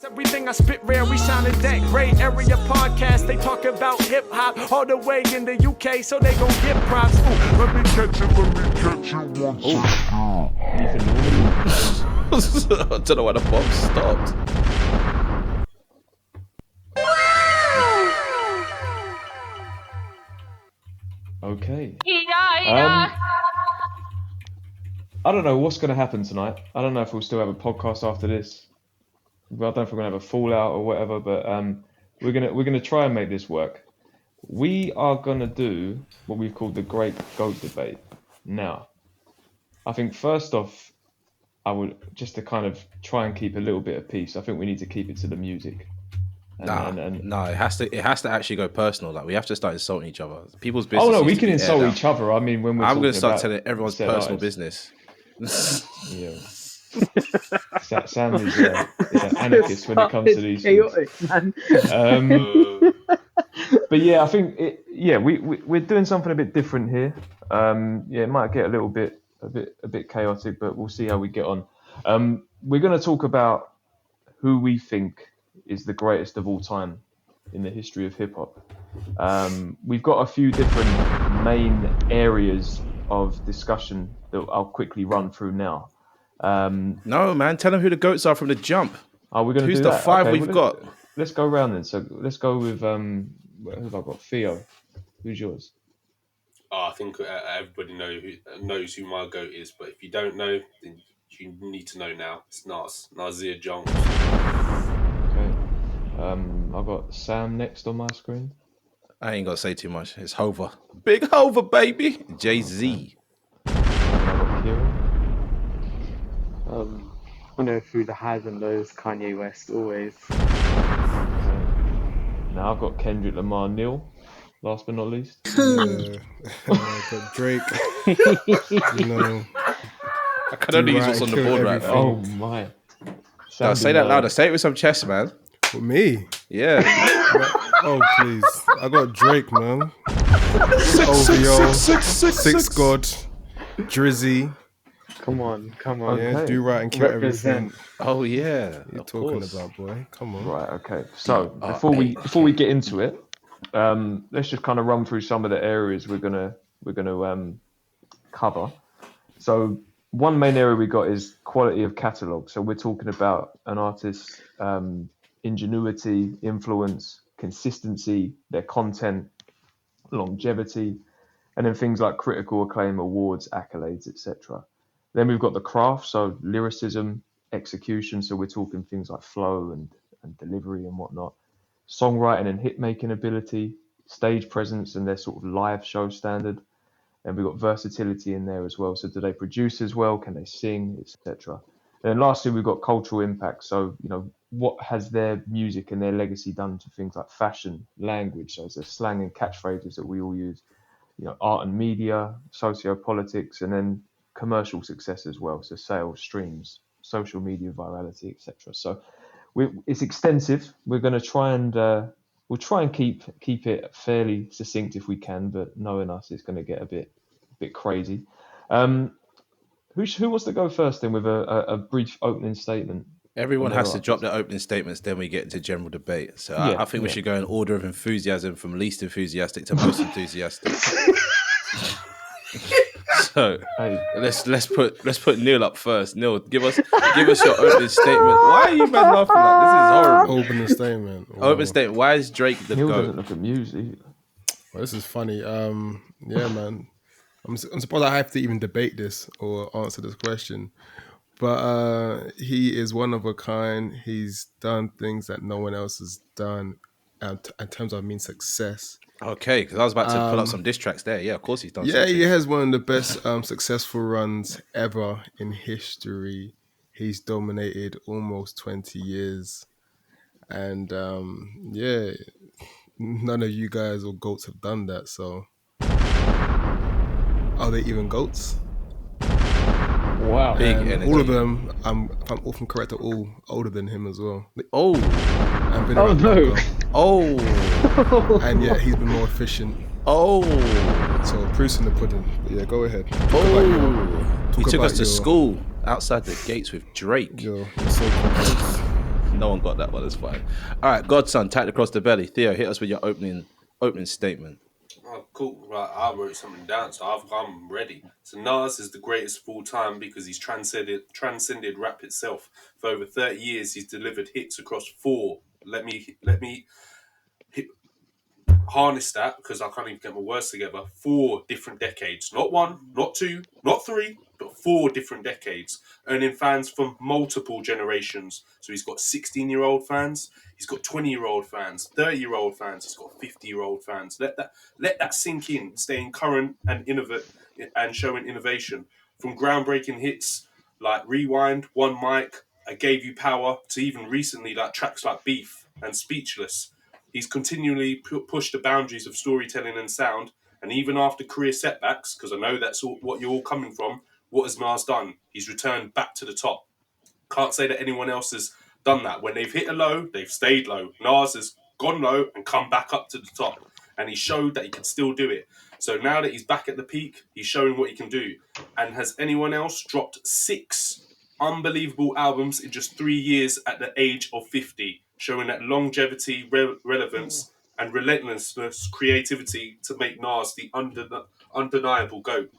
Everything I spit rare, we sound in that great area podcast. They talk about hip hop all the way in the UK, so they gon' get props. Ooh, let me catch you once. I don't know why the bomb stopped. Okay. I don't know what's going to happen tonight. I don't know if we'll still have a podcast after this. I don't know if we're going to have a fallout or whatever, but we're gonna try and make this work. We are going to do what we've called the Great Goat Debate. Now, I think first off, I would just to kind of try and keep a little bit of peace. I think we need to keep it to the music. No, it has to actually go personal. Like we have to start insulting each other. People's business. Oh no, we can insult each other. I mean, when I'm going to start telling everyone's personal business. Yeah. Sam is an anarchist when it comes to these chaotic, things. Man. But yeah, I think we're doing something a bit different here. It might get a bit chaotic, but we'll see how we get on. We're going to talk about who we think is the greatest of all time in the history of hip hop. We've got a few different main areas of discussion that I'll quickly run through now. No, man, tell them who the goats are from the jump. Are we going to do the that? five we've got? Let's go around then. So let's go with who have I got? Theo. Who's yours? I think everybody knows who my goat is, but if you don't know, then you need to know now. It's Nasir Jones. Okay. I've got Sam next on my screen. I ain't got to say too much. It's Hover. Big Hover, baby. Jay-Z. I've got Kiran. I know through the highs and lows, Kanye West always. Now I've got Kendrick Lamar, Neil. Last but not least. I've got Drake. I can only use what's on the board right now. Oh my! No, say that louder. Say it with some chest, man. For me? Yeah. Oh please! I got Drake, man. OVO, Six God, Drizzy. Come on. Yeah, do right and kill everything. Oh yeah. What are you talking about, boy? Come on. Right. Okay. So before we get into it, let's just kind of run through some of the areas we're gonna cover. So one main area we got is quality of catalogue. So we're talking about an artist's ingenuity, influence, consistency, their content, longevity, and then things like critical acclaim, awards, accolades, etc. Then we've got the craft, so lyricism, execution. So we're talking things like flow and delivery and whatnot. Songwriting and hit making ability, stage presence and their sort of live show standard. And we've got versatility in there as well. So do they produce as well? Can they sing, etc. And then lastly, we've got cultural impact. So, what has their music and their legacy done to things like fashion, language? So there's slang and catchphrases that we all use, art and media, socio-politics, and then commercial success as well. So sales, streams, social media virality, etc. So it's extensive. We're going to try and we'll try and keep it fairly succinct if we can, but knowing us, it's going to get a bit crazy. Who wants to go first then with a brief opening statement? Everyone has to drop their opening statements, then we get into general debate. So I think we should go in order of enthusiasm from least enthusiastic to most enthusiastic. So let's put Neil up first. Neil, give us your opening statement. Why are you man laughing like this? Is horrible. Opening statement. Opening statement. Why is Drake the Neil GOAT? doesn't look amused either. Well, this is funny. Yeah, man. I'm surprised I have to even debate this or answer this question. But he is one of a kind. He's done things that no one else has done in terms of success. Okay, because I was about to pull up some diss tracks there. Yeah, of course he's done. Yeah, he has one of the best successful runs ever in history. He's dominated almost 20 years. And none of you guys or GOATs have done that. So are they even GOATs? Wow. Big energy. All of them, if I'm often correct, are all older than him as well. Oh. And been around longer. Oh. And yet he's been more efficient. Oh. So proof's in the pudding. But yeah, go ahead. He took us to school outside the gates with Drake. You're so cool. No one got that one. That's fine. All right, Godson, tacked across the belly. Theo, hit us with your opening statement. Oh, cool. Right, I wrote something down, so I'm ready. So Nas is the greatest of all time because he's transcended rap itself. For over 30 years, he's delivered hits across four. Let me harness that because I can't even get my words together. 4 different decades, not one, not two, not three, but 4 different decades, earning fans from multiple generations. So he's got 16-year-old fans, he's got 20-year-old fans, 30-year-old fans, he's got 50-year-old fans. Let that sink in, staying current and innovate and showing innovation from groundbreaking hits like Rewind, One Mic, I Gave You Power, to even recently like tracks like Beef and Speechless. He's continually pushed the boundaries of storytelling and sound, and even after career setbacks, because I know that's what you're all coming from, what has Nas done? He's returned back to the top. Can't say that anyone else has done that. When they've hit a low, they've stayed low. Nas has gone low and come back up to the top, and he showed that he can still do it. So now that he's back at the peak, he's showing what he can do. And has anyone else dropped 6 unbelievable albums in just 3 years at the age of 50, showing that longevity, relevance, and relentlessness, creativity to make Nas the undeniable GOAT?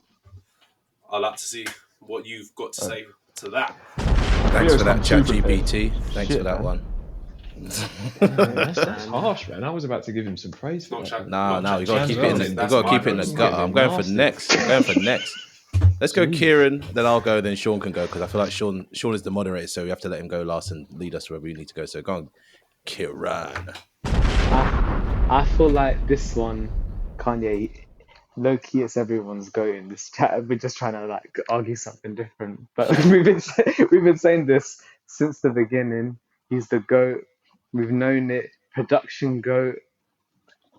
I'd like to see what you've got to say to that. Thanks for that, Theo's come ChatGPT. Thanks Shit, for that man. one. That's harsh, man. I was about to give him some praise for that. No, you got to keep it in the, That's gutter. I'm going for next. Let's go, Kiran. Then I'll go. Then Sean can go because I feel like Sean is the moderator, so we have to let him go last and lead us wherever we need to go. So go on, Kiran. I feel like this one, Kanye, low key, it's everyone's go in this chat. We're just trying to like argue something different, but we've been saying this since the beginning. He's the GOAT. We've known it. Production GOAT.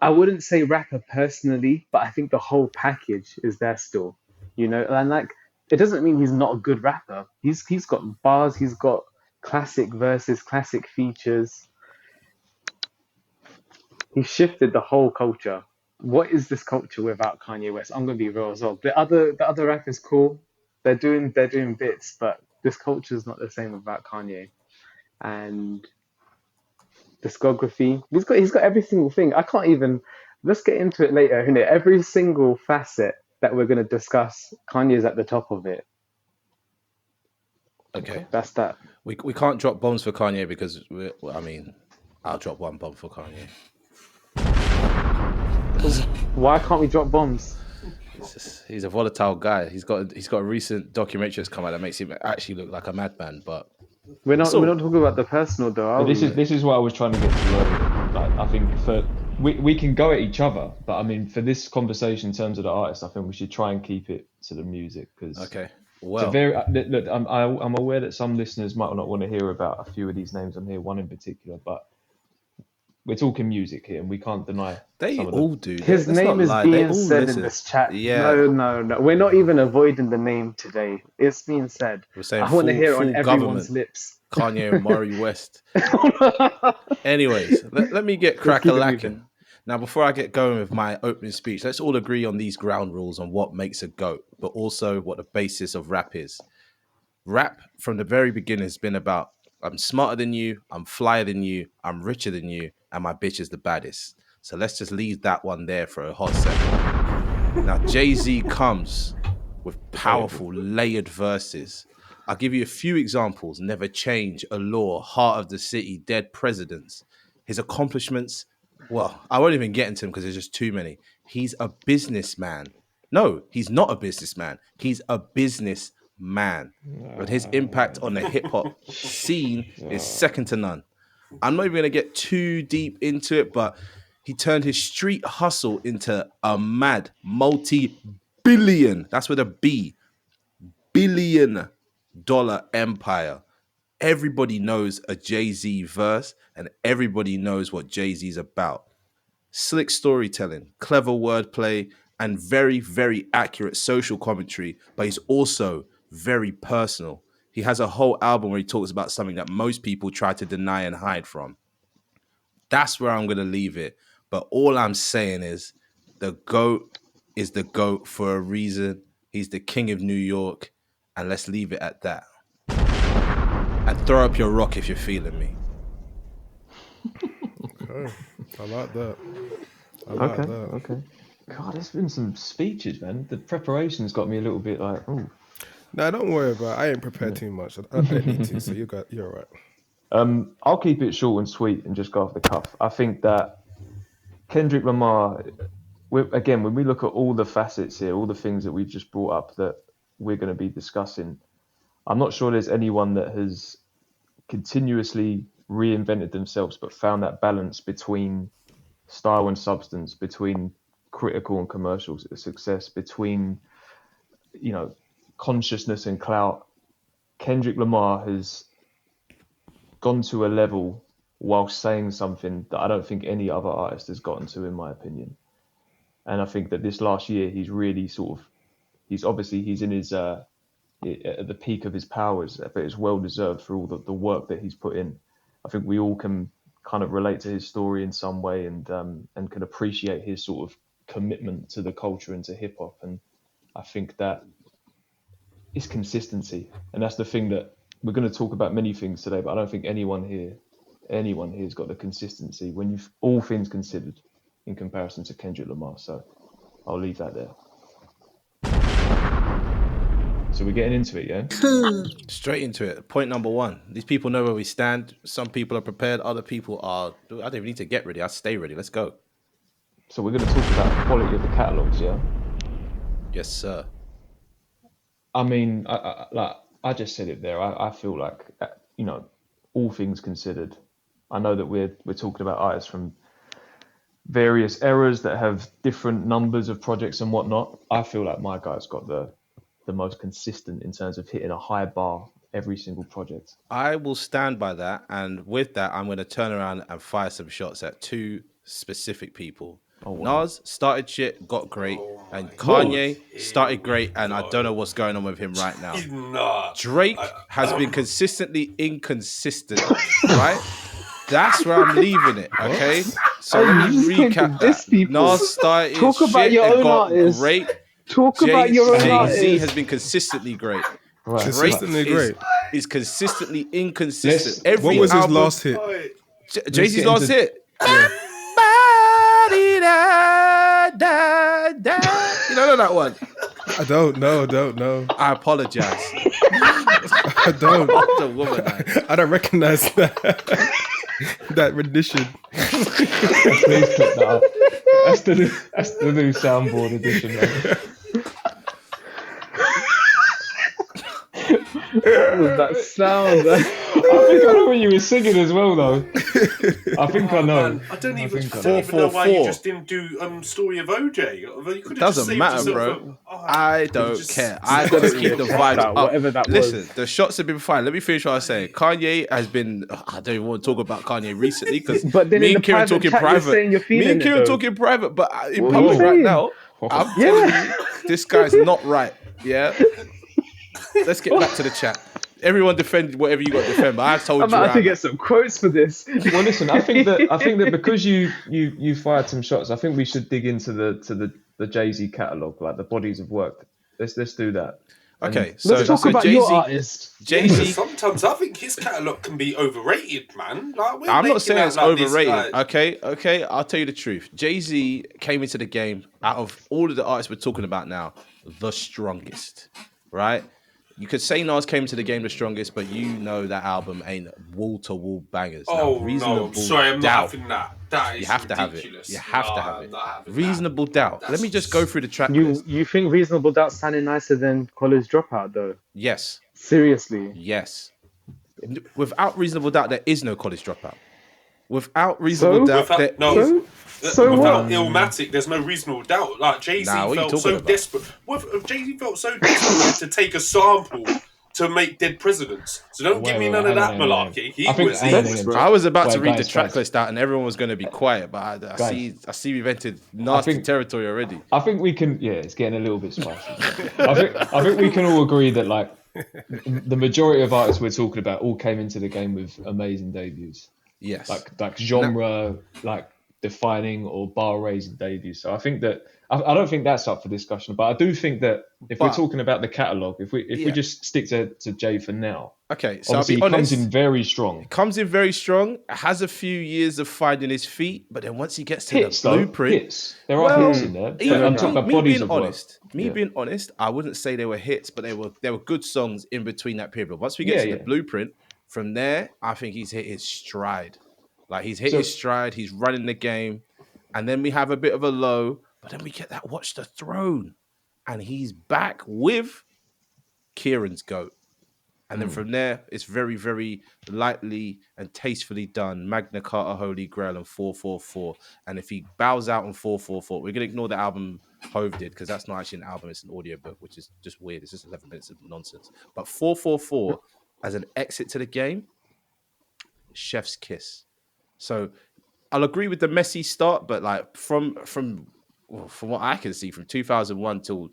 I wouldn't say rapper personally, but I think the whole package is there still. And like it doesn't mean he's not a good rapper. He's got bars. He's got classic verses, classic features. He shifted the whole culture. What is this culture without Kanye West? I'm gonna be real as well. The other rappers cool. They're doing bits, but this culture is not the same without Kanye. And discography. He's got every single thing. I can't even. Let's get into it later. Every single facet that we're gonna discuss, Kanye's at the top of it. Okay, that's that. We can't drop bombs for Kanye because I'll drop one bomb for Kanye. Why can't we drop bombs? He's a volatile guy. He's got a recent documentary that's come out that makes him actually look like a madman. But we're not talking about the personal though. This is what I was trying to get to earlier. Like, I think we can go at each other, but I mean for this conversation in terms of the artist, I think we should try and keep it to the music because look, I'm aware that some listeners might not want to hear about a few of these names on here, one in particular, but we're talking music here, and we can't deny they all do. His name is being said in this chat. Yeah. No. We're not even avoiding the name today. It's being said. We're saying I want to hear it on everyone's lips. Kanye and Murray West. Anyways, let me get crack-a-lacking. Now, before I get going with my opening speech, let's all agree on these ground rules on what makes a GOAT, but also what the basis of rap is. Rap, from the very beginning, has been about I'm smarter than you, I'm flyer than you, I'm richer than you, and my bitch is the baddest. So let's just leave that one there for a hot second. Now, Jay-Z comes with powerful, layered verses. I'll give you a few examples. Never Change, Allure, Heart of the City, Dead Presidents. His accomplishments, well, I won't even get into them because there's just too many. He's a businessman. No, he's not a businessman. He's a businessman. But his impact on the hip-hop scene is second to none. I'm not even going to get too deep into it, but he turned his street hustle into a mad multi-billion, that's with a B, $billion empire. Everybody knows a Jay-Z verse and everybody knows what Jay-Z's about. Slick storytelling, clever wordplay, and very, very accurate social commentary, but he's also very personal. He has a whole album where he talks about something that most people try to deny and hide from. That's where I'm going to leave it. But all I'm saying is the GOAT is the GOAT for a reason. He's the king of New York. And let's leave it at that. And throw up your rock if you're feeling me. Okay. I like that. I like Okay, that. okay. God, there's been some speeches, man. The preparation's got me a little bit like, oh. No, don't worry about it. I ain't prepared too much. I didn't need to, so you're all right. I'll keep it short and sweet and just go off the cuff. I think that Kendrick Lamar, again, when we look at all the facets here, all the things that we've just brought up that we're going to be discussing, I'm not sure there's anyone that has continuously reinvented themselves but found that balance between style and substance, between critical and commercial success, between, consciousness and clout. Kendrick Lamar has gone to a level while saying something that I don't think any other artist has gotten to, in my opinion. And I think that this last year, he's really he's in his, at the peak of his powers, but it's well deserved for all the work that he's put in. I think we all can kind of relate to his story in some way and can appreciate his sort of commitment to the culture and to hip hop. And I think that it's consistency. And that's the thing that we're going to talk about many things today, but I don't think anyone here's got the consistency when you've all things considered in comparison to Kendrick Lamar. So I'll leave that there. So we're getting into it, yeah? Straight into it. Point number one. These people know where we stand. Some people are prepared. Other people are. I don't even need to get ready. I stay ready. Let's go. So we're going to talk about the quality of the catalogs, yeah? Yes, sir. I mean, I just said it there. I feel like, all things considered, I know that we're talking about artists from various eras that have different numbers of projects and whatnot. I feel like my guy's got the most consistent in terms of hitting a high bar every single project. I will stand by that. And with that, I'm going to turn around and fire some shots at two specific people. Oh, wow. Nas started shit, got great, and Kanye started great, and I don't know what's going on with him right now. Nah. Drake has been consistently inconsistent, right? That's where I'm leaving it, okay? So let me recap that. Nas started Talk about shit your and own got artist. great. Talk about your own Jay-Z artist. has been consistently great. Right. Consistently great. Is consistently inconsistent. Every What was his album, last hit? Jay-Z's get last into- hit. You don't know that one? I don't know. I apologize. I don't. The woman. I don't recognize that that rendition. Please clip that up. That's the new soundboard edition, man. What was that sound? I think I know what you were singing as well, though. I think I know. Man, I don't even Four, know why you 4. just didn't do Story of OJ. You could have just Doesn't saved matter, yourself bro. a- I don't just- care. I gotta keep the vibes up. Whatever that was. Listen, the shots have been fine. Let me finish what I was saying. Kanye has been. I don't even want to talk about Kanye recently because But then me in and the Kiran private talking chat, you're private. saying you're Me feeling and it, Kiran though. talking private, but in What are public you right saying? now, I'm telling you, this guy's not right. Yeah. Let's get back to the chat. Everyone defend whatever you got to defend. But I told I'm you. about to get some quotes for this. Well, listen, I think that because you fired some shots, I think we should dig into the Jay-Z catalog, like the bodies of work. Let's do that. Okay, And so Let's talk about Jay-Z, your artist. Jay-Z. Sometimes I think his catalogue can be overrated, man. Like, we're I'm making not saying out it's like this, overrated. like- Okay. I'll tell you the truth. Jay-Z came into the game out of all of the artists we're talking about now, the strongest, right? You could say Nas came into the game the strongest, but you know that album ain't wall-to-wall bangers. Oh, Now, Reasonable no. Sorry, I'm Doubt. not having that. That is You have to have it. ridiculous. You have to No, have I'm it. not having Reasonable Doubt. Let me just go through the track list. You think Reasonable Doubt sounding nicer than College Dropout, though? Yes. Seriously. Yes. Without Reasonable Doubt, there is no College Dropout. Without Reasonable Doubt, Without- there no. is... So without what? Illmatic, there's no reasonable doubt. Like Jay-Z Nah, what are you felt talking so about? desperate. Jay-Z felt so desperate to take a sample to make Dead Presidents. So don't give me none of that malarkey. He was I was about to Wait, read the guys, track guys. list out, and everyone was going to be quiet. But I see we've entered nasty think- territory already. I think we can. Yeah, it's getting a little bit spicy. I think we can all agree that like the majority of artists we're talking about all came into the game with amazing debuts, Yes. like genre, like defining or bar raising debuts. So I think that I don't think that's up for discussion. But I do think that if we're But- talking about the catalog, if we Yeah. just stick to Jay for now, Okay, so Obviously, I'll be honest. he comes in very strong. Comes in very strong. Has a few years of finding his feet, but then once he gets to Hits, the blueprint, hits. There are hits in there. But I'm talking about me bodies being of honest, work. being honest, I wouldn't say they were hits, but they were good songs in between that period. But once we get to the blueprint, from there, I think he's hit his stride. Like he's hit his stride. He's running the game, and then we have a bit of a low, but then we get that Watch the Throne, and he's back with Kiran's GOAT. And then from there, it's very, very lightly and tastefully done. Magna Carta, Holy Grail, and 444. And if he bows out on 444, we're going to ignore the album Hove did, because that's not actually an album, it's an audiobook, which is just weird. It's just 11 minutes of nonsense. But 444, as an exit to the game, chef's kiss. So I'll agree with the messy start, but like from what I can see, from 2001 till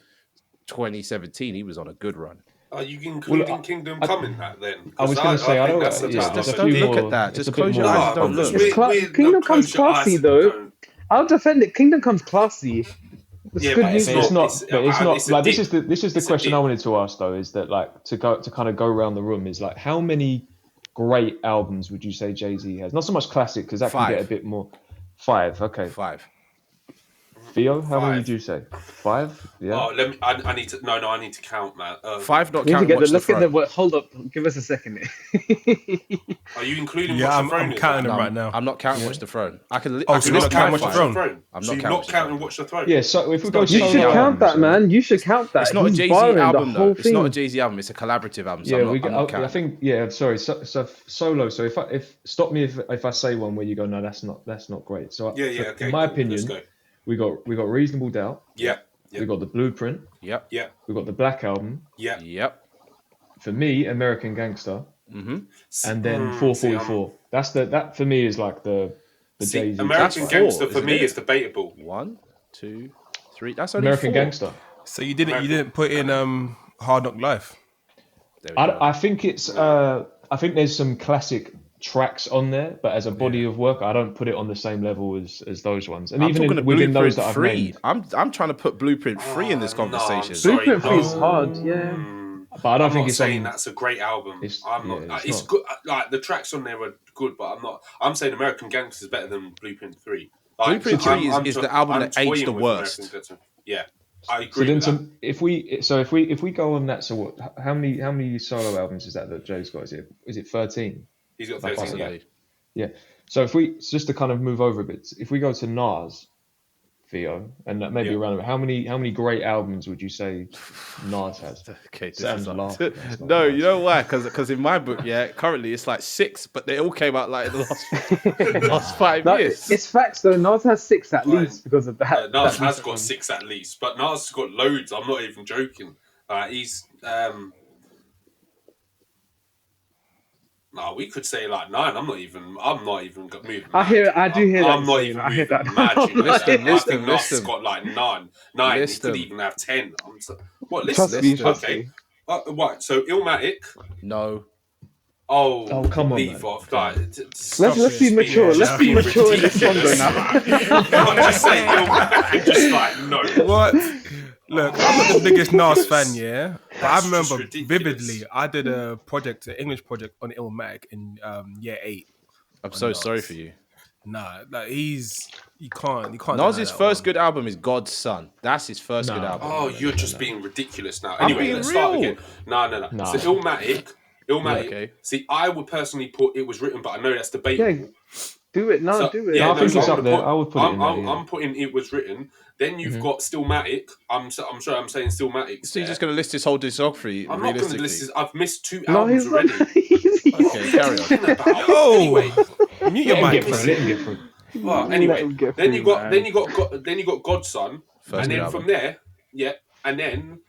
2017, he was on a good run. Are you including Kingdom Come in that then? I was going to say, I don't. Just don't look at that. Just close your eyes and don't look. Kingdom Come's classy though. I'll defend it. Kingdom Come's classy. It's not. Like this is the question I wanted to ask though. Is that like to kind of go around the room? Is like how many great albums would you say Jay-Z has? Not so much classic because that can get a bit more. 5. Okay. 5. Theo, how many did you say? 5? Yeah. Oh, I need to. No, I need to count, man. 5 not counting. Let's get the. Hold up. Give us a second. Are you including? Yeah, Watch the Throne I'm counting them right now. I'm not counting Watch the Throne. I can. So not count Watch the Throne. I'm not counting Watch the Throne. Yeah. So if we go, you should count that, man. You should count that. It's not a Jay-Z album though. It's not a Jay-Z album. It's a collaborative album. So I think. Yeah. Sorry. So solo. So if stop me if I say one where you go, no, that's not great. So okay. In my opinion. We got Reasonable Doubt. Yep. We got The Blueprint. Yep. We got the Black Album. Yep. For me, American Gangster. Mm-hmm. And then 444. That for me is like the Jay-Z. American Gangster for me is debatable. 1, 2, 3. That's only American 4. Gangster. So you didn't put in Hard Knock Life. I think it's I think there's some classic tracks on there, but as a body of work, I don't put it on the same level as those ones. And even within those that I've named, I'm trying to put Blueprint 3 in this conversation. Blueprint 3 is hard, yeah. But I don't think it's saying that's a great album. It's good. Like the tracks on there are good, but I'm not. I'm saying American Gangster is better than Blueprint 3. Like, Blueprint 3 is the album that aged the worst. Yeah, I agree. So then, if we go on that, so what? How many solo albums is that Jay's got? Is it 13? He's got 13. Yeah. So just to kind of move over a bit, if we go to Nas, Theo, and maybe around how many great albums would you say Nas has? Okay, no, you know why? Because in my book, currently it's like 6, but they all came out like in the last 5 years. It's facts though. Nas has 6 at least because of that. Nas has got 6 at least, but Nas has got loads. I'm not even joking. He's No, we could say like 9. I'm not even moving. I do hear that. I'm not even moving. I think Nas has got like 9. He could even have 10. Listen? Okay. Right. So Illmatic. No. Oh, come on! Leave off. Like, let's be mature. Let's be mature in this one now. I'm just saying Illmatic. Just like no. What? Look, I'm not the biggest Nas fan, but I remember vividly. I did an English project on Illmatic in year 8. I'm so sorry for you. Nah, like you can't. Nas's first good album is God's Son. That's his first good album. Oh, you're just being ridiculous now. Anyway, let's start again. No. So Illmatic. Okay. See, I would personally put It Was Written, but I know that's debatable. Yeah, do it. Do it. Yeah, I think it's up there. I would put it in there. I'm putting It Was Written. Then you've got Stillmatic. I'm saying Stillmatic. So you're just going to list his whole discography? I'm not going to list his. I've missed 2 albums already. Okay, carry on. Anyway, mute your mic. Let him get through. Well, anyway, then you got Godson, and then from there, and then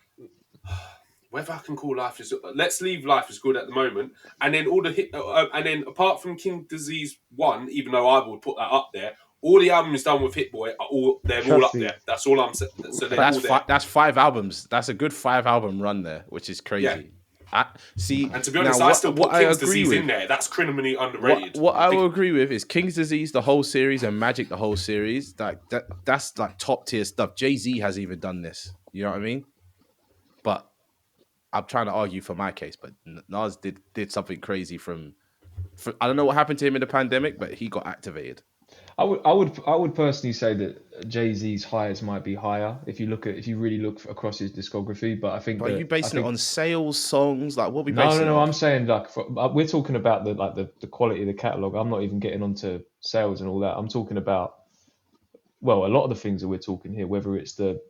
whether I can call Life is, let's leave Life is Good at the moment, and then all the hit, and then apart from King Disease 1, even though I would put that up there. All the albums done with Hit Boy they're all up there. That's all I'm saying. So that's 5 albums. That's a good 5 album run there, which is crazy. Yeah. And to be honest, I still put King's Disease in there. That's criminally underrated. What I will agree with is King's Disease, the whole series, and Magic, the whole series. That's like top tier stuff. Jay-Z has even done this. You know what I mean? But I'm trying to argue for my case, but Nas did something crazy from I don't know what happened to him in the pandemic, but he got activated. I would personally say that Jay-Z's highs might be higher if you really look across his discography. But I think But are you basing it on sales songs? Like, what are we basing it no. on? I'm saying like we're talking about the quality of the catalog. I'm not even getting onto sales and all that. I'm talking about a lot of the things that we're talking here, whether it's the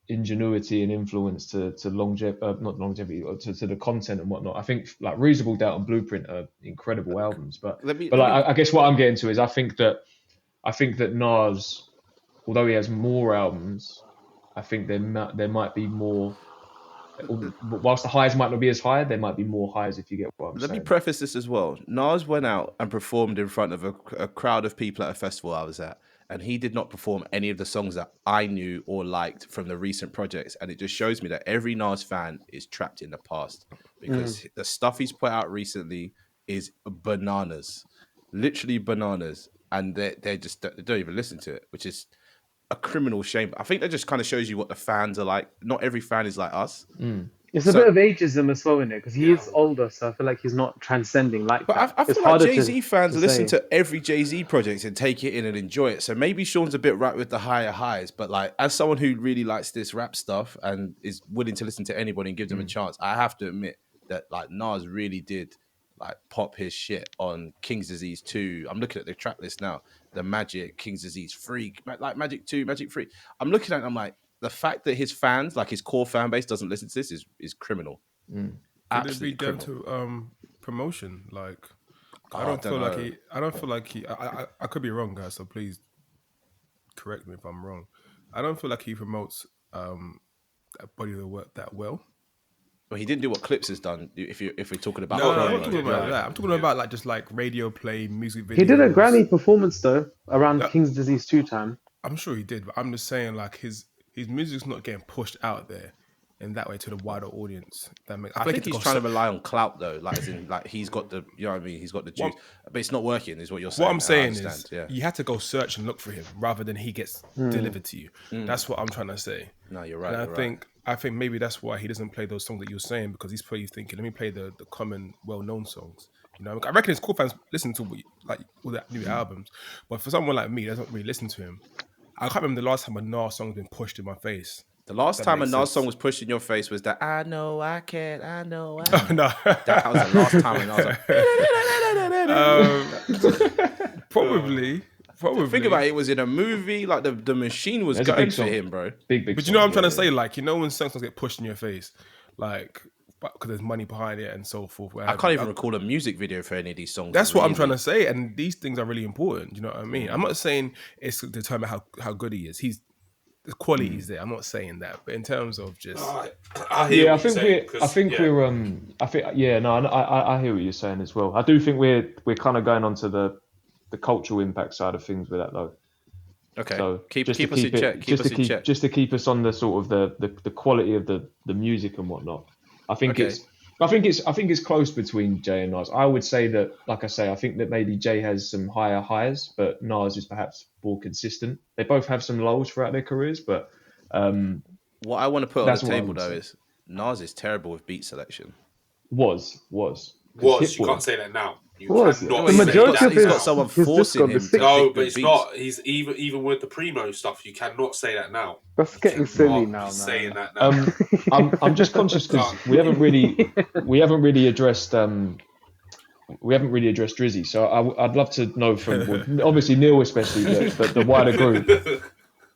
ingenuity and influence to longevity, not longevity, or to the content and whatnot. I think like Reasonable Doubt and Blueprint are incredible albums, but I guess what I'm getting to is I think that Nas, although he has more albums, I think there might be more. Whilst the highs might not be as high, there might be more highs if you get what I'm Let me saying. preface this as well. Nas went out and performed in front of a crowd of people at a festival I was at, and he did not perform any of the songs that I knew or liked from the recent projects. And it just shows me that every Nas fan is trapped in the past because the stuff he's put out recently is bananas, literally bananas, and they don't even listen to it, which is a criminal shame. I think that just kind of shows you what the fans are like. Not every fan is like us. It's a bit of ageism as well in it because he is older, so I feel like he's not transcending like but that. I It's feel like harder Jay-Z fans listen say. to every Jay-Z project and take it in and enjoy it. So maybe Sean's a bit right with the higher highs, but like as someone who really likes this rap stuff and is willing to listen to anybody and give them a chance, I have to admit that like Nas really did like pop his shit on King's Disease 2. I'm looking at the track list now. The Magic, King's Disease Freak, like Magic 2, Magic 3. I'm looking at it, I'm like, the fact that his fans, like his core fan base, doesn't listen to this is criminal. Could it be down to promotion? Like, I don't feel like he. I could be wrong, guys. So please correct me if I'm wrong. I don't feel like he promotes that body of the work that well. Well, he didn't do what Clips has done. If we're talking about, No, I'm not talking about that. I'm talking about like just like radio play, music videos. He did a Grammy performance though around King's Disease 2 time. I'm sure he did, but I'm just saying like his music's not getting pushed out there in that way to the wider audience. I think he's trying to rely on clout though, like as in like he's got the, you know what I mean, he's got the juice, but it's not working. Is what you're saying. What I'm saying is, you had to go search and look for him rather than he gets delivered to you. That's what I'm trying to say. No, you're right. And I think maybe that's why he doesn't play those songs that you're saying, because he's probably thinking, let me play the common, well-known songs. You know, I reckon his core fans listen to like all the new albums, but for someone like me that doesn't really listen to him, I can't remember the last time a Nas song's been pushed in my face. The last time a Nas song was pushed in your face was that I know I can't, I know I can't. No. That was the last time a Nas Probably. Think about it, it was in a movie, like the machine was going for him, bro. Big but you know what I'm trying to say? Like, you know when songs get pushed in your face, like, because there's money behind it and so forth. I can't even recall a music video for any of these songs. That's what I'm trying to say, and these things are really important. You know what I mean? I'm not saying it's to determine how good he is. The quality is there. I'm not saying that, but in terms of just, I hear what you're saying as well. I do think we're kind of going on to the cultural impact side of things with that though. Okay. So keep us in check. Just to keep us on the sort of the quality of the music and whatnot. I think it's close between Jay and Nas. I would say that, like I say, I think that maybe Jay has some higher highs, but Nas is perhaps more consistent. They both have some lows throughout their careers, but what I want to put on the table though is Nas is terrible with beat selection. Was. You can't say that now. The majority of he's got someone forcing him. No, but it's not. He's even with the primo stuff. You cannot say that now. That's getting silly now, man. Saying that now. I'm just conscious because we haven't really addressed Drizzy. So I'd love to know from obviously Neil especially, but the wider group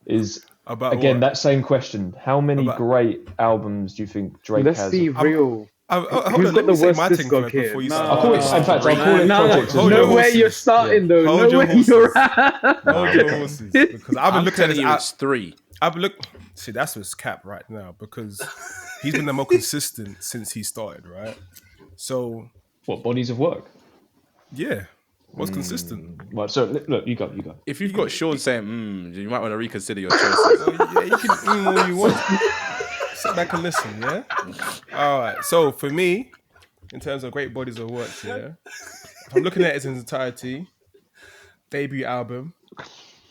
is that same question. How many great albums do you think Drake has? Let's be real. Who's got the worst discog here? I'll call it projects. Know where you're starting though. Know where you're at. Hold your horses. Because I've been looking at it's 3. See, that's what's cap right now, because he's been the most consistent since he started, right? So what bodies of work? Yeah. Most consistent. Right, so look, you go. If you've got Sean saying, you might want to reconsider your choices. Yeah, you can all you want. Sit back and listen, yeah? All right. So for me, in terms of great bodies of work, yeah, if I'm looking at it in its entirety, debut album,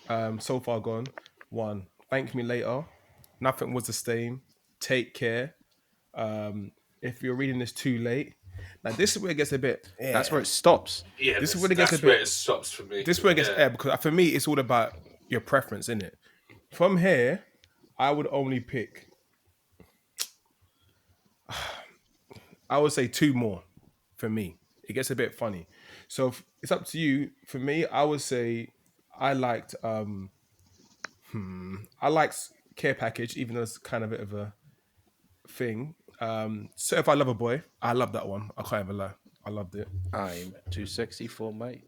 So Far Gone, 1. Thank Me Later, Nothing Was the Same, Take Care, if you're reading this too late. Now this is where it gets a bit. That's where it stops. Yeah, This is that's, where it gets a that's where bit- it stops for me. This is where it gets because for me it's all about your preference, isn't it? From here, I would only pick. I would say 2 more for me. It gets a bit funny. So it's up to you. For me, I would say I liked I liked Care Package, even though it's kind of a bit of a thing. Certified Lover Boy, I love that one. I can't even lie. I loved it. I'm too sexy for mate.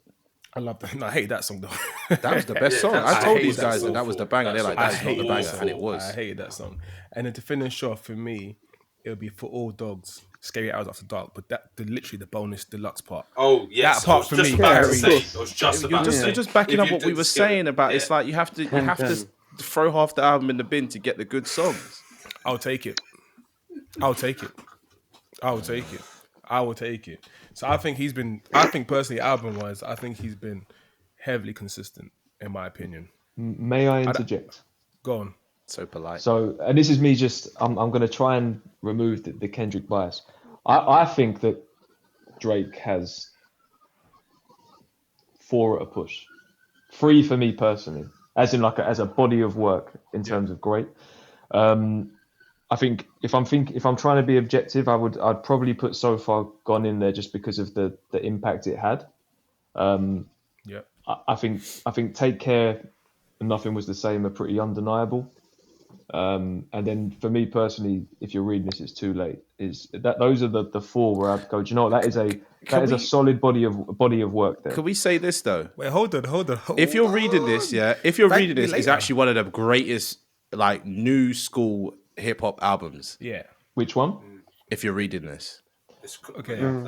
I love that. No, I hate that song though. That was the best song. that's- I told I these hate guys that that was song. the banger. They're like, That's that's not the awful. banger, and it was. I hated that song. And then to finish off for me, it would be For All Dogs, Scary Hours After Dark. But literally the bonus deluxe part. Oh yes, That part I was for just me, about to very- say. I was just You're about to just, say. you're just backing If up you what we did were skip it, saying about. yeah. It's like you have to throw half the album in the bin to get the good songs. I'll take it. I'll take it. I will take it. I will take it. So I think personally, album-wise, I think he's been heavily consistent, in my opinion. May I interject? Go on. So polite. So, and this is me just, I'm going to try and remove the Kendrick bias. I think that Drake has 4 at a push. 3 for me personally, as in like as a body of work in terms of great. I think if I'm trying to be objective, I'd probably put So Far Gone in there just because of the impact it had. Yeah. I think Take Care and Nothing Was the Same are pretty undeniable. And then for me personally, if you're reading this, it's too late. Those are the 4 where I'd go, do you know what? That is a solid body of work there. Could we say this though? Wait, hold on. If you're reading this, if you're Thank reading me this, it's later. actually one of the greatest like new school hip hop albums. Yeah. Which one? If you're reading this, Okay.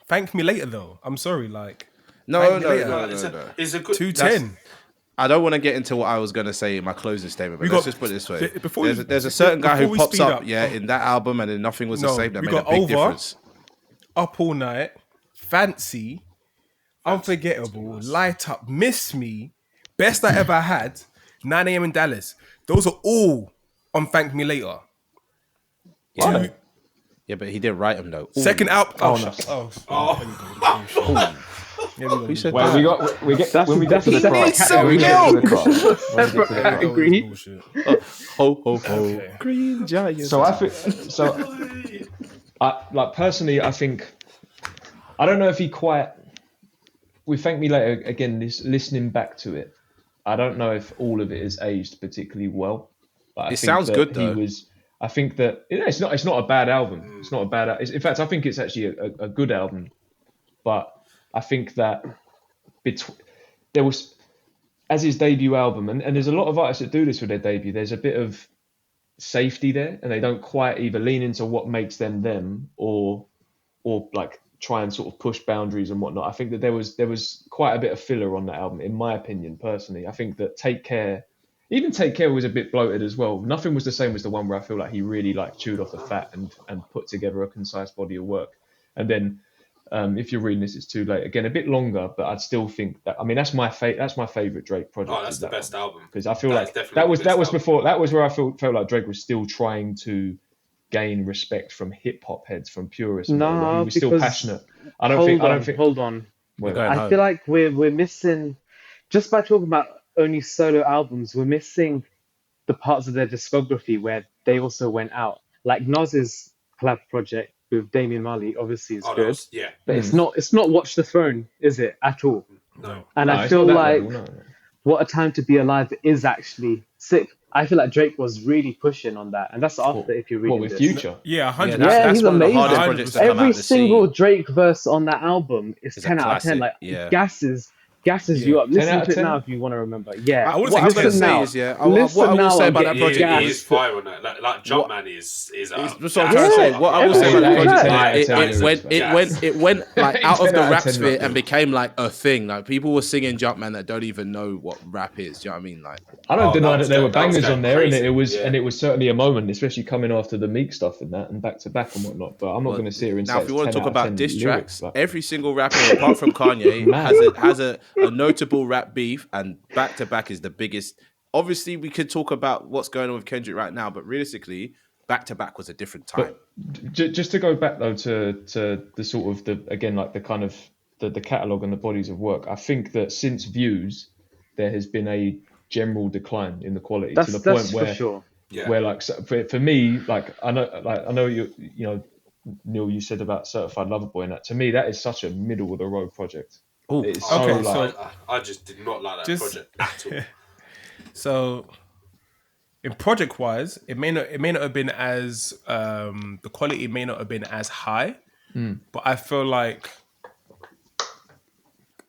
Thank me later, though. I'm sorry, like... no. It's a good. 210. I don't want to get into what I was going to say in my closing statement, but let's just put it this way. Before There's a certain guy who before we pops speed up, up, in that album, and then Nothing Was the No, Same. That we made a got big Over. difference. Up All Night, Fancy, Unforgettable, Light Up, Miss Me, Best I Ever Had, 9 a.m. in Dallas. Those are all on Thank Me Later. Yeah. Yeah, but he didn't write them though. Second album. Who said Well, that? we get That's- when we get that's to the a separate crop. category. When we get to the crop. When we get to the Separate crop. category. Bullshit. Ho ho ho! Okay. Green giant. So I think like personally, I think I don't know if he quite. We Thank Me Later again. Listening back to it, I don't know if all of it is aged particularly well. But I It think sounds that good, though. I think that it's not a bad album. It's not a bad. In fact, I think it's actually a good album. But I think that there was, as his debut album, and there's a lot of artists that do this with their debut. There's a bit of safety there, and they don't quite either lean into what makes them or like try and sort of push boundaries and whatnot. I think that there was quite a bit of filler on that album, in my opinion, personally. I think that Take Care was a bit bloated as well. Nothing Was the Same was the one where I feel like he really like chewed off the fat and put together a concise body of work. And then if you're reading this, it's too late. Again, a bit longer, but I'd still think that. I mean, that's my favorite Drake project. Oh, that's the best album. Because I feel That's like definitely that the was best before. That was where I felt like Drake was still trying to gain respect from hip hop heads, from purists. and all that. No, He was still because passionate. I don't think. Hold on. Well, Going I home. feel like we're missing, just by talking about only solo albums, we're missing the parts of their discography where they also went out. Like Nas's collab project with Damian Marley obviously is good, Yeah. but it's not Watch the Throne, is it, at all? No. And no, I it's feel not that like level, no. What a Time to Be Alive is actually sick. I feel like Drake was really pushing on that, and that's after if you're reading What with this. Future? Yeah, 100. Yeah, he's one of the amazing. hardest projects to come out Every of the single scene. Drake verse on that album is It's a 10 out of 10. classic, Like yeah. gasses you up. 10 Listen out of to it 10? now if you want to remember. Yeah. I wouldn't What I was say going to Listen say now. is, Listen what I will now say and about get that project gassed. He is fire on that. Like Jumpman is That's what I'm that's trying to say. What I will say about Yeah, that yeah, project yeah. is it went like out of 10 the out of rap 10 sphere nothing. and became like a thing. Like people were singing Jumpman that don't even know what rap is. Do you know what I mean? Like I don't deny that that there were that was bangers on there, and crazy. it was Yeah. and it was certainly a moment, especially coming after the Meek stuff and that, and back to back and whatnot. But I'm not going to sit here and say now, if you want it's to 10 talk out of about 10 diss lyrics, tracks, but- every single rapper apart from Kanye Mad. has a notable rap beef, and back to back is the biggest. Obviously, we could talk about what's going on with Kendrick right now, but realistically, back to back was a different time. But just to go back though to the sort of the kind of the catalogue and the bodies of work, I think that since Views, there has been a general decline in the quality to the point for sure. where like for me, like I know you know, Neil, you said about Certified Lover Boy, and that to me that is such a middle of the road project. Oh, It's okay, like, so I just did not like that project at all. So, in project wise, it may not have been as the quality may not have been as high, but I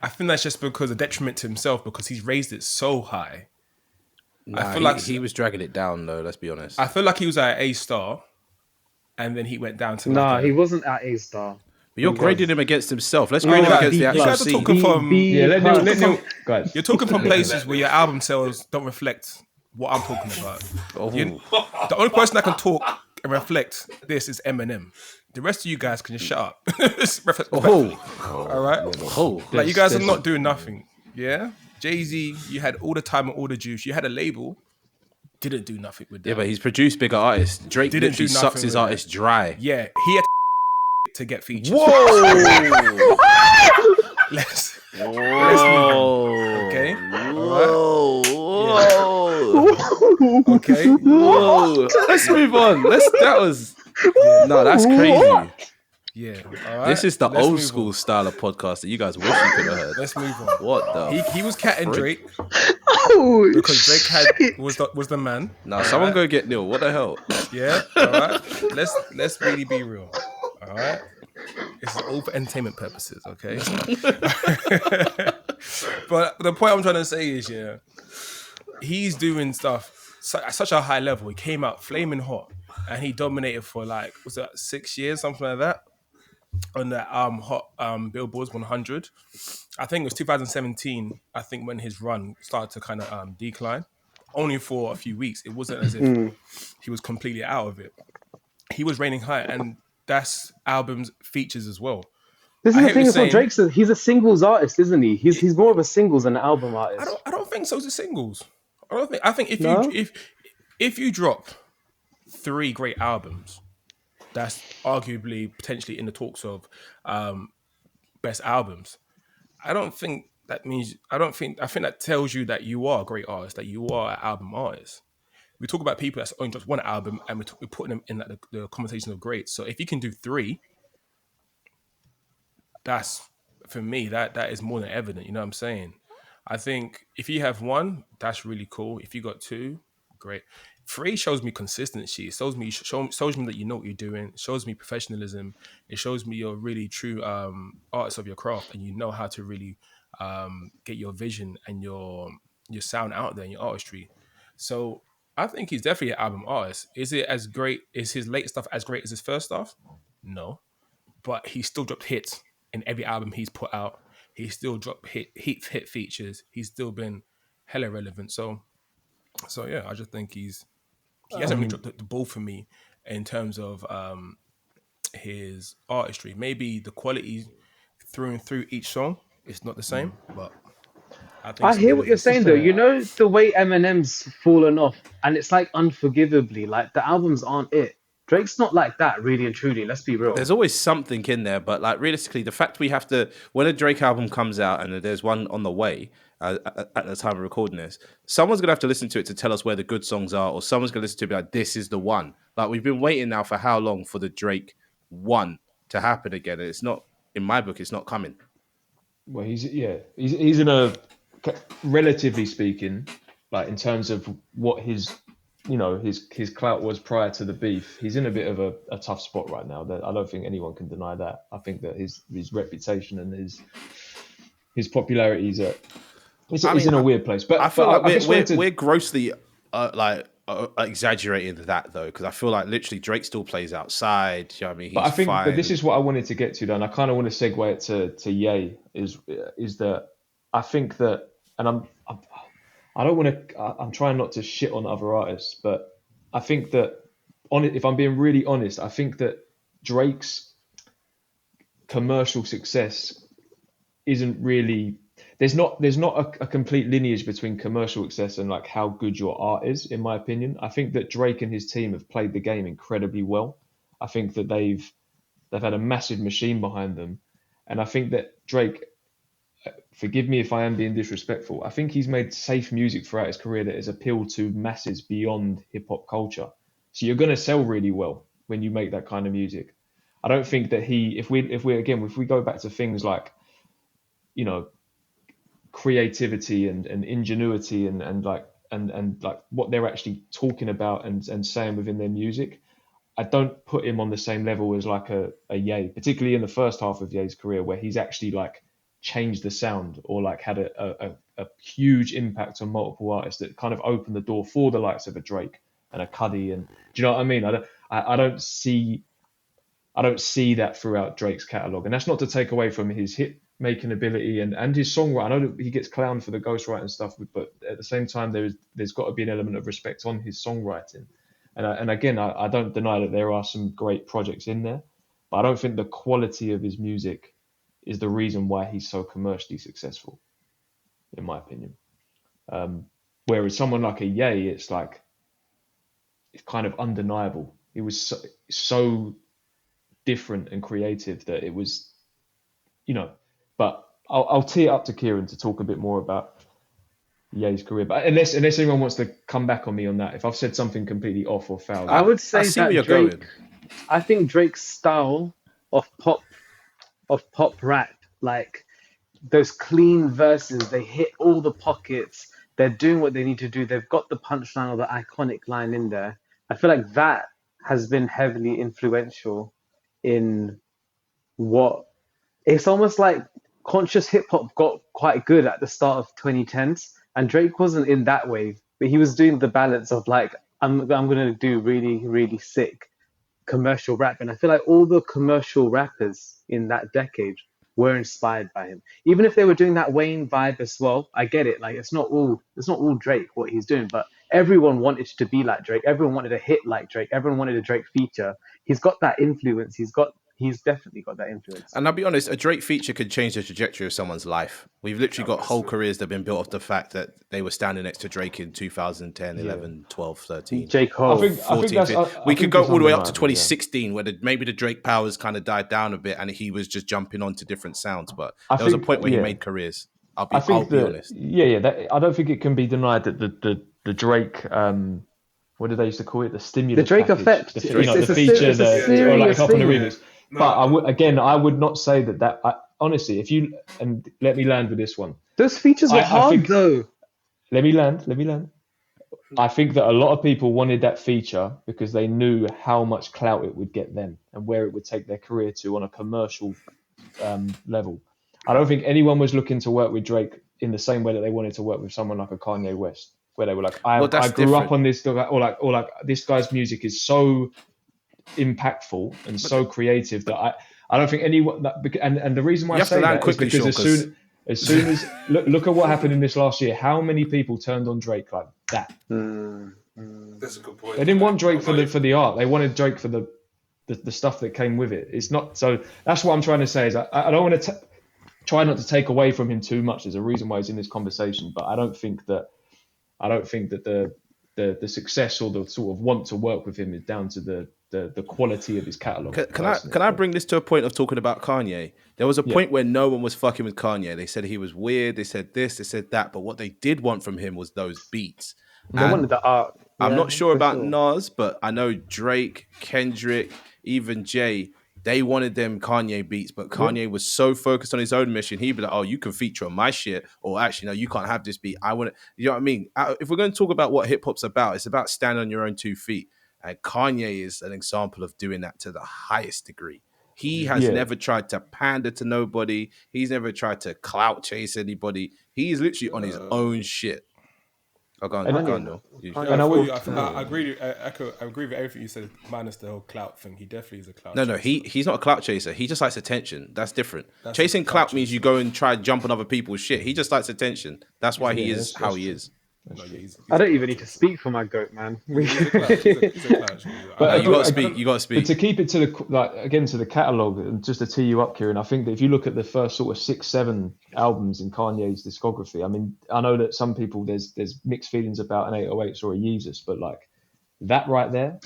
think that's just because a detriment to himself because he's raised it so high. I feel like he was dragging it down though. Let's be honest. I feel like he was at A-star, and then he went down to He wasn't at A-star. But you're grading him against himself. Let's grade him against the actual You guys are scene. talking from let Neil, guys. you're talking from places where your album sales don't reflect what I'm talking about. The only person that can talk and reflect this is Eminem. The rest of you guys can just shut up. All right. Like you guys are not doing nothing. Yeah. Jay-Z, you had all the time and all the juice. You had a label, didn't do nothing with that. Yeah, but he's produced bigger artists. Drake Didn't literally do sucks nothing his with artists dry. Yeah, he had to get features. Whoa! Let's Whoa! okay. Whoa! Whoa. Okay. Whoa! Let's move on. No, that's crazy. Yeah. All right. This is the Let's old move school on. style of podcast that you guys wish you could have heard. Let's move on. What the? He was catting Drake Oh, because Drake was the man. Now, someone go get Neil. What the hell? Yeah. All right. Let's really be real. All right. It's all for entertainment purposes, okay? But the point I'm trying to say is, yeah, he's doing stuff at such a high level. He came out flaming hot, and he dominated for like, was that 6 years, something like that, on that hot Billboard's 100. I think it was 2017. I think when his run started to kind of decline, only for a few weeks. It wasn't as if he was completely out of it. He was reigning high, and that's albums features as well. this is the thing as well. He's a singles artist, isn't he? He's more of a singles than an album artist. I don't think so. It's singles. I think No? if you drop 3 great albums, that's arguably potentially in the talks of best albums. I think that tells you that you are a great artist, that you are an album artist. We talk about people that's only just one album, and we're putting them in like the conversation of greats. So if you can do 3, that's, for me, that is more than evident. You know what I'm saying? I think if you have 1, that's really cool. If you got 2, great. 3 shows me consistency. It shows me that you know what you're doing. It shows me professionalism. It shows me you're really true artist of your craft, and you know how to really get your vision and your sound out there and your artistry. So I think he's definitely an album artist. Is it as great? Is his late stuff as great as his first stuff? No, but he still dropped hits in every album he's put out. He still dropped hit features. He's still been hella relevant. So yeah, I just think he hasn't really dropped the ball for me in terms of his artistry. Maybe the quality through and through each song is not the same, but I hear what you're saying though. You know the way Eminem's fallen off, and it's like unforgivably. Like the albums aren't it. Drake's not like that, really and truly. Let's be real. There's always something in there, but like realistically, the fact we have to, when a Drake album comes out and there's one on the way at the time of recording this, someone's gonna have to listen to it to tell us where the good songs are, or someone's gonna listen to it and be like, this is the one. Like we've been waiting now for how long for the Drake one to happen again, and it's not, in my book, it's not coming. Well, he's in a, relatively speaking, like in terms of what his clout was prior to the beef, he's in a bit of a tough spot right now. That I don't think anyone can deny that. I think that his reputation and his popularity is in a weird place. But I feel like we're grossly exaggerating that though, because I feel like literally Drake still plays outside. You know what I mean? But I think that this is what I wanted to get to, though, and I kind of want to segue it to Ye, is that I think that, and I'm trying not to shit on other artists, but I think that if I'm being really honest, I think that Drake's commercial success isn't really, there's not a complete lineage between commercial success and like how good your art is, in my opinion. I think that Drake and his team have played the game incredibly well. I think that they've had a massive machine behind them, and I think that Drake, forgive me if I am being disrespectful, I think he's made safe music throughout his career that has appealed to masses beyond hip hop culture. So you're going to sell really well when you make that kind of music. I don't think that if we go back to things like, you know, creativity and ingenuity and like what they're actually talking about and saying within their music, I don't put him on the same level as like a Ye, particularly in the first half of Ye's career, where he's actually like changed the sound or like had a huge impact on multiple artists that kind of opened the door for the likes of a Drake and a Cudi. And do you know what I mean? I don't see that throughout Drake's catalog, and that's not to take away from his hit making ability and his songwriting. I know that he gets clowned for the ghostwriting stuff, but at the same time, there's got to be an element of respect on his songwriting. And again, I don't deny that there are some great projects in there, but I don't think the quality of his music is the reason why he's so commercially successful, in my opinion. Whereas someone like a Ye, it's kind of undeniable. He was so different and creative that it was, you know. But I'll tee it up to Kiran to talk a bit more about Ye's career. But unless anyone wants to come back on me on that, if I've said something completely off or foul. I would say see where you're Drake. going. I think Drake's style of pop rap, like those clean verses, they hit all the pockets. They're doing what they need to do. They've got the punchline or the iconic line in there. I feel like that has been heavily influential in what it's almost like conscious hip hop got quite good at the start of 2010s, and Drake wasn't in that wave, but he was doing the balance of like I'm gonna do really really sick commercial rap, and I feel like all the commercial rappers in that decade were inspired by him. Even if they were doing that Wayne vibe as well, I get it. Like it's not all Drake what he's doing, but everyone wanted to be like Drake. Everyone wanted a hit like Drake. Everyone wanted a Drake feature. He's got that influence. He's definitely got that influence. And I'll be honest, a Drake feature could change the trajectory of someone's life. We've literally got whole careers that have been built off the fact that they were standing next to Drake in 2010, 11, 12, 13. J. Cole. 14, 15. We could go all the way up to 2016 where maybe the Drake powers kind of died down a bit and he was just jumping onto different sounds. But there was a point where he made careers. I'll be honest. I don't think it can be denied that the Drake, what did they used to call it? The stimulus The Drake package. effect. The feature or like up on the remix. No. But I would not say that honestly, and let me land with this one. Those features were hard though. Let me land. I think that a lot of people wanted that feature because they knew how much clout it would get them and where it would take their career to on a commercial level. I don't think anyone was looking to work with Drake in the same way that they wanted to work with someone like a Kanye West, where they were like, I grew up on this, or like this guy's music is so impactful and so creative that I don't think anyone and the reason why I say that is because as soon as look at what happened in this last year, how many people turned on Drake like that? That's a good point. They didn't want Drake for the art. They wanted Drake for the stuff that came with it. It's not so. That's what I'm trying to say is I don't want to try not to take away from him too much. There's a reason why he's in this conversation, but I don't think that the success or the sort of want to work with him is down to the quality of his catalog. Can I bring this to a point of talking about Kanye? There was a point where no one was fucking with Kanye. They said he was weird. They said this, they said that. But what they did want from him was those beats. They wanted the art. I'm not sure about Nas, but I know Drake, Kendrick, even Jay, they wanted them Kanye beats, but Kanye was so focused on his own mission. He'd be like, oh, you can feature on my shit, or actually, no, you can't have this beat. I want to, you know what I mean? If we're going to talk about what hip hop's about, it's about standing on your own 2 feet. And Kanye is an example of doing that to the highest degree. He has never tried to pander to nobody. He's never tried to clout chase anybody. He's literally on his own shit. I agree with everything you said, minus the whole clout thing. He definitely is a clout chaser. No, he's not a clout chaser. He just likes attention. That's different. Chasing clout means you go and try to jump on other people's shit. He just likes attention. That's why he is how he is. No, yeah, he's I don't a even need to speak for my goat, man. He's a clutch. He's a clutch. But You got to speak. You got to But speak. to keep it to the catalogue, and just to tee you up, Kiran, I think that if you look at the first sort of 6-7 albums in Kanye's discography, I mean, I know that some people there's mixed feelings about an 808s or a Yeezus, but like that right there,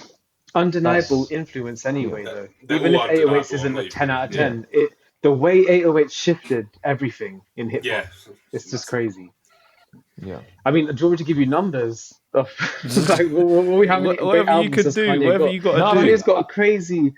Undeniable That's- influence anyway, yeah. though. They're Even if all 808s undeniable, isn't I'm a not 10 out of even- 10, the way 808 shifted everything in hip hop, Yeah, it's just crazy. yeah. I mean, do you want me to give you numbers of like how many great Whatever you albums could has do, Kanye whatever got? you got No, to do. Kanye's got a crazy.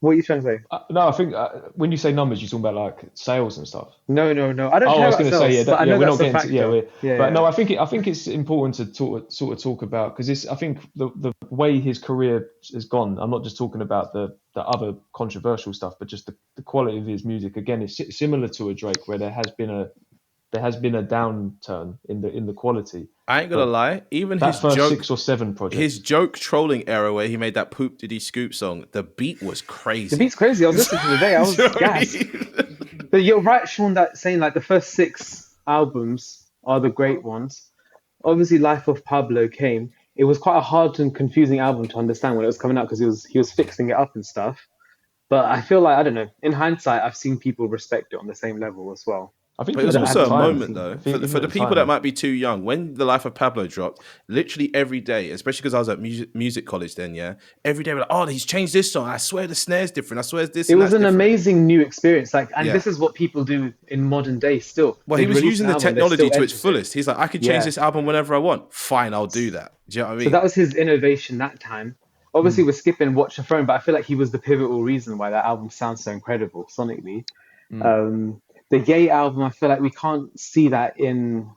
What are you trying to say? No, I think when you say numbers, you're talking about like sales and stuff. No. I don't Oh, care I was about going to sales, say, but I know we're that's not a getting factor. to, Yeah, but no, yeah. I think it's important to talk about because I think the way his career has gone. I'm not just talking about the other controversial stuff, but just the quality of his music. Again, it's similar to a Drake, where there has been a downturn in the quality. I ain't gonna But lie. Even That his first joke, 6 or 7 projects. his joke trolling era where he made that "Poop Diddy Scoop" song, the beat was crazy. The beat's crazy. I was listening to it today. I was Do you know what I gassed. mean? But you're right, Sean, that saying like the first 6 albums are the great ones. Obviously, Life of Pablo came. It was quite a hard and confusing album to understand when it was coming out because he was fixing it up and stuff. But I feel like I don't know. In hindsight, I've seen people respect it on the same level as well. I think But it was even at also the a time, moment, though, I think for even the at people time- that might be too young. When The Life of Pablo dropped, literally every day, especially because I was at music college then, yeah, every day we're like, oh, he's changed this song. I swear the snare's different. I swear this It and was that's an different. amazing new experience. Like, and Yeah. this is what people do in modern day still. Well, They he was release using an the album, they technology still to its edit it. fullest. He's like, I can change Yeah. this album whenever I want. Fine, I'll do that. Do you know what I mean? So that was his innovation that time. Obviously, we're skipping Watch the Throne, but I feel like he was the pivotal reason why that album sounds so incredible sonically. The Gay album, I feel like we can't see that in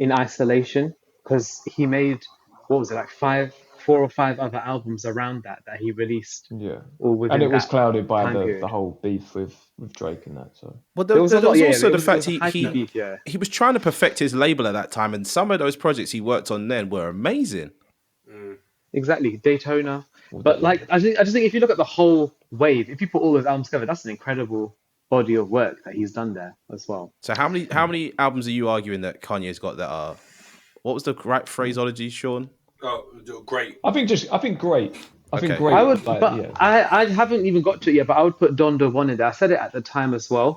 isolation because he made what was it like 4 or 5 other albums around that he released. Yeah, All within and it was that clouded by time the period. whole beef with Drake and that. So Well, There was a there lot, was yeah, also it the was fact a hypey beef, yeah. he was trying to perfect his label at that time, and some of those projects he worked on then were amazing. Exactly, Daytona. But like, I just think if you look at the whole wave, if you put all those albums together, that's an incredible body of work that he's done there as well. So how many albums are you arguing that Kanye's got that are? What was the right phraseology, Sean? Oh, great. I think great. I think Okay. great. I would, like, but yeah. I haven't even got to it yet. But I would put Donda 1 in there. I said it at the time as well.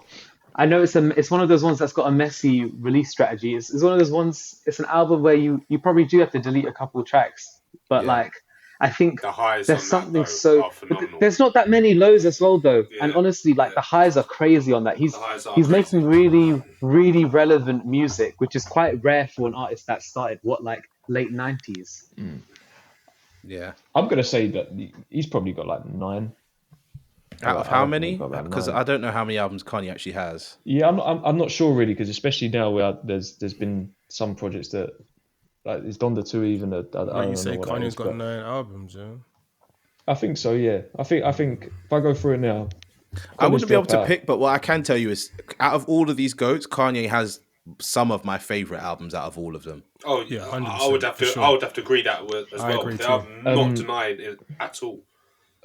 I know it's one of those ones that's got a messy release strategy. It's one of those ones. It's an album where you probably do have to delete a couple tracks, but Yeah. like I think The highs there's on that, something though, so. are phenomenal. There's not that many lows as well, though. And Yeah, honestly, like the highs are crazy on that. The highs are He's crazy. making really, really relevant music, which is quite rare for an artist that started like late 90s. Yeah. I'm gonna say that he's probably got like 9. Out of I how reckon many? he's got about Because 9. I don't know how many albums Kanye actually has. Yeah, I'm not sure really, because especially now where there's been some projects that like is Donda 2 even. I When don't you say know what that Kanye's is, got but 9 albums, yeah. I think so. Yeah, I think if I go through it now, I wouldn't be able to Dropout. pick, but what I can tell you is, out of all of these goats, Kanye has some of my favorite albums out of all of them. Oh Yeah, yeah, 100%, I would have to. for sure. I would have to agree that as I well. agree They too. have not denied it at all.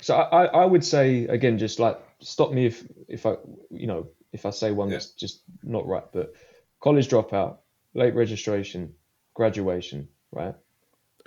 So I would say again, just like stop me if I say one that's just not right, but College Dropout, Late Registration, Graduation, right?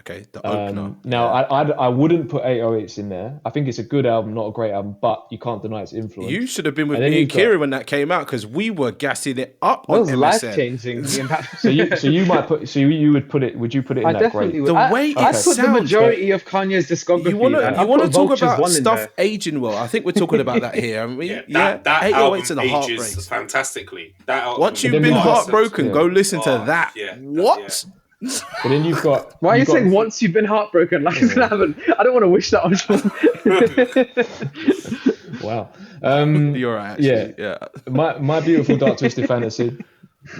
Okay, the opener. Now Yeah. I wouldn't put 808s in there. I think it's a good album, not a great album, but you can't deny its influence. You should have been with And then me and you've got- Kiran when that came out, because we were gassing it up That on was MSN. life changing. The impact. So you might put. So you would put it. Would you put it in I that definitely great? would. The I, way it I put sounds, the majority of Kanye's discography. You want man. I to put talk Vultures about 1 in stuff there. aging well? I think we're talking about that here. I mean, That 808s album and the ages heartbreaks. fantastically. That album, Once you've then been we've got- heartbroken, Yeah. go listen to Oh, that. yeah, What? But then you've got. Why are you you've got- saying once you've been heartbroken? Like it's gonna happen. I don't want to wish that on Sean. Wow. You're right, actually. Yeah. My beautiful dark twisted fantasy,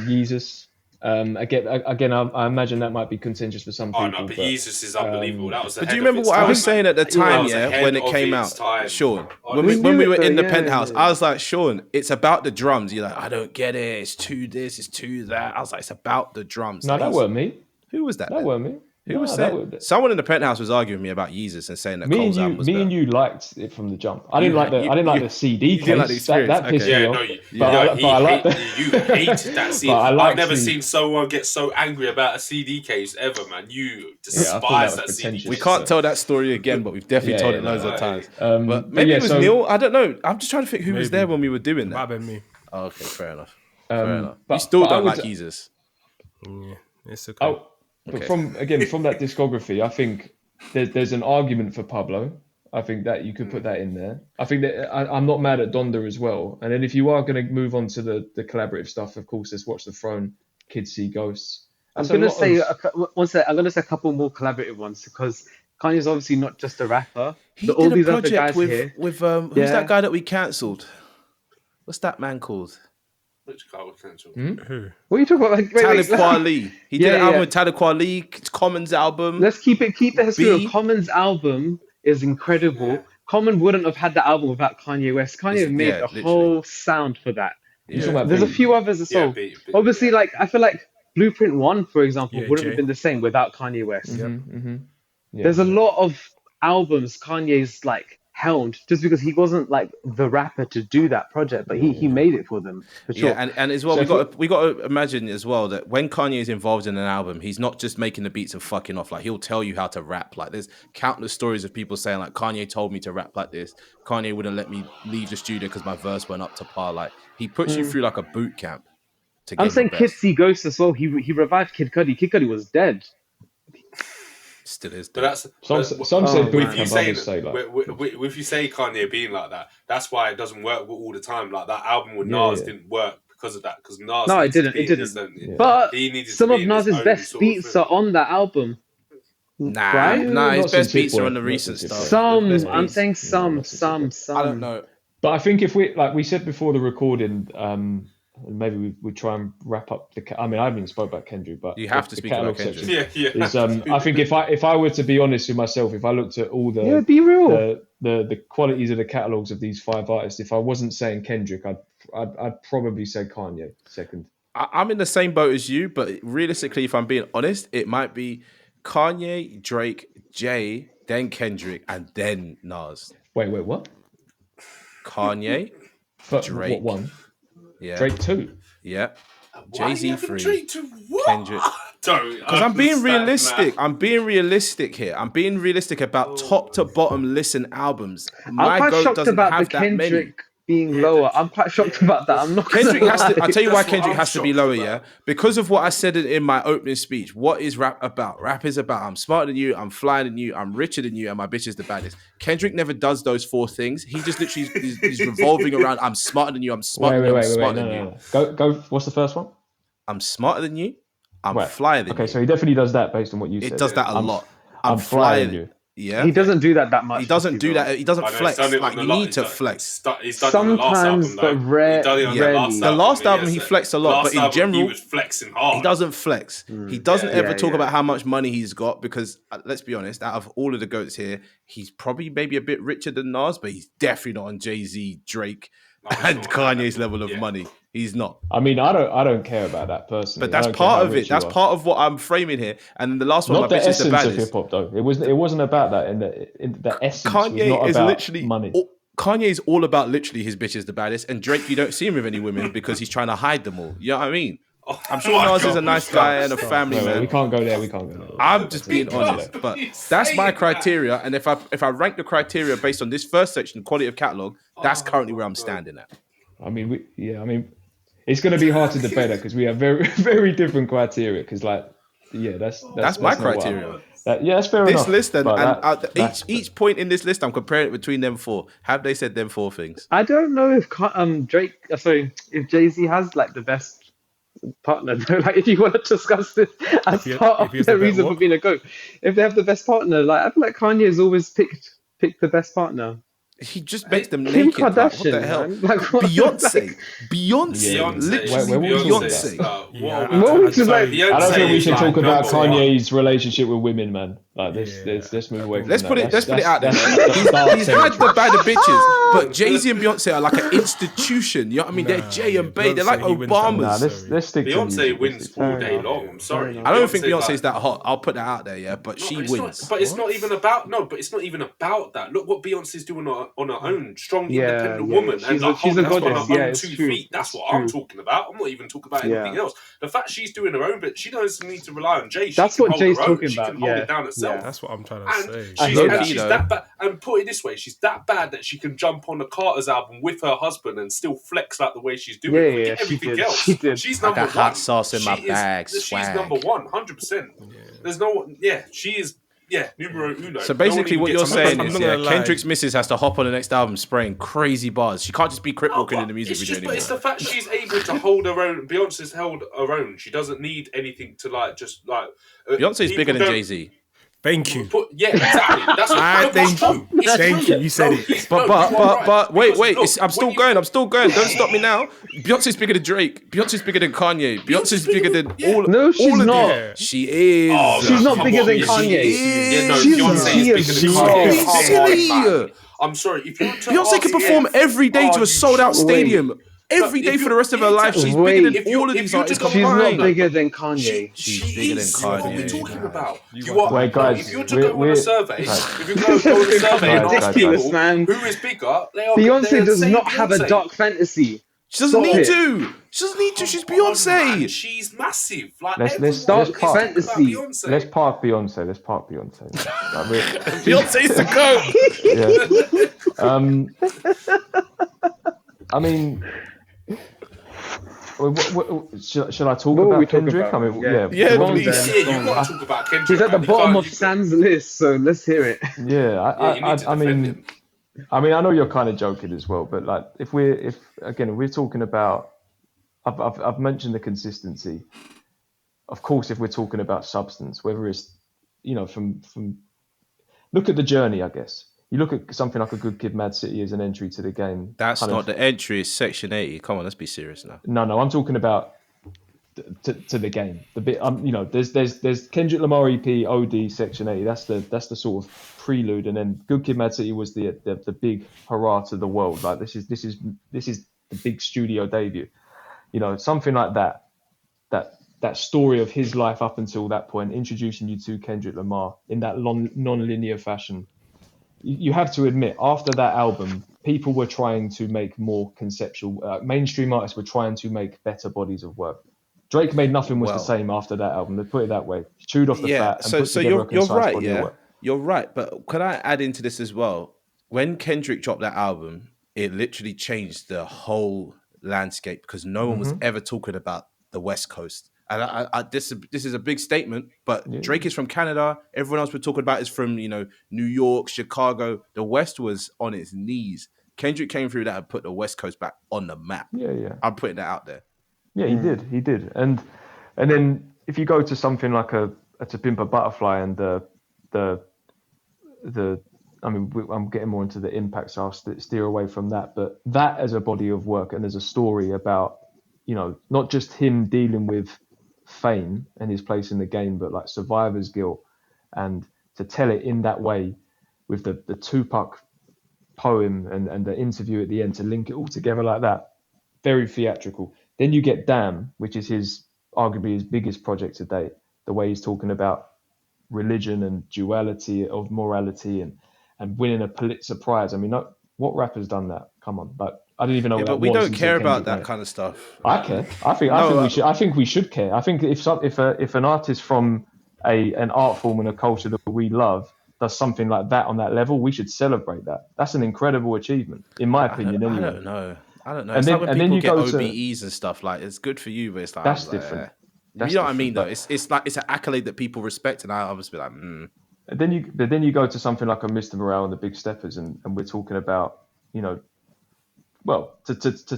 Jesus. Again, I imagine that might be contentious for some people. Oh no, but Jesus is unbelievable. That was. But do you remember what I was saying at the time, yeah, when it came out? Sean, when we knew were it, in though, the yeah, penthouse, yeah. I was like, Sean, it's about the drums. You're like, I don't get it. It's too this, it's too that. I was like, it's about the drums. No, that He's- weren't me. Who was that? That then? weren't me. Who was No, saying? Someone in the penthouse was arguing with me about Yeezus and saying that Cole's album was better. and you liked it from the jump. I didn't like the CD you case. didn't like the experience. That pissed me Yeah, off. no, you, But I like you hated that CD. But I I've like never CD. seen someone get so angry about a CD case ever, man. You I thought despise that was that CD pretentious. We case. can't tell that story again, but we've definitely told it loads of times. But maybe it was Neil. I don't know. I'm just trying to think who was there when we were doing that. Might have been me. Oh, okay, fair enough. Fair enough. but- You still but I don't would- like Yeezus. Yeah, it's okay. Oh, but Okay. from that discography, I think there's an argument for Pablo. I think that you could put that in there. I think that I'm not mad at Donda as well. And then if you are going to move on to the collaborative stuff, of course, there's Watch the Throne, Kids See Ghosts. I'm That's gonna a lot say of- I'm gonna say a couple more collaborative ones because Kanye's obviously not just a rapper. He All did a these other project guys with here. who's Yeah. that guy that we cancelled? What's that man called? Which car was cancelled? Who? What are you talking about? Like, Talib Kweli. He did Yeah, an album yeah. with Talib Kweli, Common's album. Let's keep the history B. of Common's album is incredible. Yeah. Common wouldn't have had the album without Kanye West. Kanye It's- made yeah, a literally. whole sound for that. You're talking about There's a Beat. few others as well. Beat, Obviously, yeah. like I feel like Blueprint 1, for example, Yeah, wouldn't Jay. have been the same without Kanye West. Yep. Yeah. There's a lot of albums Kanye's like helmed just because he wasn't like the rapper to do that project, but he made it for them for sure. Yeah, and as well, So we got to imagine as well that when Kanye is involved in an album, he's not just making the beats and fucking off. Like he'll tell you how to rap. Like there's countless stories of people saying like Kanye told me to rap like this. Kanye wouldn't let me leave the studio because my verse went up to par. Like he puts you through like a boot camp. To get I'm your saying best. Kids See Ghosts as well. He revived Kid Cudi. Kid Cudi was dead. Still is. But that's Some Oh, say man. boot with you camp, saying others say like. if you say Kanye being like that, that's why it doesn't work all the time. Like that album with Yeah, Nas yeah. didn't work because of that. Because Nas, No, it needs to didn't, be it in his didn't. own- Yeah. But he needed to some be of in his Nas's own best sort of beats thing. are on that album. Nah, Right? his Not best since beats Hit are Boy. on the Not recent since Hit stuff. Boy. Some, Best I'm beats. saying Yeah, some. I don't know. But I think if we said before the recording, maybe we try and wrap up I mean, I haven't even spoke about Kendrick, but You have to the speak about catalog Kendrick. section Yeah. is, I think if I were to be honest with myself, if I looked at all Yeah, be real. the qualities of the catalogs of these 5 artists, if I wasn't saying Kendrick, I'd probably say Kanye second. I'm in the same boat as you, but realistically, if I'm being honest, it might be Kanye, Drake, Jay, then Kendrick, and then Nas. Wait, what? Kanye, Drake. What one? yeah, Drake 2. yeah, Why Jay-Z you having 3, Drake to what? Kendrick. Don't. Because I'm being understand, realistic. man. I'm being realistic here. I'm being realistic about top to bottom listen albums. I'm My quite goat shocked doesn't about the have that many. Kendrick being lower. I'm quite shocked about that. I'm not gonna Kendrick has to. lie. I'll tell you why That's what Kendrick I'm has to be shocked lower. about. Yeah, because of what I said in my opening speech. What is rap about? Rap is about I'm smarter than you, I'm flying than you, I'm richer than you, and my bitch is the baddest. Kendrick never does those 4 things. He just literally is revolving around. I'm smarter than you. I'm smarter than you. I'm smarter than you. No. Go. What's the first one? I'm smarter than you. I'm Right. flyer than Okay, you. so he definitely does that based on what you said. It does that a lot. I'm flyer than you. Yeah. He doesn't do that much. He doesn't do that. He doesn't I know, flex. he's done it Like on the you lot- need he's to done- flex. He's done it on the last Sometimes, album, but though. rare- He done it on the rarely. last The album, last album he yes. flexed a lot, Last but in album, general, he was flexing hard. he doesn't flex. He doesn't ever Yeah, talk yeah. about how much money he's got because let's be honest, out of all of the goats here, he's probably maybe a bit richer than Nas, but he's definitely not on Jay-Z, Drake, and sure. Kanye's level of Yeah. money. He's not. I mean, I don't care about that personally. But that's I don't care part how of rich it. That's you are. part of what I'm framing here. And then the last one, Not my the bitch is the essence of baddest. hip hop, though. It wasn't about that. And the essence was Kanye not is about literally money. Kanye is all about literally his bitch is the baddest, and Drake you don't see him with any women because he's trying to hide them all. You know what I mean? Oh, I'm sure Nas is a nice guy and a family Wait, man. we can't go there. We can't go there. I'm just being Because honest, but he's that's my saying criteria. And if I rank the criteria based on this first section, quality of catalog, that's currently where I'm standing at. I mean, it's going to be hard to debate that because we have very, very different criteria. Because, like, yeah, that's my not what criteria. that's fair This enough. list and but each point in this list, I'm comparing it between them 4. Have they said them 4 things? I don't know if if Jay-Z has like the best partner. Though. Like, if you want to discuss this as part if of he has the the best reason for what? being a GOAT, if they have the best partner, like I feel like Kanye has always picked the best partner. He just makes them Kim naked. Like, what Kardashian, the hell? man. Like, what- Beyonce. like- Beyonce. Literally Where was Beyonce. What would you like? I don't think we should talk about number one. Kanye's relationship with women, man. Like, let's move away from Let's that. put it out there. That's He's had the better bitches, but Jay-Z and Beyonce are like an institution. You know what I mean? They're Jay and Bey. They're like Beyonce, he wins that Obamas. Nah, Sorry. let's stick to Beyonce music. wins all day long. I'm sorry. I don't think Beyonce's Beyonce's that hot. I'll put that out there, yeah. But she wins. But it's not even about that. Look what Beyonce's doing on her own. Strong, independent woman, She's and a like holding goddess. on her Yeah, own it's 2 true. feet. That's It's what true. I'm talking about. I'm not even talking about anything else. The fact she's doing her own, but she doesn't need to rely on Jay. That's She can what hold Jay's her own. talking She about. can hold Yeah. it down herself. That's what I'm trying to And say. she's that bad. And put it this way, she's that bad that she can jump on the Carter's album with her husband and still flex like the way she's doing. Yeah, Forget she everything did. else. She did. She's I number got one. hot sauce in my She bag, She's swag. number one, 100%. There's no one. Yeah, she is. Yeah, numero uno. So basically, what you're saying I'm is, not yeah, gonna lie. Kendrick's missus has to hop on the next album spraying crazy bars. She can't just be crip walking in the music video But it's anymore. the fact she's able to hold her own. Beyonce's held her own. She doesn't need anything to just like. Beyonce's people bigger than don't Jay-Z. Thank you. Yeah, exactly. That's Ah, thank you. Thank you. You said it. But wait, Because, look, I'm still going. Don't stop me now. Beyonce's bigger than Drake. Beyonce's bigger than Kanye. Beyonce's bigger than all. No, she's all of not. them. She is. Oh, She's not come bigger on, than yeah, Kanye. she is. Yeah, no, She's Beyonce she is is bigger than not. Kanye. She's Come silly. on, man. I'm sorry. If you Beyonce can perform every day to a sold out stadium. Every day for the rest of her life. She's bigger than all of these artists She's not combined. bigger than Kanye. She's bigger than What are we Kanye. talking about? Wait, guys, if you're to go on a survey, if you go on a survey and Guys, ask ridiculous, people man. who is bigger, they're Beyonce does saying not have a Beyonce. dark fantasy. She doesn't Stop need it. to. She doesn't need to. She's Come on, Beyonce. man. She's massive. Like Let's everyone start is talking about fantasy. Beyonce. Let's park Beyonce. Like, Beyonce's the goat. I mean, should I talk What were we about talking Kendrick? about? I mean, Yeah. Yeah, Go on, please. then. Yeah, you've got to talk about Kendrick. He's at the man. You bottom can't- of Sam's list, so let's hear it. yeah. Yeah, you need to I defend mean, him. I know you're kind of joking as well, but like, if we're talking about, I've mentioned the consistency. Of course, if we're talking about substance, whether it's, from look at the journey, I guess. You look at something like A Good Kid, Mad City as an entry to the game. That's kind not of- the entry. It's Section 80. Come on, let's be serious now. No, I'm talking about to the game. The bit, there's Kendrick Lamar EP, OD, Section 80. That's the sort of prelude, and then Good Kid, Mad City was the big hurrah to the world. Like this is the big studio debut. Something like that. That story of his life up until that point, introducing you to Kendrick Lamar in that non-linear fashion. You have to admit, after that album, people were trying to make more conceptual. Mainstream artists were trying to make better bodies of work. Drake made Nothing Was the Same after that album. Let's put it that way. Chewed off the fat and put So together a you're concise right. body of Yeah, work. you're right. But could I add into this as well? When Kendrick dropped that album, it literally changed the whole landscape because no one was ever talking about the West Coast. And this is a big statement, but Drake is from Canada. Everyone else we're talking about is from New York, Chicago. The West was on its knees. Kendrick came through that and put the West Coast back on the map. Yeah. I'm putting that out there. Yeah, he did. And then if you go to something like To Pimp a Butterfly and the I mean, I'm getting more into the impact, so I'll steer away from that. But that as a body of work and as a story about, not just him dealing with fame and his place in the game, but like survivor's guilt, and to tell it in that way with the Tupac poem and the interview at the end, to link it all together like that, very theatrical. Then you get Damn, which is arguably his biggest project to date, the way he's talking about religion and duality of morality and winning a Pulitzer Prize. I mean, what rapper's done that? Come on, like I didn't even know. Yeah, what that but we was don't until care about Kendrick that made it. kind of stuff. I care. I think we should care. I think if an artist from an art form and a culture that we love does something like that on that level, we should celebrate that. That's an incredible achievement, in my opinion. I anyway. don't know. And It's then- like when and then people you get go to- OBEs and stuff. Like it's good for you, but it's like That's I'm like, different. eh. That's You know what I mean, though. different, It's like it's an accolade that people respect, and I always be like, And then you go to something like a Mr. Morale and the Big Steppers, and we're talking about, to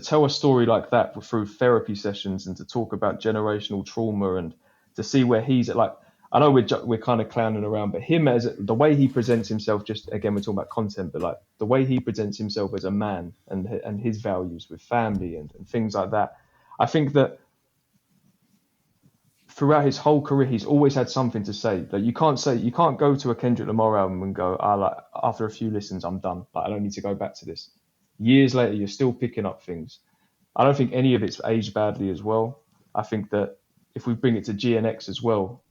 tell a story like that through therapy sessions and to talk about generational trauma and to see where he's at. Like, I know we're kind of clowning around, but him the way he presents himself, just again, we're talking about content, but like the way he presents himself as a man and his values with family and things like that. I think that throughout his whole career, he's always had something to say. Like you can't go to a Kendrick Lamar album and go, like after a few listens, I'm done. Like I don't need to go back to this. years later, you're still picking up things. I don't think any of it's aged badly as well. I think that if we bring it to GNX as well,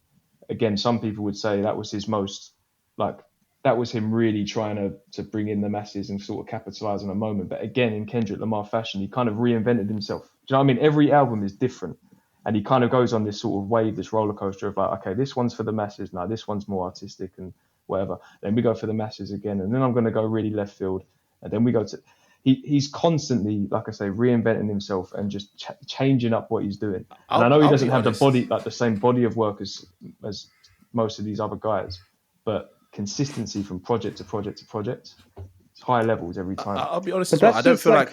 again, some people would say that was his most, like, that was him really trying to bring in the masses and sort of capitalize on a moment. But again, in Kendrick Lamar fashion, he kind of reinvented himself. Do you know what I mean? Every album is different. And he kind of goes on this sort of wave, this roller coaster of like, okay, this one's for the masses. Now this one's more artistic and whatever. Then we go for the masses again. And then I'm going to go really left field. And then we go to... He's constantly, like I say, reinventing himself and just changing up what he's doing. And I know he doesn't have the body, like the same body of work as most of these other guys, but consistency from project to project to project, it's high levels every time. I'll be honest as well. I don't feel like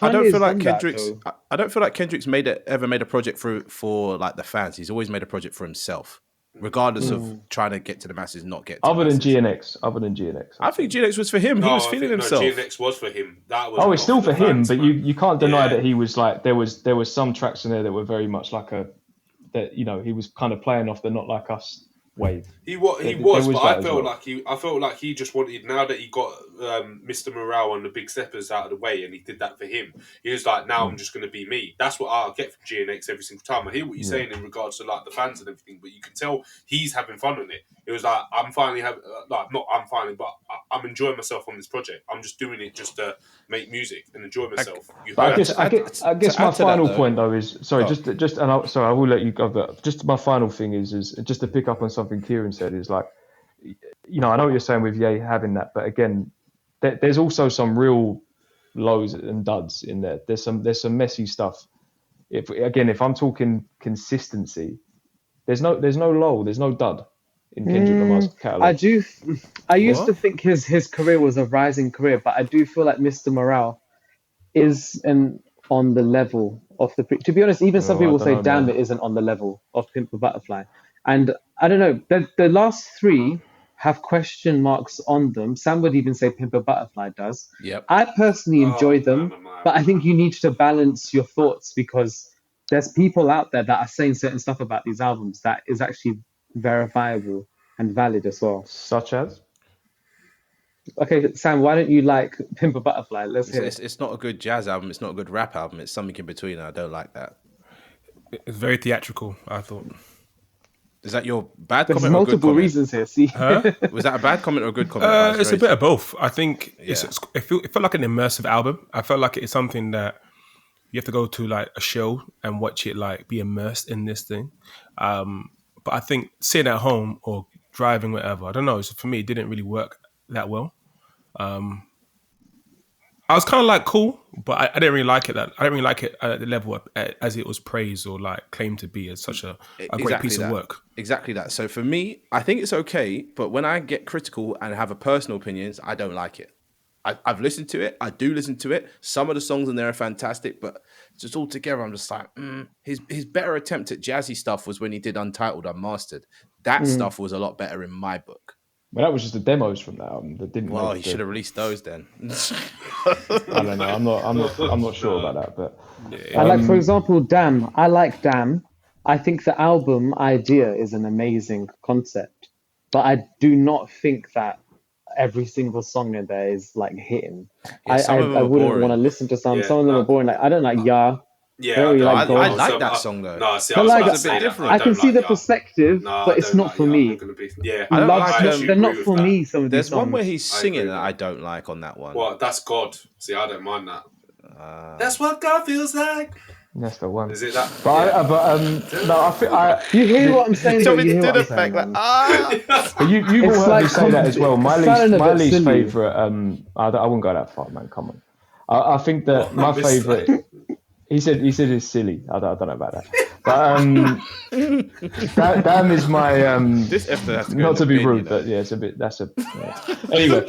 Kendrick's ever made a project for like the fans. He's always made a project for himself, regardless of trying to get to the masses, not get to other the than masses. GNX. I think GNX was for him. He was feeling himself. GNX was for him. That was it's still for him, fans, but man. you can't deny that he was like there was some tracks in there that were very much like he was kind of playing off the Not Like Us wave. He was, but I felt like he just wanted, now that he got Mr. Morale and the Big Steppers out of the way, and he did that for him. He was like, now I'm just going to be me. That's what I get from GNX every single time. I hear what you're saying in regards to like the fans and everything, but you can tell he's having fun on it. It was like, I'm enjoying myself on this project. I'm just doing it just to make music and enjoy myself. I guess my final point though is I will let you go. But just my final thing is just to pick up on something Kiran said is like, I know what you're saying with Ye having that, but again, there's also some real lows and duds in there. There's some messy stuff. If I'm talking consistency, there's no low, there's no dud in Kendrick Lamar's catalog. I used to think his career was a rising career, but I do feel like Mr. Morale is on the level of the... To be honest, even some people say, damn, it isn't on the level of Pimp a Butterfly. And I don't know, the last three have question marks on them. Some would even say Pimp a Butterfly does. Yep. I personally enjoy them, but I think you need to balance your thoughts, because there's people out there that are saying certain stuff about these albums that is actually verifiable and valid as well. Such as? Okay, Sam, why don't you like Pimp a Butterfly? Let's hear it. It's not a good jazz album. It's not a good rap album. It's something in between, and I don't like that. It's very theatrical, I thought. Is that your bad There's comment or a good multiple comment? reasons here, see? Huh? Was that a bad comment or a good comment? It's a bit of both. I think it felt like an immersive album. I felt like it's something that you have to go to like a show and watch it, like be immersed in this thing. But I think sitting at home or driving, whatever, I don't know. So for me, it didn't really work that well. I was kind of like cool, but I didn't really like it. I didn't really like it at the level as it was praised or like claimed to be as such a great piece of work. Exactly that. So for me, I think it's okay, but when I get critical and have a personal opinions, I don't like it. I've listened to it. I do listen to it. Some of the songs in there are fantastic, but just all together, I'm just like, his better attempt at jazzy stuff was when he did Untitled, Unmastered. That stuff was a lot better in my book. Well, that was just the demos from that album that didn't. Well, he should have released those then. I don't know. I'm not sure about that, but I like, for example, Damn. I like Damn. I think the album idea is an amazing concept, but I do not think that every single song in there is like hitting. Yeah, I wouldn't want to listen to some. Some of them are boring. Like I don't like Ya. Yeah, I like that song though. No, see, I like a bit different. I can see the perspective, but it's not for me. I don't They're not for me. Some of these There's songs. one where he's singing that I don't like on that one. Well, that's God. See, I don't mind that. That's what God feels like. that's the one. Is it that? No, I think You hear what I'm saying? Somebody You hear did what I'm effect saying, like man. But you've It's all heard like me say that as well. My sounding a bit least silly. favourite. I wouldn't go that far, man. Come on. I think that my favourite. He said it's silly. I don't know about that. But Damn is my This Esther has to go not in to the be bin, rude, you know. but yeah, it's a bit. That's a anyway.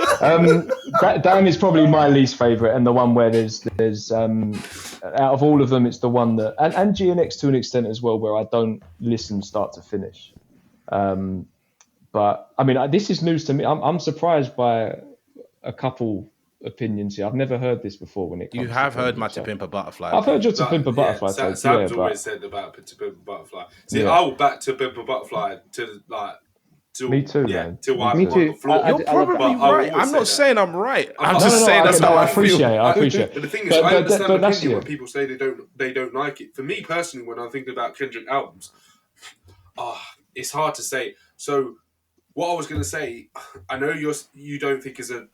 Damn is probably my least favourite, and the one where there's out of all of them, it's the one that and GNX to an extent as well, where I don't listen start to finish. But I mean, this is news to me. I'm surprised by a couple opinions here. I've never heard this before. When it comes You have to heard my so. To Pimp a Butterfly. I've heard your To Pimp a Butterfly. Sam's always said about To Pimp a Butterfly. See, I will back To Pimp a Butterfly to like till Me too, yeah, man. till Me I'm too. on the floor. I You're love probably that. But I right. always I'm not say saying I'm right. I'm No, just no, saying that's how I appreciate feel. it. I appreciate But it. the thing is, But- I but- understand but that's opinion when it. people say they don't like it. For me personally, when I think about Kendrick albums, it's hard to say. So what I was going to say, I know you don't think is a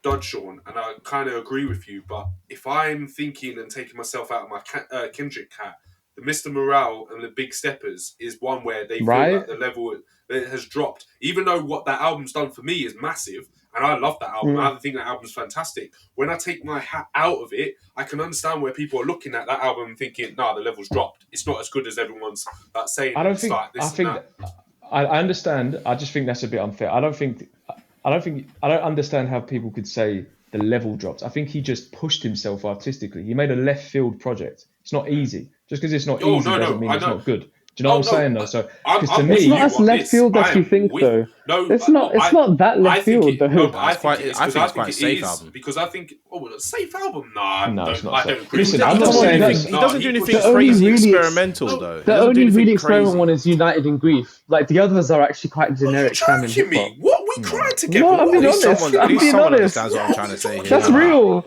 dud, Sean, and I kind of agree with you. But if I'm thinking and taking myself out of my Kendrick hat, the Mr. Morale and the Big Steppers is one where they feel Right. like the level has dropped. Even though what that album's done for me is massive, and I love that album. I think that album's fantastic. When I take my hat out of it, I can understand where people are looking at that album and thinking, "Nah, the level's dropped. It's not as good as everyone's saying." I don't It's think. like this I and think. that. I understand. I just think that's a bit unfair. I don't understand how people could say the level dropped. I think he just pushed himself artistically. He made a left field project. It's not easy. Just because it's not Oh, easy no, doesn't mean I it's know. not good. Do you know what I'm saying though? So because to I'm me, with It's not you as on left this. field as I you am think, with- though. No, It's not. It's not that left field, though. No, but I It's quite- think it's I because think I it's think quite it a safe is album. because I think a safe album. Nah, No, I it's don't, not I safe. don't agree. Listen, with that. I'm not Come on, saying he that. He doesn't do anything The only crazy really experimental though. He The doesn't do only anything really crazy. experiment one is United in Grief. Like the others are actually quite Are you generic standard joking hip hop. me? What we cried together? No, I'm being At least honest. someone, I'm at least being someone honest. understands what I'm trying to say here. That's real.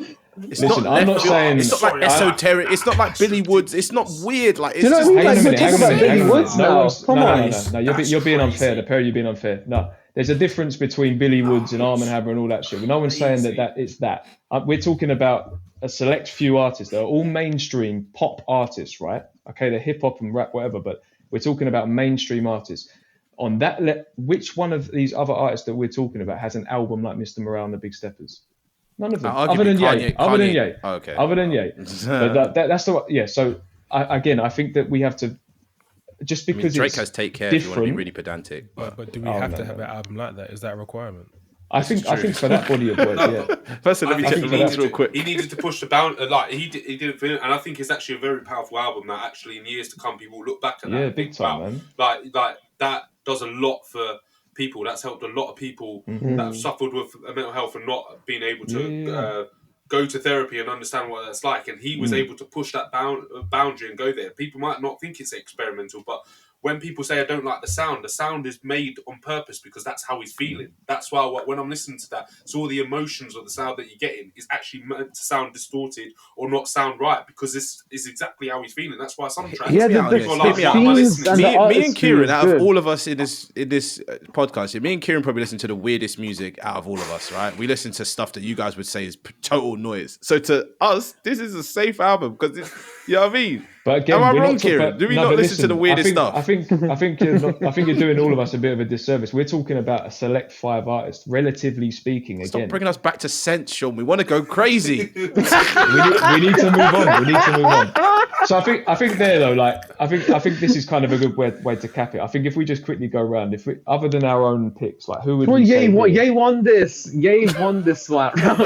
It's Listen, not I'm not left field. saying- It's not like Sorry, esoteric. It's not like Billy Woods. It's not weird. Like it's Do you know just. what I mean? Hang on a Like, minute. we're Hang on a talking minute. about Hang on a Woods minute. now. No, Come no, on. no, no, no. You're That's being crazy. unfair. The pair, you're being unfair. No, there's a difference between Billy Woods and Arm & Hammer and all that shit. No one's saying that it's that. We're talking about a select few artists. They're all mainstream pop artists, right? Okay, they're hip hop and rap, whatever, but we're talking about mainstream artists. On that, which one of these other artists that we're talking about has an album like Mr. Morale and the Big Steppers? None of them. Arguably, Other than Ye. Kanye- Other than Kanye- Ye. Oh, okay. Other than Ye. But that's the yeah. So I think that we have to just I mean, because Drake it's has Take Care if you want to be different. really pedantic. But do we Oh, have no, to have no. an album like that? Is that a requirement? I think for that body of work, yeah. First, let me I check think the he rules needed real to- quick. He needed to push the bound. Like he didn't feel, and I think it's actually a very powerful album that actually in years to come people will look back at that. Yeah, and big think, time, wow, man. Like that does a lot for people. That's helped a lot of people Mm-hmm. that have suffered with mental health and not being able to Yeah. go to therapy and understand what that's like. And he was able to push that boundary and go there. People might not think it's experimental, but when people say I don't like the sound is made on purpose because that's how he's feeling. That's why when I'm listening to that, it's all the emotions of the sound that you're getting is actually meant to sound distorted or not sound right because this is exactly how he's feeling. That's why some tracks Yeah, the people are like, hit me "Why out. am I themes listening?" and Me the and artistry Kiran, is out of good. all of us in this podcast, me and Kiran probably listen to the weirdest music out of all of us, right? We listen to stuff that you guys would say is total noise. So to us, this is a safe album because it's, you know what I mean? But again, Am I we're wrong, not talking Kiran? about- Do we no, not but listen to the weirdest stuff? I think you're doing all of us a bit of a disservice. We're talking about a select 5 artists, relatively speaking. Stop Again, bringing us back to sense, Sean. We want to go crazy. we need to move on. We need to move on. So I think there though, like I think this is kind of a good way to cap it. I think if we just quickly go around, if we other than our own picks, like who would Well, we say? Ye won this. Ye won this one. I'm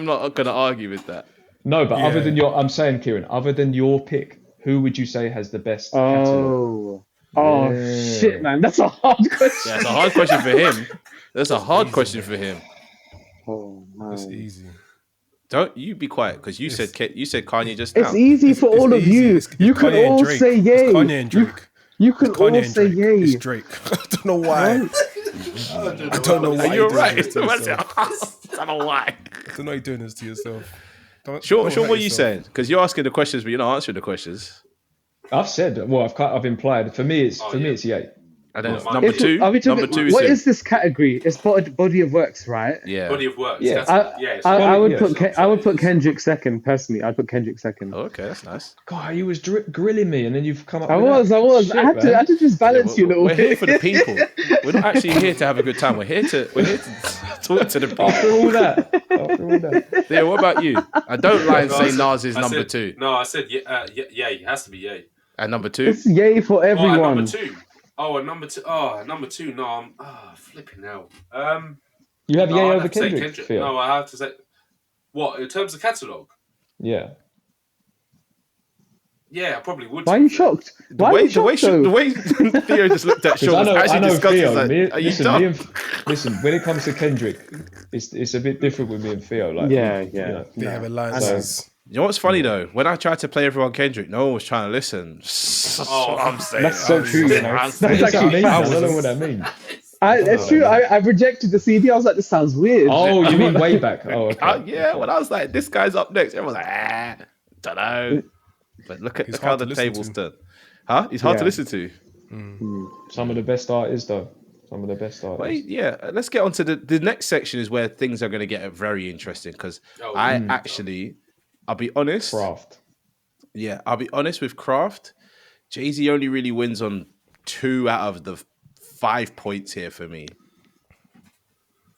not going to argue with that. No, but other Yeah. than I'm saying, Kiran, other than your pick, who would you say has the best catalogue? Oh Yeah. shit, man, that's a hard question. Yeah, it's a hard question for him. That's a hard question for him. Oh It's man, easy. Don't you be quiet because you said Kanye just now. it's easy for all of easy. you. It's You could Kanye and all Drake. say It's yay. Kanye and Drake. You could It's all Kanye and say Drake. yay. It's Drake. I don't know why. I don't know why. You're right. Doing this to I yourself. don't know why. I don't know you're doing this to yourself. Sean, Don't what hurt are you yourself. saying? Because you're asking the questions, but you're not answering the questions. I've said, well, I've implied. For me, it's Ye. And then Well, number if- two. Are we talking, Number two is what who? is this category? It's body of works, right? Yeah. Body of work. Yeah. I would Yes. I would put Kendrick second personally. I'd put Kendrick second. Oh, okay, that's nice. God, you was grilling me, and then you've come up. I with that. was. Shit, I had to just balance you a little We're here bit. for the people. We're not actually here to have a good time. We're here to talk to the people. After all that. Yeah, what about you? I don't lie and No, say I Nas is I number said- two. No, I said yeah. It has to be yay. And number two? It's yay for Oh, and everyone. number two. Oh, and number two. Oh, number two. No, I'm flipping hell. You have No, Ye I'd over have to say Kendrick. Theo? No, I have to say. What in terms of catalogue? Yeah. Yeah, I probably would. Why are you shocked? Why are you shocked though? The way Theo just looked at Because Sean was I actually know disgusting. Theo. Like, are you dumb? Listen, when it comes to Kendrick, it's a bit different with me and Theo. Like, Yeah, you yeah. know, They have No. alliances. You know what's funny though? When I tried to play Everyone Kendrick, no one was trying to listen. That's what I'm saying. That's so true, you know. That's actually amazing. I don't know what that means. It's true. I rejected the CD. I was like, this sounds weird. Oh, you mean way back? Oh, okay. Yeah. When I was like, this guy's up next, everyone's like, don't know. But look how the table stood. Huh? He's hard to listen to. Some of the best artists, though. Some of the best artists. Wait, yeah. Let's get on to the next section is where things are going to get very interesting because I'll be honest. Craft. Yeah, I'll be honest with Craft. Jay-Z only really wins on 2 out of the 5 points here for me.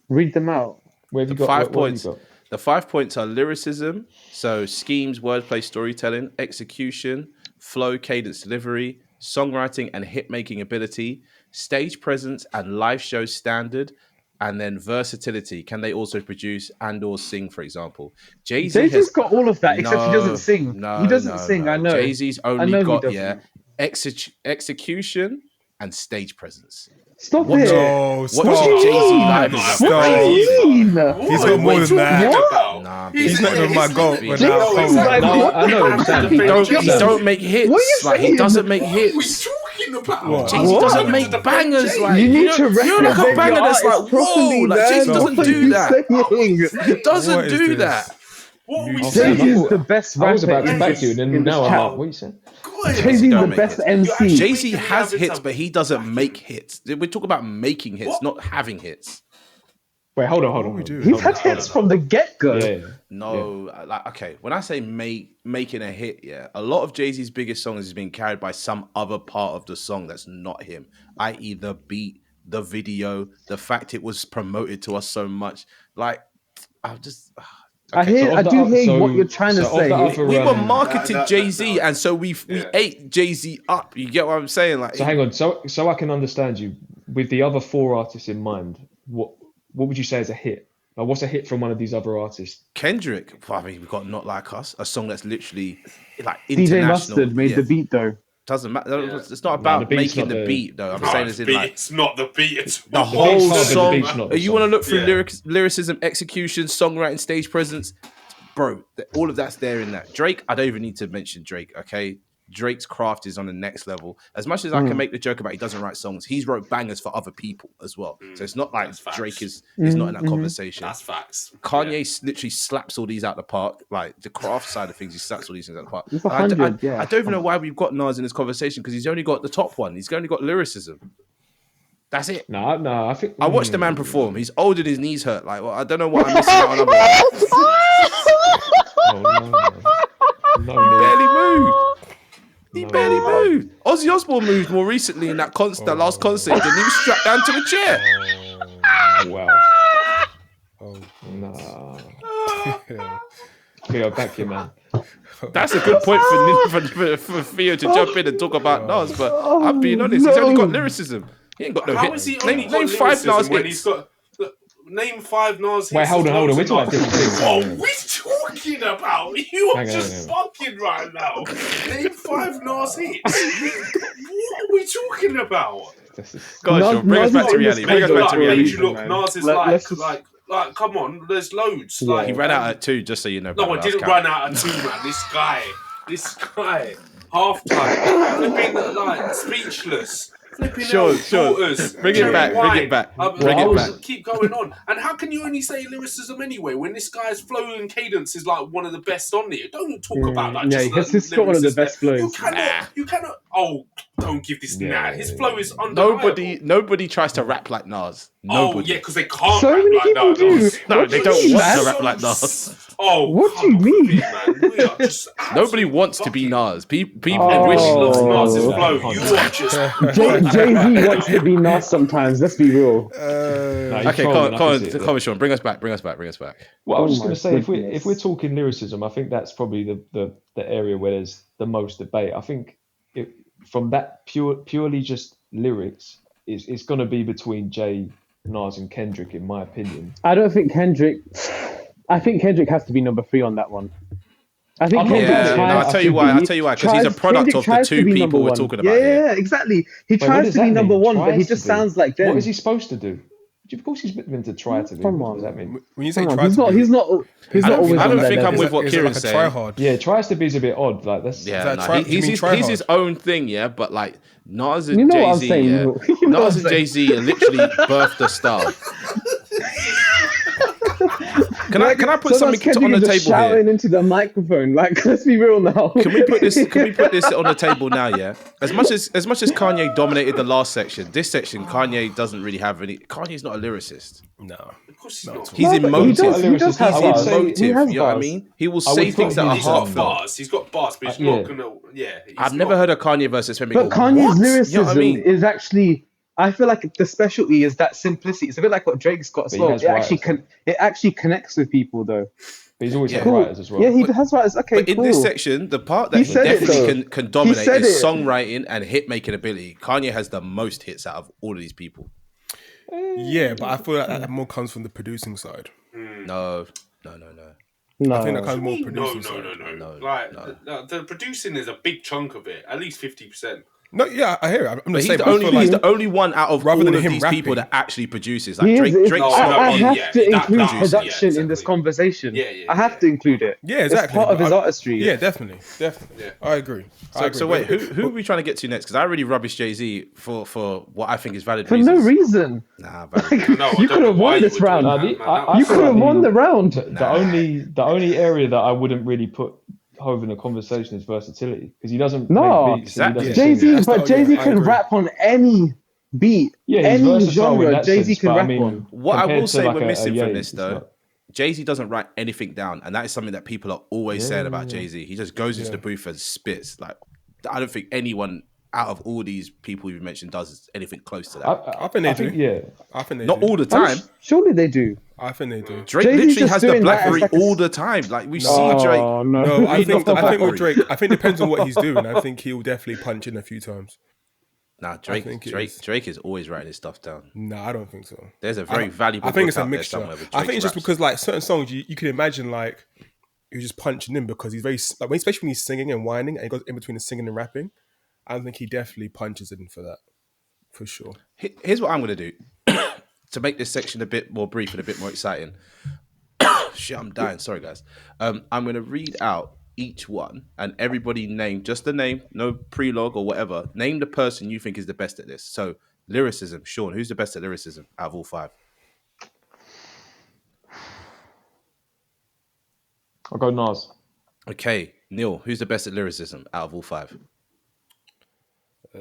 Read them out. Where have you The got? 5 points. The 5 points are lyricism, so schemes, wordplay, storytelling, execution, flow, cadence, delivery, songwriting and hit-making ability, stage presence and live show standard, and then versatility. Can they also produce and or sing, for example? Jay-Z's got all of that, except he doesn't sing. He doesn't sing, I know. Jay-Z's only got execution and stage presence. Stop it. No, What stop. Jay-Z live is What do you mean? He's got more than that. What? Nah, He's not even my goat. Jay-Z's like, No, I know. Sam. He don't make hits. What are you Like he saying? doesn't make What are we hits. talking about? What? Jay-Z What? doesn't make bangers. Like You need to you look represent a banger your that's like artist properly, whoa. Like man. Jay-Z doesn't What are do you that. saying? He doesn't What is do this? that. What are we Okay. saying? Jay-Z is the best rapper. I was about to back you, and in then this now I'm chat. like, what are you saying? Jay-Z is don't the make best hits. MC. Jay-Z has hits, but he doesn't make hits. We talk about making hits, What? not having hits. Wait, hold on. What are we doing? He's had hits from the get-go. Yeah. No, like okay. When I say making a hit, yeah, a lot of Jay-Z's biggest songs is being carried by some other part of the song that's not him, i.e., the beat, the video, the fact it was promoted to us so much. Like, I just. I So of do the- hear so- what you're trying to so of say. the other, We were um, marketed Jay-Z, and so we ate Jay-Z up. You get what I'm saying? Like, So hang on, so I can understand you. With the other 4 artists in mind, what would you say is a hit? Like, what's a hit from one of these other artists? Kendrick. Well, I mean, we've got Not Like Us, a song that's literally like DJ international. Mustard made the beat though. Doesn't matter. Yeah. It's not the about beat's making not the the- beat, though. I'm No, saying as in beat, like it's not the beat. It's the The whole beat's not the song. beat's not the You want to song. look through Yeah. lyricism, execution, songwriting, stage presence, bro. All of that's there in that. Drake, I don't even need to mention Drake. Okay, Drake's craft is on the next level. As much as I can make the joke about he doesn't write songs, he's wrote bangers for other people as well. So it's not like That's facts. Drake is not in that conversation. That's facts. Kanye literally slaps all these out the park. Like the craft side of things, he slaps all these things out the park. It's And 100, yeah. I don't even know why we've got Nas in this conversation because he's only got the top one. He's only got lyricism. That's it. No, I think I watched the man perform. He's old and his knees hurt. Like, well, I don't know what I'm missing out on. Other No, barely moved. He barely moved. Ozzy Osbourne moved more recently in that last concert, and he was strapped down to a chair. wow. Oh, Nah. yeah. Theo, back you, man. That's a good point for Theo to jump in and talk about Nas, but I'm being honest. He's only got lyricism. He ain't got no How hits. is he only Name got 5 lyricism Nas when hits. he's got? Look, name 5 Nas hits. Wait, hold on. We're talking about different things. What are we talking about? You are Hang on, just hang on. fucking right now. Name 5 Nas hits. What are we talking about? Go on, Sean, bring us back to reality. Bring us back to Like, made reality. you look, man. Nas is Let's just- like, come on, there's loads. Yeah. Like, He ran out at 2, just so you know. No, brother. I didn't That's run out of 2, man. This guy, half time, flipping like speechless. Flipping Sure. daughters, Bring it cherry back, bring wine. it back, bring it back. Keep going on. And how can you only say lyricism anyway when this guy's flow and cadence is like one of the best on there? Don't talk about that. Yeah, he's got one of the best flows. You cannot. Oh, don't give this. Nah, his flow is undeniable. Nobody tries to rap like Nas. Oh Nobody. yeah, because they can't. So rap many like people that, do. Nas. No, What they do don't you mean, want to man? rap like Nas. Oh, What do come you on, mean? man. We are just Nobody wants to be Nas. People Wish wish. loves Nas's Oh. flow. You are just. Jay-Z wants to be Nas sometimes. Let's be real. Okay, come on, Sean. Bring us back. Well, I was just Oh going my to say, goodness. if we're talking lyricism, I think that's probably the area where there's the most debate. I think from that purely just lyrics, it's going to be between Jay, Nas, and Kendrick, in my opinion. I think Kendrick has to be number 3 on that one. I think I'm not Kendrick bad. tries No, I'll tell to you why. be- I'll tell you why. Because he's a product Kendrick of the tries to 2 be people number we're one. talking about Yeah, here. yeah, exactly. He Wait, what tries does to be that number mean? 1, but he Tries just to be? sounds like them. What is he supposed to do? Of course, he's meant to try to be. Come What does on. that mean? When you say Come on, try he's to not. be, He's not. He's not always I on don't that think I'm level. with what is it Kieran's like a saying. try hard? Yeah, tries to be is a bit odd. Like that's Yeah, that no, try- do you mean try he's his hard? own thing, yeah. But like Nas and You know Jay what I'm Z, saying, yeah, Will. You know what Nas I'm and saying. Jay Z literally birthed a star. Can I put Sometimes something on the Kendrick is just table shouting here? into the microphone. Like, let's be real now. Can we put this on the table now? Yeah. As much as Kanye dominated the last section, this section Kanye doesn't really have any. Kanye's not a lyricist. No. Of course he's not. He's No, but emotive. he does have He's bars. emotive. He has You know what I bars. mean? He will I say would things put that are his- He's got heartfelt. bars. He's got bars, but he's Yeah. not gonna. Yeah. He's I've never heard a Kanye versus Femi. But Kanye's lyricism You know what I mean? is actually, I feel like the specialty is that simplicity. It's a bit like what Drake's got as But he well. has It actually connects with people though. But he's always had Cool. writers as well. Yeah, he has writers. Okay, But in cool. this section, the part that He he said it, definitely though. can dominate said is it. songwriting and hit making ability. Kanye has the most hits out of all of these people. Yeah, but I feel like that more comes from the producing side. No. No. I think that comes more No, producing no, side. no, No, no. Like no. The producing is a big chunk of it, at least 50%. No, yeah, I hear it. I'm But just he's saying, the but I only feel like he's the only one out of rather all than of him these rapping- people that actually produces. Like He Drake, is. Drake's No, not I on have it. to that include producing, production yeah, in this exactly. conversation. Yeah, yeah, I have yeah. to include it. yeah, exactly. It's part of but his I- artistry. Yeah, definitely. Yeah. I agree. So wait, who are we trying to get to next? Because I already rubbish Jay Z for what I think is valid For reasons. no reason. Nah, valid. No, I You don't could know have why won you this would do round. that, No, man. I You feel could have like won the round. The only area that I wouldn't really put Hove in the conversation is versatility because he doesn't No, make beats. And he exactly. doesn't Jay sing. Z, That's but the- Jay Z yeah, I can agree. rap on any beat, Yeah, he's any versatile in genre. that Jay Z sense, can but rap I mean, on. What I compared will to say like we're a missing from Ye, this it's though, not- Jay Z doesn't write anything down, and that is something that people are always saying about Jay Z. He just goes into the booth and spits. Like I don't think anyone out of all these people you mentioned does anything close to that. I think they do. Yeah, I think they Not do. all the time. Surely they do. I think they do. Drake Jay-Z's literally just has the doing that as BlackBerry like a all the time. Like we see Drake. Oh no! No, I Reading think off the with BlackBerry. Drake, I think it depends on what he's doing. I think he'll definitely punch in a few times. Nah, think it is. Drake is always writing his stuff down. No, I don't think so. There's a very valuable. I think book it's a out there mixture. somewhere with I think Drake's it's just raps. because like certain songs you can imagine like he's just punching in because he's very like especially when he's singing and whining and he goes in between the singing and rapping. I think he definitely punches in for that, for sure. Here's what I'm gonna do to make this section a bit more brief and a bit more exciting. Shit, I'm dying. Sorry, guys. I'm gonna read out each one and everybody name just the name, no prelogue or whatever. Name the person you think is the best at this. So lyricism, Sean. Who's the best at lyricism out of all five? I'll go Nas. Okay, Neil. Who's the best at lyricism out of all five? I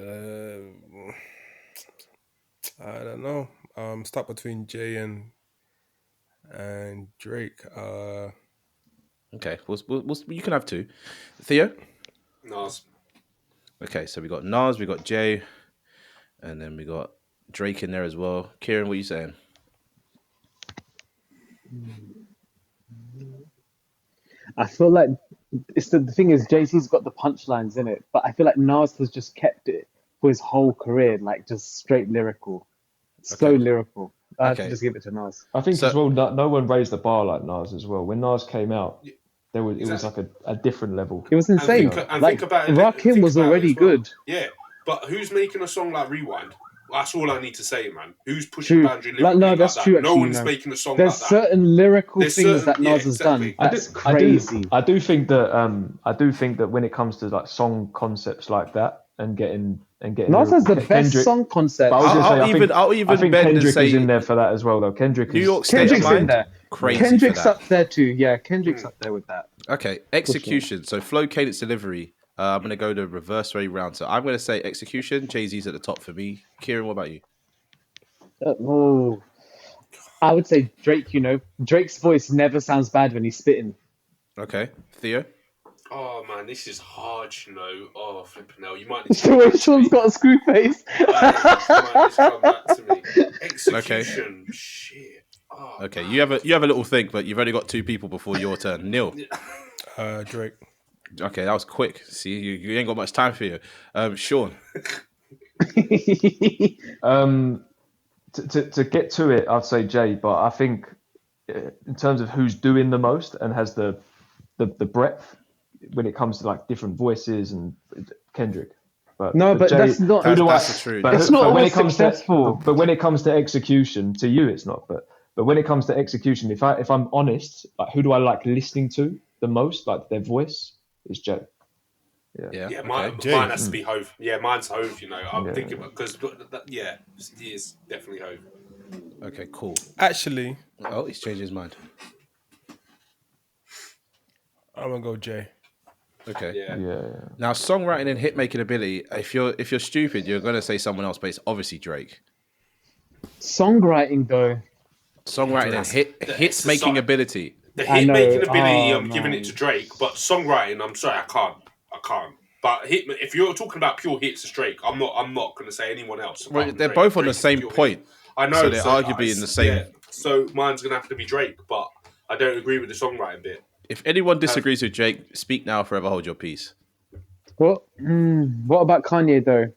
don't know. Stuck between Jay and Drake. Okay, you can have two. Theo. Nas. Okay, so we got Nas, we got Jay, and then we got Drake in there as well. Kiran, what are you saying? I feel like the thing is Jay-Z's got the punchlines in it, but I feel like Nas has just kept it for his whole career, like just straight lyrical, so lyrical. I have to just give it to Nas. I think So- as well, no one raised the bar like Nas as well. When Nas came out, it was like a different level. It was insane. And Like think about it. Rakim think was about it already as well. good. Yeah, but who's making a song like Rewind? That's all I need to say, man. Who's pushing True. boundary Like, lyrically no, like that's that? true. No Actually, one's no. making a song There's like that. certain lyrical There's things certain- that Nas yeah, has done. exactly. That's crazy. I do think that when it comes to like song concepts like that and getting Nas has the lyrical, best song concept. But I was gonna say, I'll I even think bend and Kendrick say is in there for that as well, though. Kendrick New is York State of Kendrick's in Mind. there. Crazy Kendrick's for that. up there too. Yeah, Kendrick's up there with that. Okay, execution. So flow, cadence, delivery. I'm gonna go the reverse way round. So I'm gonna say execution. Jay-Z's at the top for me. Kieran, what about you? Oh, I would say Drake. Drake's voice never sounds bad when he's spitting. Okay, Theo. Oh man, this is hard, Oh, flipping hell. You might need The way Sean's got a screw face. You might need to come back to me. Execution. Shit. Oh, Okay, you have a little think, but you've only got two people before your turn. Neil. Drake. Okay, that was quick. See, you ain't got much time for you. Sean. To get to it, I'd say Jay, but I think in terms of who's doing the most and has the breadth when it comes to like different voices and Kendrick. But No, but Jay, that's not. who do I- That's the truth. but That's who- not but when always it comes successful. To, but when it comes to execution, to you it's not. But when it comes to execution, if I'm honest, like who do I like listening to the most? Like their voice is Jay. Yeah. Yeah, Okay. mine has to be Hove. Yeah, mine's Hove. You know, I'm Yeah. thinking because yeah, he is definitely Hove. Okay, cool. Actually, Oh, he's changed his mind. I'm gonna go Jay. Okay. Yeah. Now, songwriting and hit making ability. If you're stupid, you're gonna say someone else, but it's obviously Drake. Songwriting though. Songwriting and hits the making song- ability. The I hit know. making ability, Oh, I'm giving man. it to Drake, but songwriting, I'm sorry, I can't. But if you're talking about pure hits, it's Drake. I'm not going to say anyone else. Well, apart from they're Drake. both on the Drake's same pure point. hit. I know. So they're arguably in the same- Yeah, so mine's going to have to be Drake, but I don't agree with the songwriting bit. If anyone disagrees with Drake, speak now, forever hold your peace. What about Kanye though?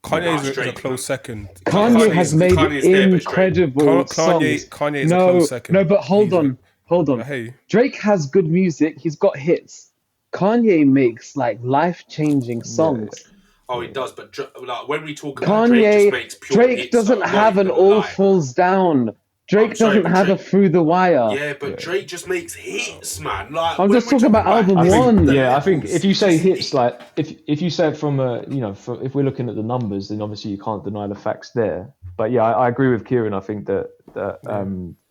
Kanye is a Drake, close man. second. Kanye has made Kanye's there, but it's incredible songs. Kanye is a close second. No, but hold He's on. Hey, Drake has good music. He's got hits. Kanye makes like life-changing songs. Oh, he does, but like when we talk about Drake, just Kanye, makes pure hits. Drake doesn't I'm not have even an gonna All lie. Falls Down. Drake I'm sorry, doesn't but have a Drake- Through the Wire. Yeah, but Drake just makes hits, man. Like I'm when just we're talking about album I think, one. yeah, I think if you say Just hits, like if you say it from a, if we're looking at the numbers, then obviously you can't deny the facts there. But yeah, I agree with Kiran. I think that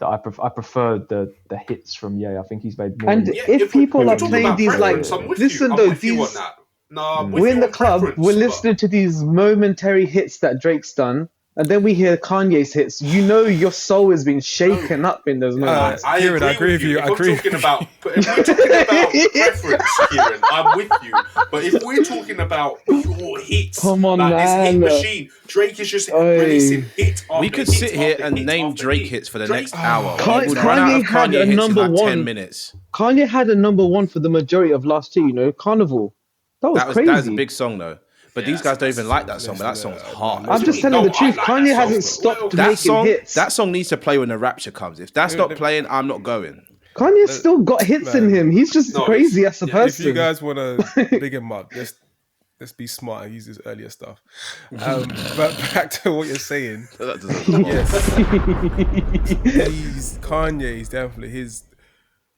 I prefer the hits from Ye. I think he's made more. And than- Yeah, if we're people are talking playing about these like, preference, I'm with listen you. though, I'm with you on these that. No, I'm with we're you in the on club, preference, we're but- listening to these momentary hits that Drake's done, and then we hear Kanye's hits. You know your soul is being shaken up in those moments. I Kieran, I agree with you. If I we're agree talking with about, if we're talking about preference, Kieran, I'm with you. But if we're talking about pure hits, Come on, like this hit man. machine, Drake is just Oi. releasing hit after We could hit sit here after and hit name after Drake hit. hits for the Drake- next hour. Kanye- We'll run out of Kanye had Kanye a hits in number like 10 one. minutes. Kanye had a number one for the majority of last year, you know, Carnival. That was crazy. That was a big song though. But these guys don't even like that song. But that song's hard. I'm just No, telling the I truth. like Kanye that song, hasn't but stopped That making song, hits. that song needs to play when the rapture comes. If that's not playing, I'm not going. Kanye's still got hits in him. He's just No, crazy as a yeah, person. if you guys want to big him up, let's be smart and use his earlier stuff. But back to what you're saying. That doesn't Yes, Kanye's definitely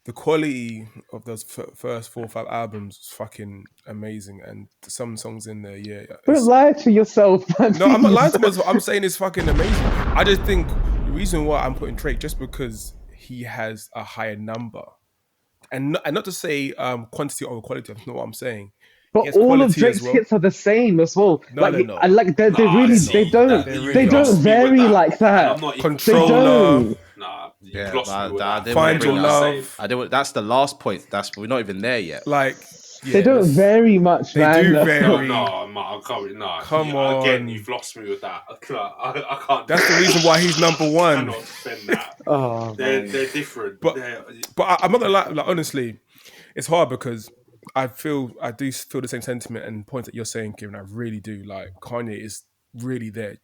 the quality of those first 4 or 5 albums was fucking amazing, and some songs in there, yeah. Don't lie to yourself, man. No, I'm not lying please. to myself. I'm saying it's fucking amazing. I just think the reason why I'm putting Drake just because he has a higher number, and not to say quantity over quality. That's not what I'm saying. He But has all of quality Drake's as well. hits are the same as well. No, like, they're not. I like they Nah, really see, they don't that- you they don't lost me with vary that. like that. And I'm not even- Controller. They don't. Nah, you Yeah, lost me with I that. didn't Find bring your that up. love. I didn't. That's the last point. We're not even there yet. Like, yeah, They don't that's- vary much, They man. do That's vary. not- No, man, I can't. No, Come Again, on. you've lost me with that. I can't. That's the reason why he's number I one. cannot defend that. Oh, They're man. different. But- They're- I'm not gonna lie. Like, honestly, it's hard because I do feel the same sentiment and points that you're saying, Kieran. I really do. Like, Kanye is really there.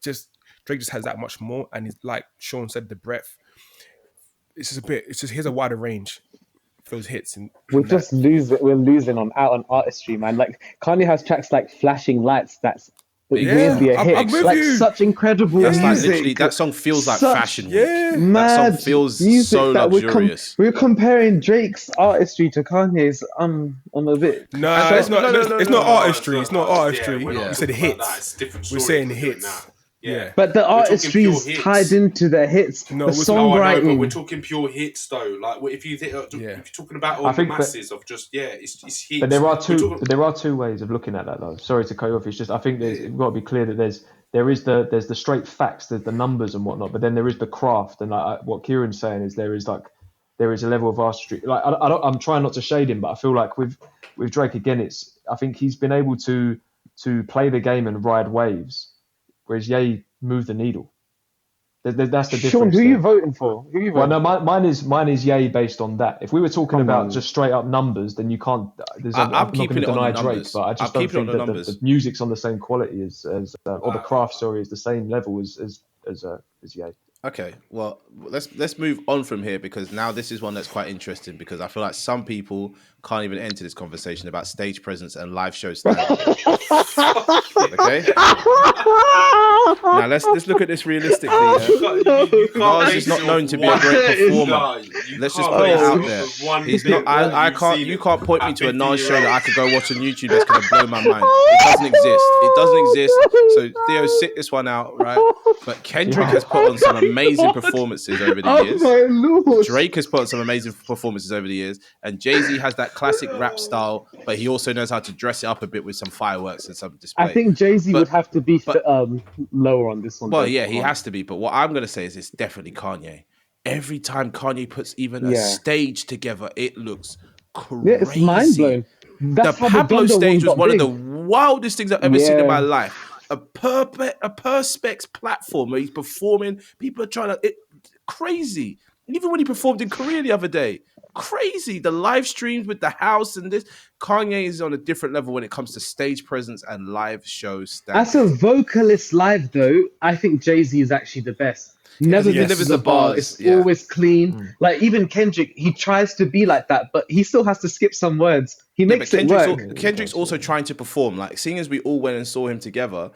Drake just has that much more, and he's like Sean said, the breadth. It's just he has a wider range for those hits, and We're losing on artistry, man. Like Kanye has tracks like Flashing Lights that's Yeah, weirdly a I'm hit. with Like you. such incredible That's like music. literally that song feels like Such fashion week. yeah. That Mad song feels music so that luxurious. we're comparing Drake's artistry to Kanye's. I'm a bit. No, So- it's not. no, It's no, not no, artistry. It's not artistry. we're not You said talking about hits. that. It's a different We're story saying if we're doing hits. that. Yeah. But the We're talking artistry pure is hits. tied into the hits. No, the it's No, I know, songwriting. but we're talking pure hits though. Like if you're talking about all I the think that- masses of just it's hits. But there are We're talking- there are two ways of looking at that though. Sorry to cut you off. It's just I think we've got to be clear that there's the straight facts, there's the numbers and whatnot, but then there is the craft. And what Kieran's saying is there is a level of artistry. Like I'm trying not to shade him, but I feel like with Drake again, I think he's been able to play the game and ride waves, whereas Ye moved the needle. That's the difference. Sean, who are there. you voting for? Who are you Well, voting no, mine is Ye based on that. If we were talking Come about on. just straight up numbers, then you can't. I'm not going keeping to it on deny the Drake, numbers. but I just I'm don't keeping it think on the that numbers. the music's on the same quality as or the craft. Sorry, is the same level as Ye. Okay, well, let's move on from here because now this is one that's quite interesting because I feel like some people can't even enter this conversation about stage presence and live show standard. Okay, now let's look at this realistically. Mars is not known to be a great performer. Let's just put it out there. He's not. I can't. You can't point me to a Nas show that I could go watch on YouTube that's gonna blow my mind. It doesn't exist. It doesn't exist. So Theo, sit this one out, right? But Kendrick has put on some amazing performances over the years. My Lord. Drake has put on some amazing performances over the years, and Jay-Z has that classic rap style, but he also knows how to dress it up a bit with some fireworks and some display. I think Jay-Z would have to be lower on this one. Well, yeah, he has to be. But what I'm going to say is it's definitely Kanye. Every time Kanye puts even a stage together, it looks crazy. Yeah, it's mind blowing. The Pablo stage was one of the wildest things I've ever seen in my life. A perspex platform where he's performing. People are trying to... crazy. Even when he performed in Korea the other day. Crazy. The live streams with the house and this. Kanye is on a different level when it comes to stage presence and live show standards. As a vocalist live, though, I think Jay-Z is actually the best. Never misses a bar. It's always clean. Like, even Kendrick, he tries to be like that, but he still has to skip some words. He makes it work. Kendrick's also trying to perform. Like, seeing as we all went and saw him together,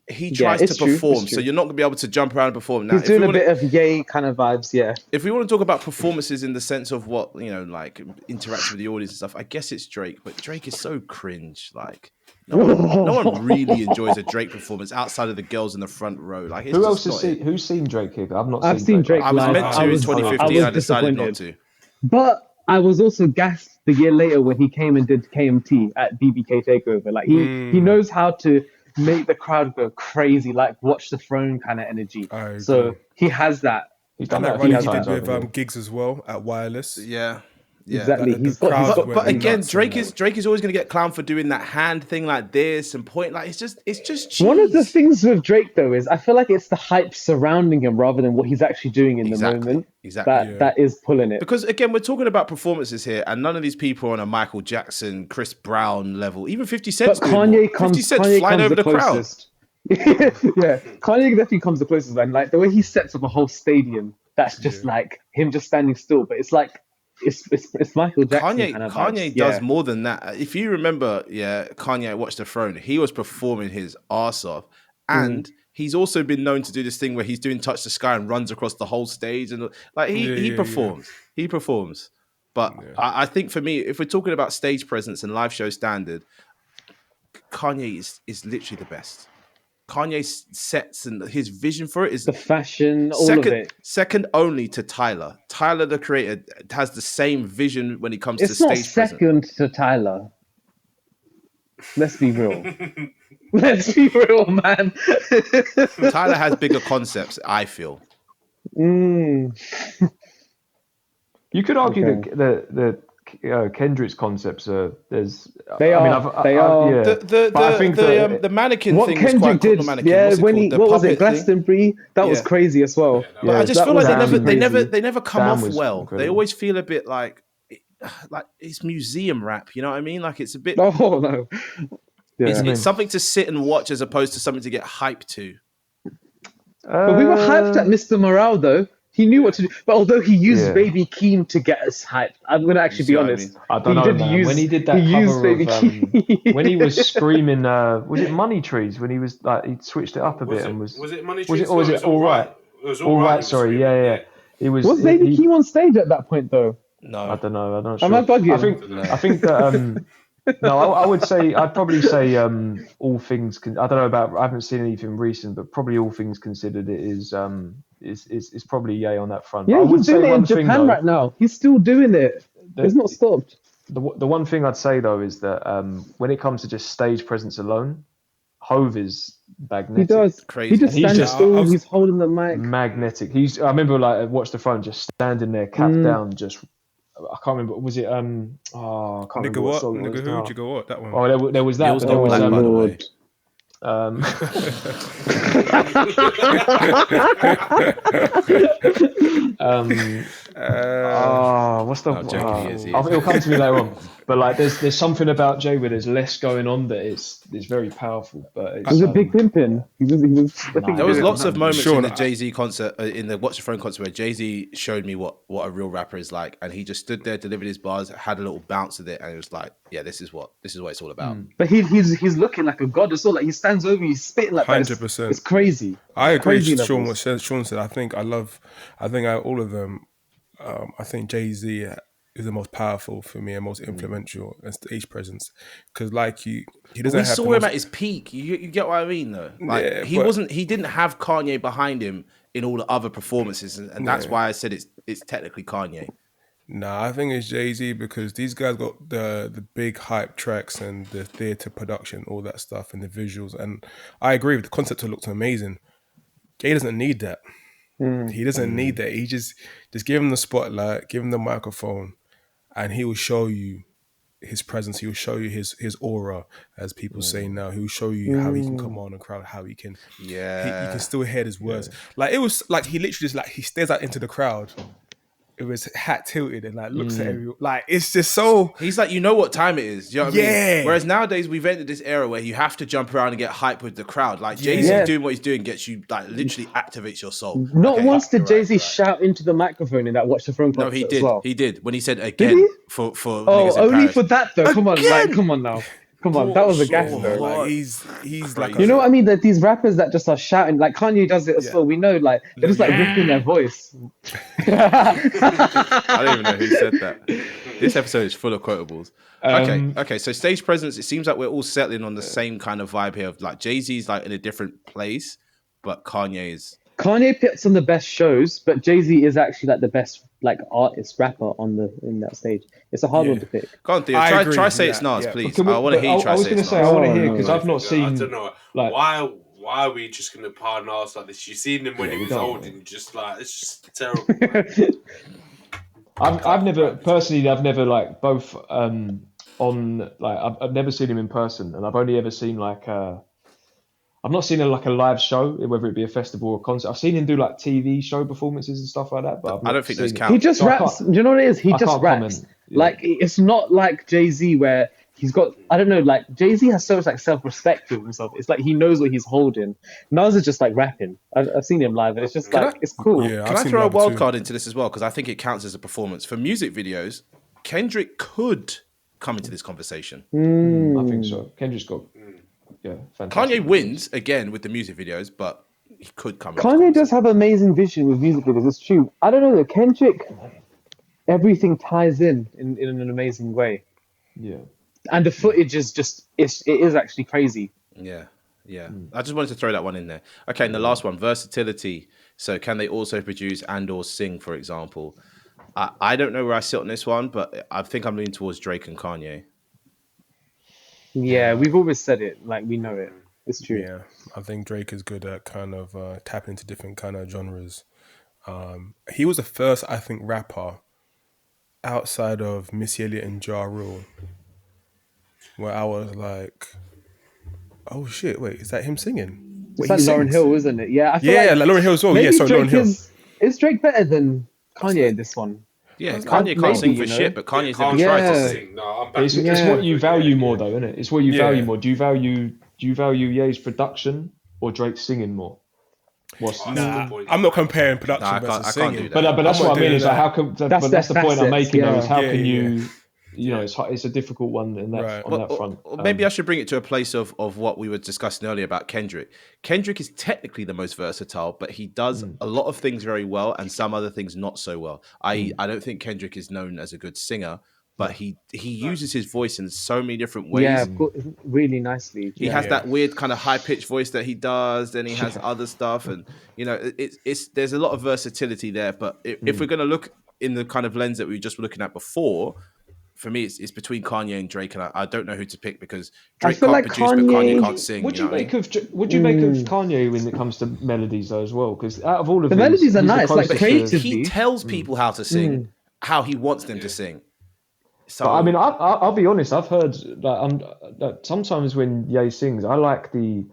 he tries to perform. So you're not going to be able to jump around and perform. Now, he's doing a bit of yay kind of vibes, If we want to talk about performances in the sense of what, like interacting with the audience and stuff, I guess it's Drake. But Drake is so cringe. Like, no one really enjoys a Drake performance outside of the girls in the front row. Like, who else has seen? Who's seen Drake here? I've seen Drake. I was meant to in 2015. I decided not to. But I was also gassed the year later when he came and did KMT at BBK Takeover. Like he knows how to make the crowd go crazy, like Watch the Throne kind of energy. So he has that. He's done that running with gigs as well at Wireless. Yeah. Exactly. But again, Drake is always going to get clowned for doing that hand thing like this and point like it's just cheese. One of the things with Drake though is I feel like it's the hype surrounding him rather than what he's actually doing in the moment. Exactly. That is pulling it. Because again, we're talking about performances here, and none of these people are on a Michael Jackson, Chris Brown level. Even 50 Cent's but Kanye comes 50 Cent's flying over the crowd. Kanye definitely comes the closest, man. Like the way he sets up a whole stadium, that's just like him just standing still. But it's like it's Michael Jackson. Kanye does more than that. If you remember, Kanye Watch the Throne, he was performing his ass off, and he's also been known to do this thing where he's doing Touch the Sky and runs across the whole stage, and like he performs. He performs. But I think for me, if we're talking about stage presence and live show standard, Kanye is literally the best. Kanye's sets and his vision for it is the fashion, all of it. Second only to Tyler. Tyler, the creator, has the same vision when it comes to stage presence. It's not second to Tyler. Let's be real. Let's be real, man. Tyler has bigger concepts, I feel. You could argue that the Kendrick's concepts are they are. I think the mannequin what thing Kendrick was quite did. Mannequin. What was it? Glastonbury. That was crazy as well. But I just feel like they never come off well. Incredible. They always feel a bit like it's museum rap. You know what I mean? Like it's a bit. Oh no. It's something to sit and watch as opposed to something to get hyped to. But we were hyped at Mr. Morale though. He knew what to do, but although he used Baby Keem to get us hyped, I'm gonna actually be honest. I don't know, man. When he did that cover of, when he was screaming, was it Money Trees? When he was like, he switched it up a bit and was it Money Trees? Or was it All Right? It was All Right. Sorry, yeah. It was. Was Baby Keem on stage at that point though? No, I don't know. I'm not sure. Am I bugging? I think that. No, I would say I'd probably say all things. I don't know about. I haven't seen anything recent, but probably all things considered, it is probably yay on that front. Yeah, he's doing it in Japan right now. He's still doing it. He's not stopped. The one thing I'd say though is that when it comes to just stage presence alone, Hove is magnetic. He does. Crazy. He just stands still. He's holding the mic. Magnetic. I remember like Watch the Throne, just standing there, cap down, just. I can't remember. Was it? I can't remember what song it was. Nigga, who? Go what? That one. Oh, there was that. It was not black, by the way. What's the? It'll come to me later on. But like, there's something about Jay where there's less going on that it's very powerful. But it's, He was a big pimpin'. He was There was lots of moments Sure, in the Jay-Z concert, in the Watch the Throne concert, where Jay-Z showed me what a real rapper is like, and he just stood there, delivered his bars, had a little bounce with it, and it was like, yeah, this is what it's all about. But he's looking like a god. It's all like he stands over you, spitting like that. 100%. It's crazy. I agree Crazy with Sean. levels. What Sean said. I think all of them. I think Jay-Z is the most powerful for me and most influential and stage presence, because he doesn't We have saw him at his peak. You get what I mean, though. Like Yeah, he didn't have Kanye behind him in all the other performances, and that's why I said it's technically Kanye. Nah, I think it's Jay-Z, because these guys got the big hype tracks and the theatre production, all that stuff, and the visuals. And I agree with the concept. It looks amazing. Jay doesn't need that. He doesn't need that. He just give him the spotlight, give him the microphone, and he will show you his presence. He will show you his aura, as people say now. He will show you how he can come on a crowd, how he can. Yeah, you can still hear his words. Like, it was like he literally just he stares out into the crowd. It was hat tilted and looks at everyone. Like, it's just so. He's like, you know what time it is. Do you know what I Yeah. mean? Whereas nowadays we've entered this era where you have to jump around and get hype with the crowd. Like Jay-Z doing what he's doing gets you literally activates your soul. Not once did Jay-Z shout into the microphone in that Watch the Throne concert. No, he did. As well. He did when he said again he? for. Oh, niggas in only Paris. for that though. Come on, come on now. Come on, that was a gas though. Like, he's like, You know what I mean? That these rappers that just are shouting, like Kanye does it as well. We know, like they're just like ripping their voice. I don't even know who said that. This episode is full of quotables. Okay. So stage presence. It seems like we're all settling on the same kind of vibe here. Of like Jay-Z's like in a different place, but Kanye is. Kanye puts on the best shows, but Jay-Z is actually like the best artist rapper in that stage. It's a hard one to pick. Go on, Theo. I agree Try with say that, it's Nas, yeah. please. Can we- I want to hear you try I was say going to it's say, Nas. I want to hear, no, because no. I've not seen. I don't know. like- Why are we just going to pardon us like this? You've seen him when he was don't. old and just like, it's just terrible. I've never personally. I've never like both on like I've never seen him in person, and I've only ever seen like I've not seen a live show, whether it be a festival or a concert. I've seen him do like TV show performances and stuff like that, but I've I not don't think those seen it. count. He just So I raps. can't- Do you know what it is? He I just can't raps. comment. Yeah. Like it's not like Jay-Z where he's got. I don't know. Like Jay-Z has so much like self-respect to himself. It's like he knows what he's holding. Nas is just like rapping. I've seen him live, and it's just like it's cool. Yeah, Can I've I seen throw a Lava wild too. card into this as well? Because I think it counts as a performance. For music videos, Kendrick could come into this conversation. I think so. Kendrick's got fantastic. Kanye wins again with the music videos, but he could come in. Kanye does have amazing vision with music videos. It's true. I don't know though. Kendrick, everything ties in an amazing way, Yeah. and the footage is just it is actually crazy. Yeah. I just wanted to throw that one in there. Okay, and the last one, versatility. So can they also produce and or sing, for example? I don't know where I sit on this one, but I think I'm leaning towards Drake and Kanye. Yeah, we've always said it. Like we know it. It's true. Yeah, I think Drake is good at kind of tapping into different kind of genres. He was the first, I think, rapper outside of Missy Elliott and Ja Rule, where I was like, "Oh shit! Wait, is that him singing?" It's Wait, like he Lauryn sings? Hill, isn't it? Yeah, I feel Yeah, like like Lauryn Hill as well. maybe Yeah, sorry, Lauryn Drake Hill. is Drake better than Kanye in this one? Yeah, Kanye can't maybe, sing for you know. shit, but Kanye's never Can't tried try to to sing. sing. No, I'm back. It's Yeah. what you value more, though, isn't it? It's what you Yeah. value more. Do you value Ye's production or Drake singing more? What's That's the point. I'm not comparing production Nah, I versus can't do singing. that. But that's I'm what not I mean. doing Is like that. how come? That's But that's the their point I'm facets, making. Though, yeah. is how Yeah, can yeah. you know, it's a difficult one in that Right. on that front. Or maybe I should bring it to a place of what we were discussing earlier about Kendrick. Kendrick is technically the most versatile, but he does a lot of things very well and some other things not so well. I don't think Kendrick is known as a good singer, but he uses his voice in so many different ways. Yeah, of course, really nicely. He has that weird kind of high pitched voice that he does. Then he has other stuff, and you know, it's there's a lot of versatility there. But if we're going to look in the kind of lens that we just were looking at before, for me, it's between Kanye and Drake, and I don't know who to pick because Drake feel can't like produce, but Kanye Kanye- can't sing. Would you know you what I mean? make of Kanye when it comes to melodies though as well? Because out of all of The these, melodies are he's the nice, like closest to- creative. He tells people how to sing, how he wants them to sing. So But I mean, I'll be honest. I've heard that sometimes when Ye sings, I like he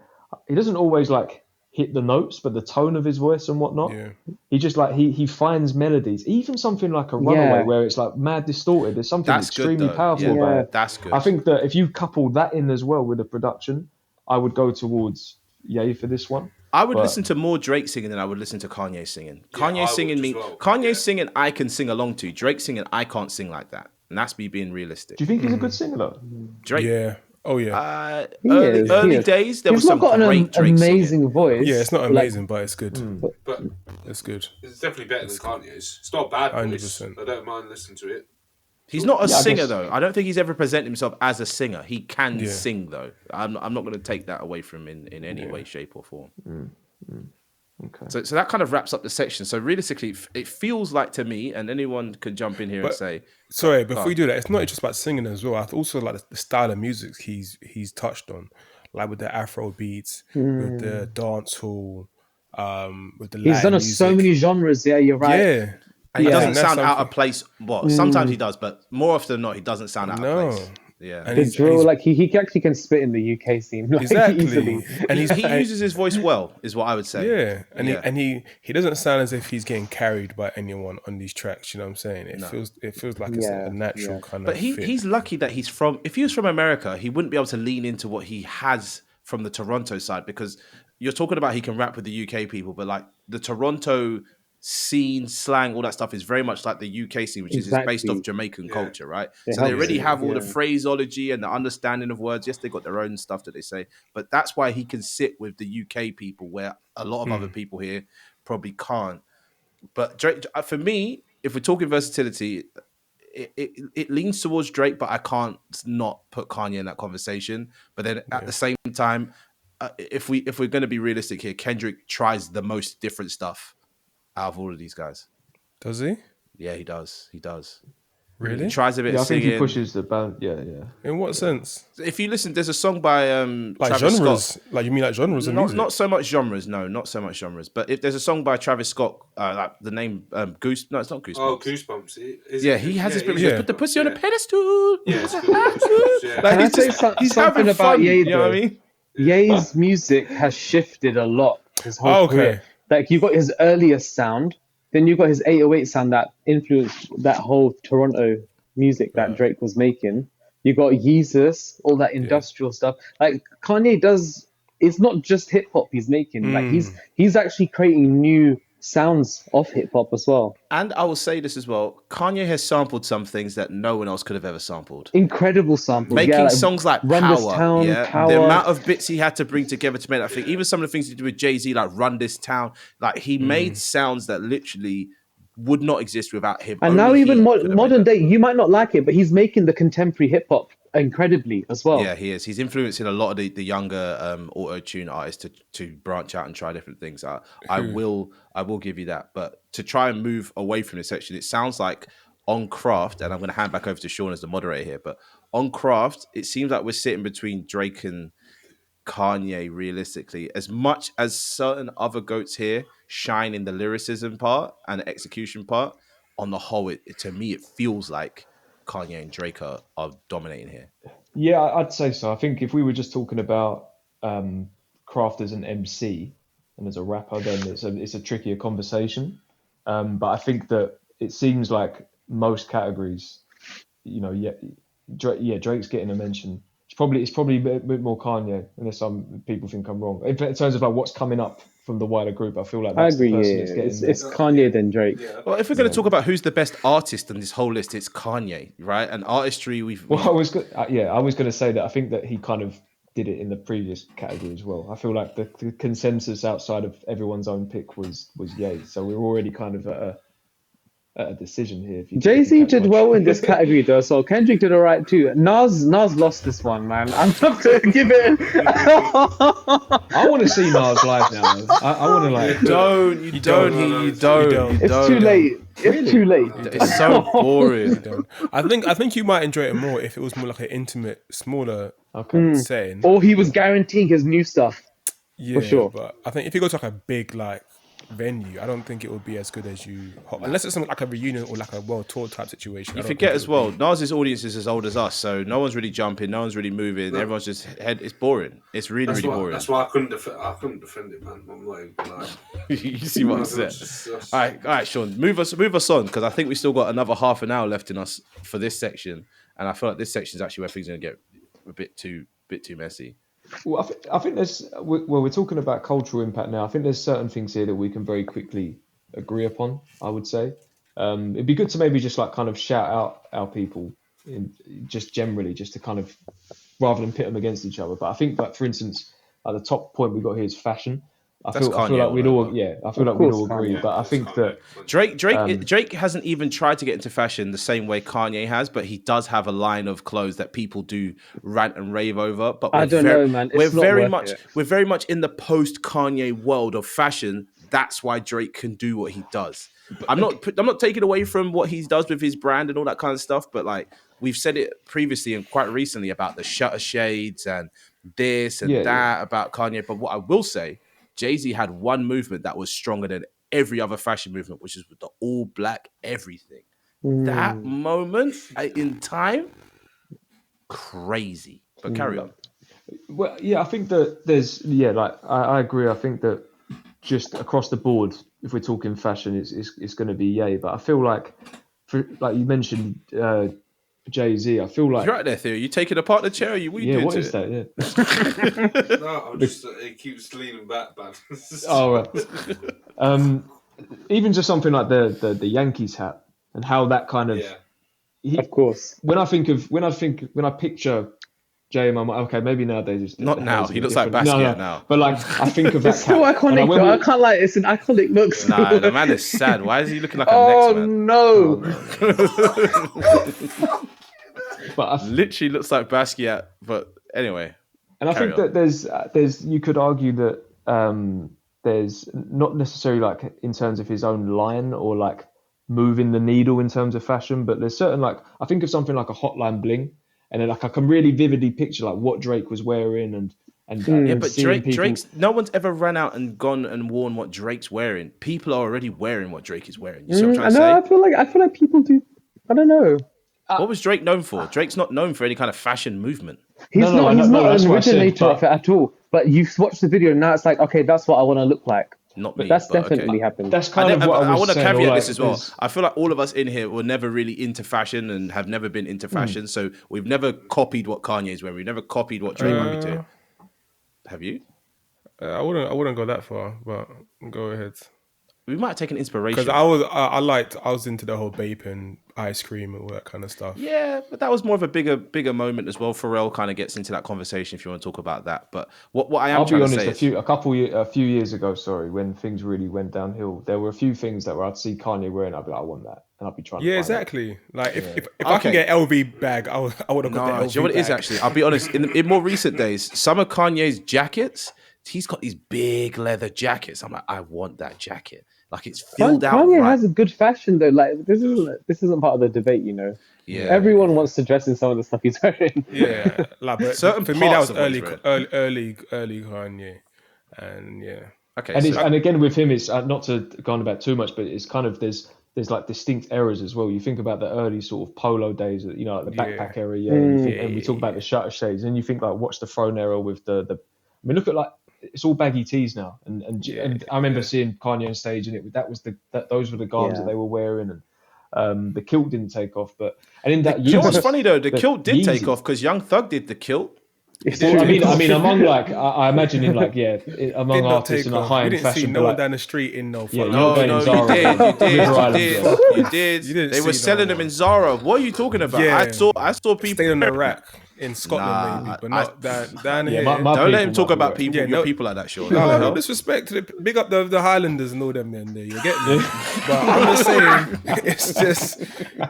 doesn't always like hit the notes, but the tone of his voice and whatnot. Yeah. He just like he finds melodies, even something like a Runaway Yeah. where it's like mad distorted. There's something That's good, extremely though. powerful Yeah, about it. that's good. I think that if you couple that in as well with the production, I would go towards Ye for this one. I would But- listen to more Drake singing than I would listen to Kanye singing. Yeah, I Kanye would singing as me, well. Kanye Yeah. singing I can sing along to. Drake singing I can't sing like that, and that's me being realistic. Do you think he's a good singer though? Drake, Yeah. Oh yeah. He early, is, early he is. days there He's was some not got great an Drake amazing singing. voice. Yeah, it's not like- amazing, but it's good. But It's good. it's definitely better than Kanye's. It's not a bad voice. 100%. I don't mind listening to it. He's not a Yeah, I singer guess- though. I don't think he's ever presented himself as a singer. He can Yeah. sing though. I'm not going to take that away from him in any way, shape, or form. Okay. So that kind of wraps up the section. So realistically, it feels like to me, and anyone can jump in here and But- say, Sorry, before we do that, it's not just about singing as well. I also like the style of music he's touched on, like with the Afro beats, with the dance hall, with the He's Latin done so music. many genres. Yeah, you're right. Yeah, and he Yeah. doesn't That's sound out of something- place. Well, sometimes he does, but more often than not, he doesn't sound out No. of place. Yeah. And The he's- drill, he's- like he actually can spit in the UK scene, like, exactly, easily. and He he's uses his voice well, is what I would say. yeah, and Yeah. he doesn't sound as if he's getting carried by anyone on these tracks. You know what I'm saying? It feels like it's Yeah, a natural yeah. kind But of. fit. he's lucky that he's from. If he was from America, he wouldn't be able to lean into what he has from the Toronto side, because you're talking about he can rap with the UK people, but like the Toronto scene, slang, all that stuff is very much like the UK scene, which is based Exactly. off Jamaican Yeah. culture, right? It So they helps already you, have all the yeah. phraseology and the understanding of words. Yes, they got their own stuff that they say, but that's why he can sit with the UK people where a lot of other people here probably can't. But Drake, for me, if we're talking versatility, it leans towards Drake, but I can't not put Kanye in that conversation. But then at the same time, if we're going to be realistic here, Kendrick tries the most different stuff out of all of these guys. Does he Yeah, he does. He does. really? He tries a bit Yeah, I of think singing. he pushes the band. Yeah. In what sense? If you listen, there's a song by Like Travis genres? Scott. Like you mean like genres of music? Not so much genres, no, not so much genres. But if there's a song by Travis Scott, like the name Goose, no, it's not Goosebumps. Oh, Goosebumps. Yeah, he has this bit where he yeah. goes, put the pussy on a pedestal. Yeah, it's good. Goosebumps, yeah. Like Can I he's say just, something he's having about fun. Ye, You know what I though? mean? Ye's music has shifted a lot his whole Oh, okay. career. Like you got his earliest sound, then you got his 808 sound that influenced that whole Toronto music that Drake was making. You got Yeezus, all that industrial stuff. Like Kanye does, it's not just hip hop he's making. Like he's actually creating new sounds of hip hop as well. And I will say this as well: Kanye has sampled some things that no one else could have ever sampled. Incredible samples. Making like songs like Run Power, This Town, yeah. Power. The amount of bits he had to bring together to make that thing. Even some of the things he did with Jay-Z, like Run This Town, like he made sounds that literally would not exist without him. And now Only even he could have modern made that. day, you might not like it, but he's making the contemporary hip hop incredibly as well. Yeah, he is. He's influencing a lot of the younger auto-tune artists to branch out and try different things. I will give you that. But to try and move away from this section, it sounds like on Craft, and I'm going to hand back over to Sean as the moderator here, but on Craft, it seems like we're sitting between Drake and Kanye realistically. As much as certain other goats here shine in the lyricism part and the execution part, on the whole, to me, it feels like Kanye and Drake are dominating here. Yeah, I'd say so. I think if we were just talking about Craft as an MC and as a rapper, then it's a trickier conversation. But I think that it seems like most categories, Drake's getting a mention. It's probably a bit more Kanye, unless some people think I'm wrong. In terms of like what's coming up from the wider group, I feel like I that's agree. the person Yeah, that's getting it's Kanye then Drake. Well, if we're going to talk about who's the best artist on this whole list, it's Kanye, right? And artistry, Well, I was going to say that I think that he kind of did it in the previous category as well. I feel like the consensus outside of everyone's own pick was Ye. So we're already kind of at a decision here. Jay-Z did well in this category though, so Kendrick did alright too. Nas lost this one, man. I'm not to give it. I want to see Nas live now. Though. I want to like. You don't. It's too late. It's too late. It's so boring. I think you might enjoy it more if it was more like an intimate, smaller setting. Or he was guaranteeing his new stuff. Yeah, sure. But I think if you go to like a big like venue, I don't think it would be as good as unless it's something like a reunion or like a world tour type situation. You forget as well, Nas's audience is as old as us, so no one's really jumping, no one's really moving. No. Everyone's just it's boring. It's really boring. That's why I couldn't defend it, man. I'm like you see what I said? All right, Sean, move us on, because I think we still got another half an hour left in us for this section, and I feel like this section is actually where things are gonna get a bit too messy. Well, I think there's we're talking about cultural impact now. I think there's certain things here that we can very quickly agree upon. I would say it'd be good to maybe just like kind of shout out our people just generally, just to kind of rather than pit them against each other. But I think, like for instance, the top point we got here is fashion. I feel like we'd all agree. Kanye, but I think that Drake hasn't even tried to get into fashion the same way Kanye has, but he does have a line of clothes that people do rant and rave over. But I don't know, man. It's We're very much in the post Kanye world of fashion. That's why Drake can do what he does. I'm not taking away from what he does with his brand and all that kind of stuff, but like we've said it previously and quite recently about the shutter shades and this and that about Kanye. But what I will say, Jay-Z had one movement that was stronger than every other fashion movement, which is with the all black everything. That moment in time, crazy. But carry on. Well, yeah, I think that there's I agree. I think that just across the board, if we're talking fashion, it's going to be yay. But I feel like, like you mentioned, Jay-Z, I feel like you're right there, Theo. You taking apart the chair? Or you? What are you doing what to is it? that? Yeah. no, I'm just it keeps leaning back, man. Oh, right. Even just something like the Yankees hat and how that kind of of course. When I picture Jay in my mind, okay, maybe nowadays it's not now. He looks like different. Basquiat now. But like I think of that. It's still iconic. I can't lie. It's an iconic look. Nah, the man is sad. Why is he looking like a next man? No. But literally looks like Basquiat. But anyway, and I think that there's you could argue that there's not necessarily like in terms of his own line or like moving the needle in terms of fashion, but there's certain like I think of something like a Hotline Bling, and then like I can really vividly picture like what Drake was wearing and but Drake's no one's ever run out and gone and worn what Drake's wearing. People are already wearing what Drake is wearing. You see what I'm trying to say? I feel like people do. I don't know. What was Drake known for? Drake's not known for any kind of fashion movement. He's not an originator of it at all. But you've watched the video and now it's like, okay, that's what I want to look like. Not me. That's definitely happened. That's kind of what I want to caveat this as well. There's... I feel like all of us in here were never really into fashion and have never been into fashion. So we've never copied what Kanye's wearing. We've never copied what Drake might be doing. Have you? I wouldn't go that far, but go ahead. We might have taken inspiration. Because I was into the whole vaping, ice cream, and all that kind of stuff. Yeah, but that was more of a bigger moment as well. Pharrell kind of gets into that conversation if you want to talk about that. But what I am trying to say is... a few years ago, when things really went downhill, there were a few things that where I'd see Kanye wearing, I'd be like, I want that. And I'd be trying to find exactly. It. Like, if I can get LV bag, I would have got the LV bag. Do you know what it is, actually? I'll be honest. In more recent days, some of Kanye's jackets, he's got these big leather jackets. I'm like, I want that jacket. Like it's filled out. Kanye has a good fashion though. Like this isn't part of the debate, you know. Yeah. Everyone wants to dress in some of the stuff he's wearing. Yeah. Like, but certain for me that was early Kanye, and yeah. Okay. And again with him, it's not to go on about too much, but it's kind of there's like distinct eras as well. You think about the early sort of polo days, you know, like the backpack era, and we talk about the shutter shades, and you think like watch the throne era with the. I mean, look at like. It's all baggy tees now, and I remember seeing Kanye on stage, and those were the garments that they were wearing, and the kilt didn't take off. But and in that, you know what's funny though, the kilt did take off because Young Thug did the kilt. Well, I mean, among like I imagine in like among artists in a high end fashion. You didn't see no one down the street in no. No, you did. They were selling them in Zara. What are you talking about? Yeah. I saw people stay on the rack. In Scotland, maybe, but not down here. Don't let him talk about people. Your people like that, sure. No disrespect to the big up the Highlanders and all them men there. You get me? But I'm just saying, it's just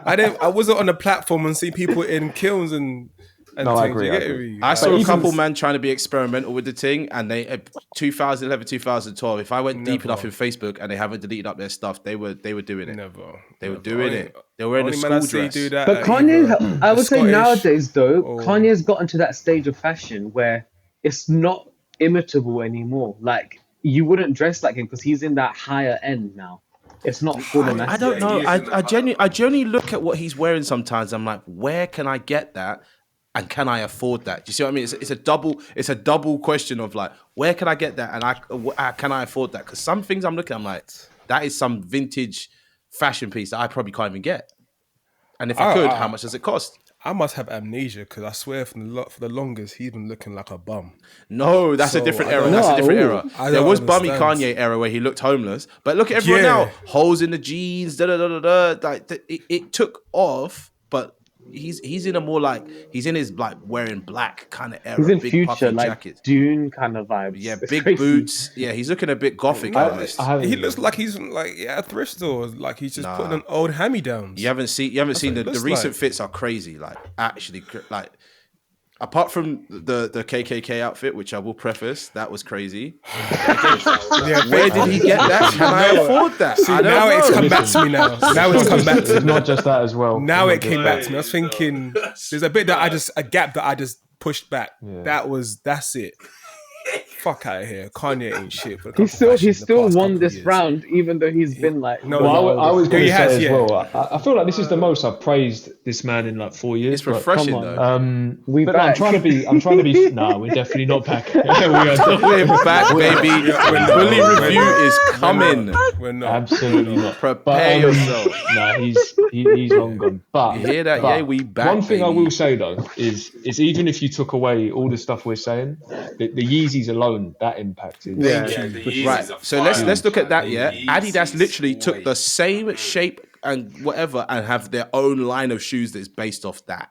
I wasn't on the platform and see people in kilns and no, things. I agree. I saw a couple man trying to be experimental with the thing, and they 2011, 2012. If I went deep enough in Facebook and they haven't deleted up their stuff, they were doing it. They were doing it. They were wearing a school dress. Do that but Kanye, I would say nowadays though, Kanye's gotten to that stage of fashion where it's not imitable anymore. Like you wouldn't dress like him because he's in that higher end now. It's not for the masses. I don't know. he is in the I genuinely look at what he's wearing sometimes. I'm like, where can I get that? And can I afford that? Do you see what I mean? It's a double question of like, where can I get that? And can I afford that? Because some things I'm looking, I'm like, that is some vintage fashion piece that I probably can't even get. And if I could, how much does it cost? I must have amnesia because I swear for the longest he's been looking like a bum. No, that's a different era. That's a different era. There was bummy Kanye era where he looked homeless, but look at everyone now. Holes in the jeans, da da da da da. Like it took off, but he's in a more like he's in his like wearing black kind of era. He's in big Future, like jackets. Dune kind of vibes. Yeah, It's big crazy. boots. Yeah, he's looking a bit gothic. He looks like he's like a thrift store. Like he's just putting on old hand-me-downs. You haven't seen the recent fits are crazy. Like actually, like apart from the KKK outfit, which I will preface, that was crazy. Where did he get that? Can I afford that? See, now it's come back to me now. Now it's come back to me. Not just that as well. Now it came back to me. I was thinking there's a bit that a gap that I just pushed back. Yeah. That's it. Fuck out of here. Kanye ain't shit. He still won this round, even though he's been like. No, Well, I was going to say as yeah. well. I feel like this is the most I've praised this man in like 4 years. It's refreshing come on. though. We But back. I'm trying to be. Nah, we're definitely not back. We are We're back, baby. Bully review is coming. We're not. absolutely not. Prepare yourself. Nah, he's long gone. But You hear that? but Yeah, we back. One thing I baby. will say though is even if you took away all the stuff we're saying, the Yeezys alone, that impact is. Yeah. the Yeezys Right. are So let's fire. look at that. The Yeah, Adidas Yeezys, literally took wait. the same shape and whatever, and have their own line of shoes that's based off that.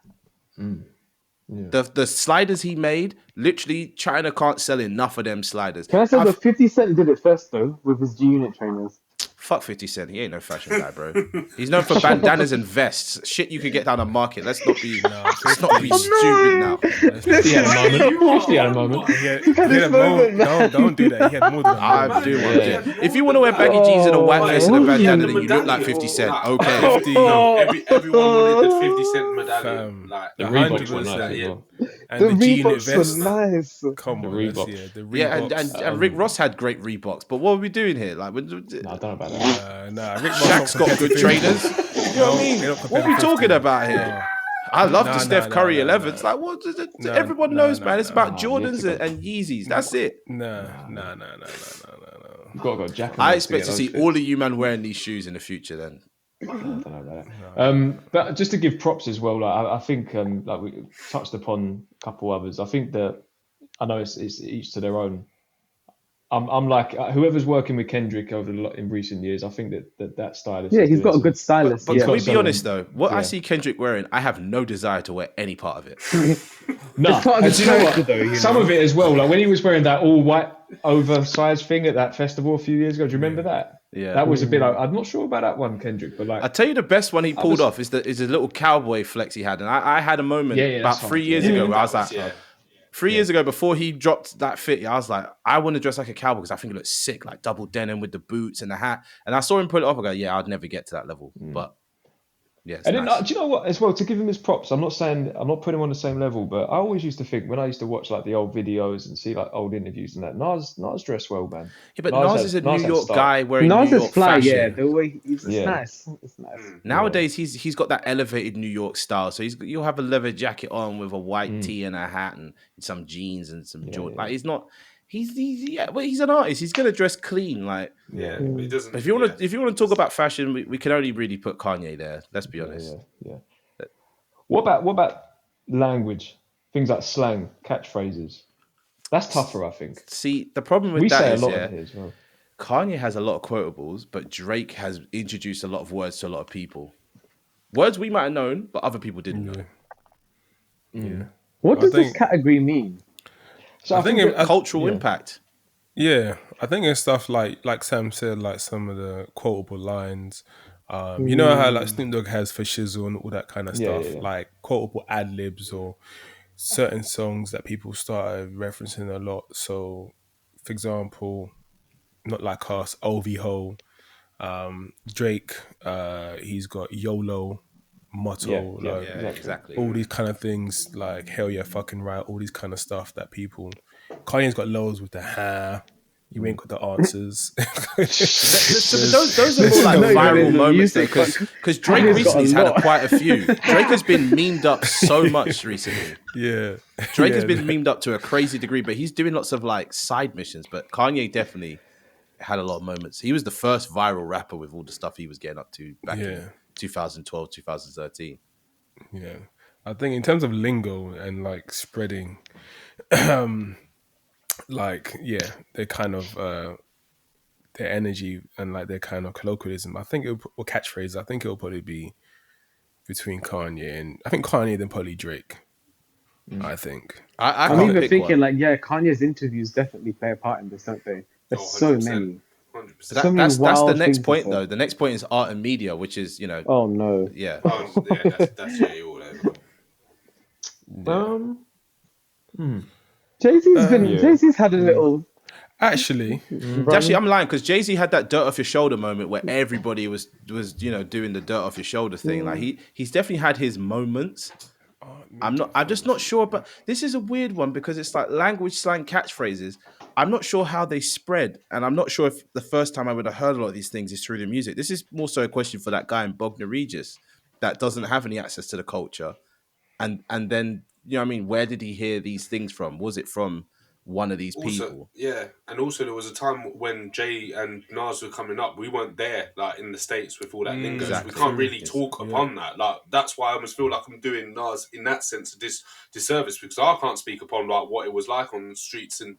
The sliders he made, literally, China can't sell enough of them sliders. Can I say that 50 Cent did it first though with his G Unit trainers? Fuck 50 Cent. He ain't no fashion guy, bro. He's known for bandanas and vests. Shit you could get down the market. Let's not be stupid now. 50 at a moment. 50 at a moment. Don't do that. He had more than I do want to. If you want to wear baggy jeans and a white vest and a bandana, then you look like 50 Cent. Okay. Everyone wanted the 50 Cent medallion. Like, The that Reeboks were 100%, nice as yeah. well. And The the G Unit Reeboks vest. were nice. Come on, The that's- Reeboks. yeah, the Yeah, Reeboks. and Rick Ross had great Reeboks. But what are we doing here? Like, Nah, I don't know about that. Rick Shaq's got good trainers. You know what I mean? What are we talking about here? I love the Steph Curry 11s. Like, what? Everyone knows, man. It's about Jordans and Yeezys. That's it. No. You've got to go Jack. I expect to see all of you man wearing these shoes in the future. Then I don't know about that. But just to give props as well, like I think, like we touched upon a couple others. I think that I know it's each to their own. I'm like whoever's working with Kendrick in recent years. I think that stylist. Yeah, is he's doing got a some- good stylist. But yeah. can we be some- honest though? What I yeah. see Kendrick wearing, I have no desire to wear any part of it. No, It's part of and his do you know what? character, though, you Some know. of it as well. Like when he was wearing that all white oversized thing at that festival a few years ago. Do you remember that? Yeah. That was a bit. I'm not sure about that one, Kendrick, but like. I tell you, the best one he pulled was- off is a little cowboy flex he had, and I had a moment Yeah, about that's 3 hard. years ago where I was like, Yeah. 3 years ago before he dropped that fit, I was like, I want to dress like a cowboy because I think it looks sick, like double denim with the boots and the hat. And I saw him pull it off. I go, yeah, I'd never get to that level, but yeah, it's And then, nice. do you know what? As well, to give him his props, I'm not putting him on the same level, but I always used to think when I used to watch like the old videos and see like old interviews and that, Nas dressed well, man. Yeah, but Nas is a New had York style. guy wearing Nas New is York fly, fashion. yeah. The way it's Yeah. nice. It's nice. Nowadays, he's got that elevated New York style. So you'll have a leather jacket on with a white tee and a hat and some jeans and some Jordan. yeah. Like he's not. Well, he's an artist. He's gonna dress clean. Like Yeah, But he doesn't. if you want to talk about fashion, we can only really put Kanye there. Let's be honest. yeah. What about language? Things like slang, catchphrases. That's tougher, I think. See, the problem with We that say a is, lot yeah, in here as well. Kanye has a lot of quotables, but Drake has introduced a lot of words to a lot of people. Words we might have known, but other people didn't know. What does this think- category mean? So I think Cultural impact. Yeah, I think it's stuff like Sam said, like some of the quotable lines. You know how like Snoop Dogg has for Shizzle and all that kind of Yeah, stuff, yeah. like quotable ad libs or certain songs that people started referencing a lot. So, for example, Not Like Us, OV Ho, Drake, he's got YOLO, motto, Yeah, like Exactly. all these kind of things, like hell yeah, fucking right, all these kind of stuff that people. Kanye's got loads with the hair. You ain't got the answers. Those are more like No, viral the moments music, because Drake Kanye's got a recently had lot. quite a few. Drake has been memed up so much recently. Yeah. Drake Yeah. has been memed up to a crazy degree, but he's doing lots of like side missions. But Kanye definitely had a lot of moments. He was the first viral rapper with all the stuff he was getting up to back in 2012, 2013. Yeah. I think in terms of lingo and like spreading, like, yeah, they kind of their energy and like their kind of colloquialism. I think or catchphrase. I think it'll probably be between Kanye and I think Kanye then probably Drake. I think. I I'm can't even pick thinking one. like, yeah, Kanye's interviews definitely play a part in this, don't they? There's so 100%. many. 100%. So many That's the wild next things to point say. though. The next point is art and media, which is Oh no. yeah. That's yeah, all over. Jay-Z's had a little Actually, Actually, I'm lying because Jay-Z had that dirt off your shoulder moment where everybody was doing the dirt off your shoulder thing. Like he's definitely had his moments. I'm just not sure, but this is a weird one because it's like language slang catchphrases. I'm not sure how they spread, and I'm not sure if the first time I would have heard a lot of these things is through the music. This is more so a question for that guy in Bognor Regis that doesn't have any access to the culture, and then what I mean, where did he hear these things from? Was it from one of these people? Yeah, and also there was a time when Jay and Nas were coming up. We weren't there, like in the States, with all that lingo. Exactly. We can't really talk upon that. Like that's why I almost feel like I'm doing Nas in that sense a disservice because I can't speak upon like what it was like on the streets in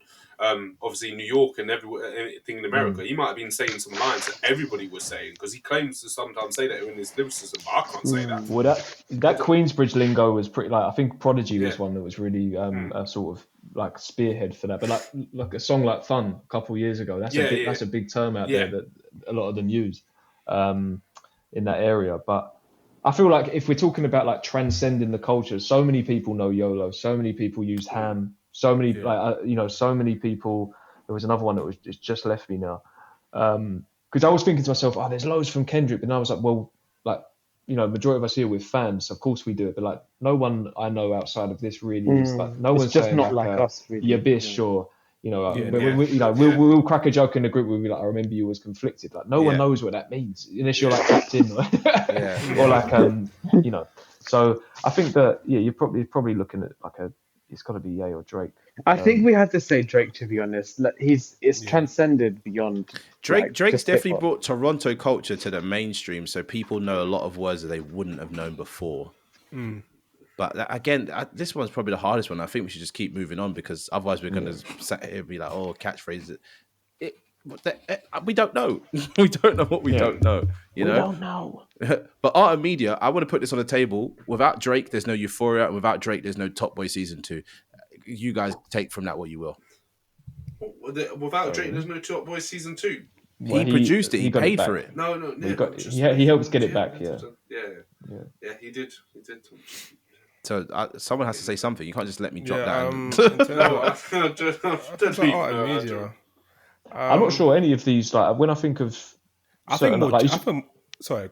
obviously New York and everywhere, anything in America. He might have been saying some lines that everybody was saying because he claims to sometimes say that in his lyricism, but I can't say that. Well, that Queensbridge lingo was pretty like I think Prodigy was one that was really a sort of like spearhead for that. But like a song like Fun a couple of years ago, that's a big term out there that a lot of them use in that area. But I feel like if we're talking about like transcending the culture, so many people know YOLO, so many people use ham, so many so many people. There was another one that was just left me now because I was thinking to myself, there's loads from Kendrick, but then I was like, well, like majority of us here with fans, of course we do it, but like no one I know outside of this really is like no one's just saying not like us really. Yeah, Bish or we'll crack a joke in the group. We'll be like, I remember you was conflicted. Like no one knows what that means unless you're like tapped in, or like So I think that you're probably looking at like it's got to be Ye or Drake. I think we have to say Drake, to be honest. Like, it's transcended beyond Drake's just definitely hip-hop. brought Toronto culture to the mainstream, so people know a lot of words that they wouldn't have known before. But again, this one's probably the hardest one. I think we should just keep moving on because otherwise we're going to sit here and be like, catchphrases. We don't know. We don't know what we don't know. We don't know. But art and media, I want to put this on the table. Without Drake, there's no Euphoria. And without Drake, there's no Top Boy Season 2. You guys take from that what you will. Without Drake, there's no Top Boy Season 2. He produced it. He paid for it. No. He helped get it back. Yeah, he did. So someone has to say something. You can't just let me drop down. I'm not sure any of these. Like when I think of, sorry,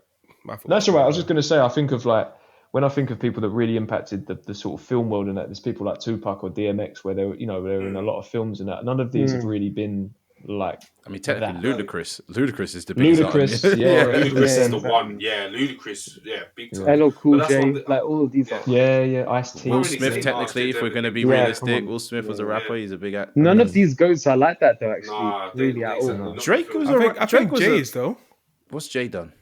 that's all right. I was just going to say I think of like when I think of people that really impacted the sort of film world and that. There's people like Tupac or DMX where they were in a lot of films and that. None of these have really been like. I mean, technically, Ludacris is the biggest. Ludacris is the one. Yeah, Ludacris. Yeah, big time. LL Cool J, like all of these. Ice-T. Will Smith, technically, if we're going to be realistic, Will Smith was a rapper. He's a big actor. None of these goats are like that though. Actually, Nah, really at all. Drake was I think Jay's though. What's Jay done?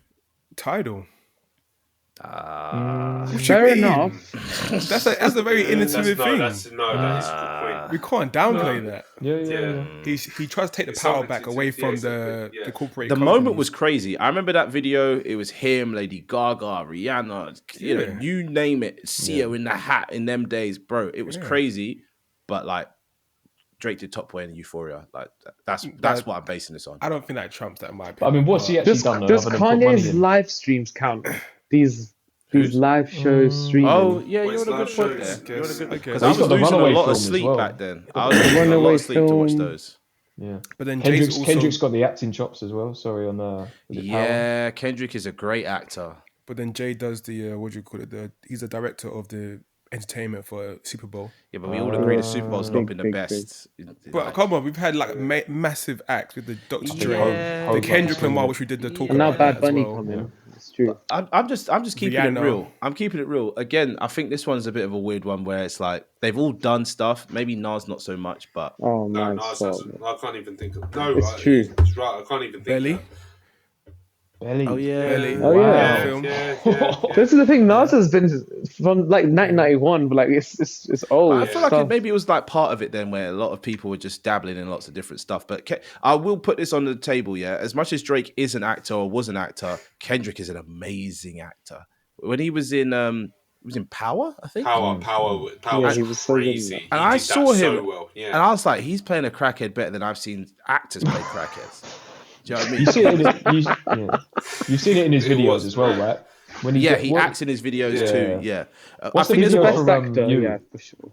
Tidal. Fair enough. That's a very innovative thing. That is a good point. We can't downplay that. Yeah. He tries to take the power back away from the corporate. The moment was crazy. I remember that video. It was him, Lady Gaga, Rihanna, you name it. Sia in the hat in them days, bro. It was crazy. But like Drake did Top Boy and Euphoria. Like that's what I'm basing this on. I don't think that trumps that in my opinion. But, I mean, what's he actually done? Though, Does other than put money Kanye's in? live streams count? These live shows streaming. Oh yeah, you're on a good point there. Because I was losing a lot of sleep back then. I was losing a lot of sleep to watch those. Yeah, but then Kendrick's got the acting chops as well. Sorry, on Kendrick is a great actor. But then Jay does the what do you call it? He's the director of the entertainment for a Super Bowl. Yeah, but we all agree the Super Bowl's not been the big. best. But come on, we've had like massive acts with the Dr. Dre, Yeah. the Kendrick Lamar, which we did the talk And now about Bad that Bunny as well. coming. It's true. I'm just keeping Rihanna. it real. I'm keeping it real. Again, I think this one's a bit of a weird one where it's like they've all done stuff. Maybe Nas not so much, but Oh No, man, no, stop. I can't even think of. No, It's true. It's right. I can't even think. Belly. Of Belly. oh yeah, Belly. Oh, yeah. Film. yeah. This is the thing. Nas has been from like 1991, but like it's old. I feel like stuff. maybe it was like part of it then, where a lot of people were just dabbling in lots of different stuff. But I will put this on the table. Yeah, as much as Drake is an actor or was an actor, Kendrick is an amazing actor. When he was in Power, I think. Power Yeah, was he was so good in crazy. that. And He I did saw that him, so well. and Yeah. I was like, he's playing a crackhead better than I've seen actors play crackheads. Do you know what I mean? You see it you've seen it in his It videos was, as well, man. right? When He acts in his videos Yeah. too. Yeah, What's I think the there's video a Best for, actor, you? yeah, for sure.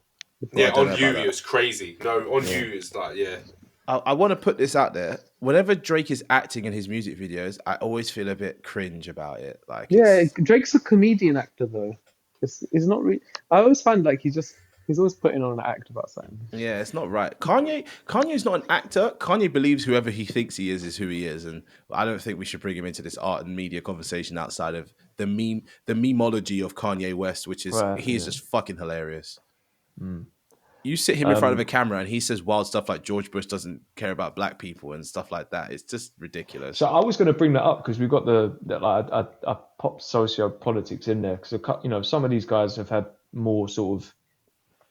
Yeah, I don't on know you about that. it was crazy. No, on you it's like I want to put this out there. Whenever Drake is acting in his music videos, I always feel a bit cringe about it. Like, Yeah, Drake's a comedian actor though. He's not really. I always find like he's always putting on an act about something. yeah, it's not right. Kanye's not an actor. Kanye believes whoever he thinks he is who he is, and I don't think we should bring him into this art and media conversation outside of the memology of Kanye West, which is he's just fucking hilarious. You sit him in front of a camera and he says wild stuff like George Bush doesn't care about black people and stuff like that. It's just ridiculous. So I was going to bring that up because we've got I popped socio-politics in there because some of these guys have had more sort of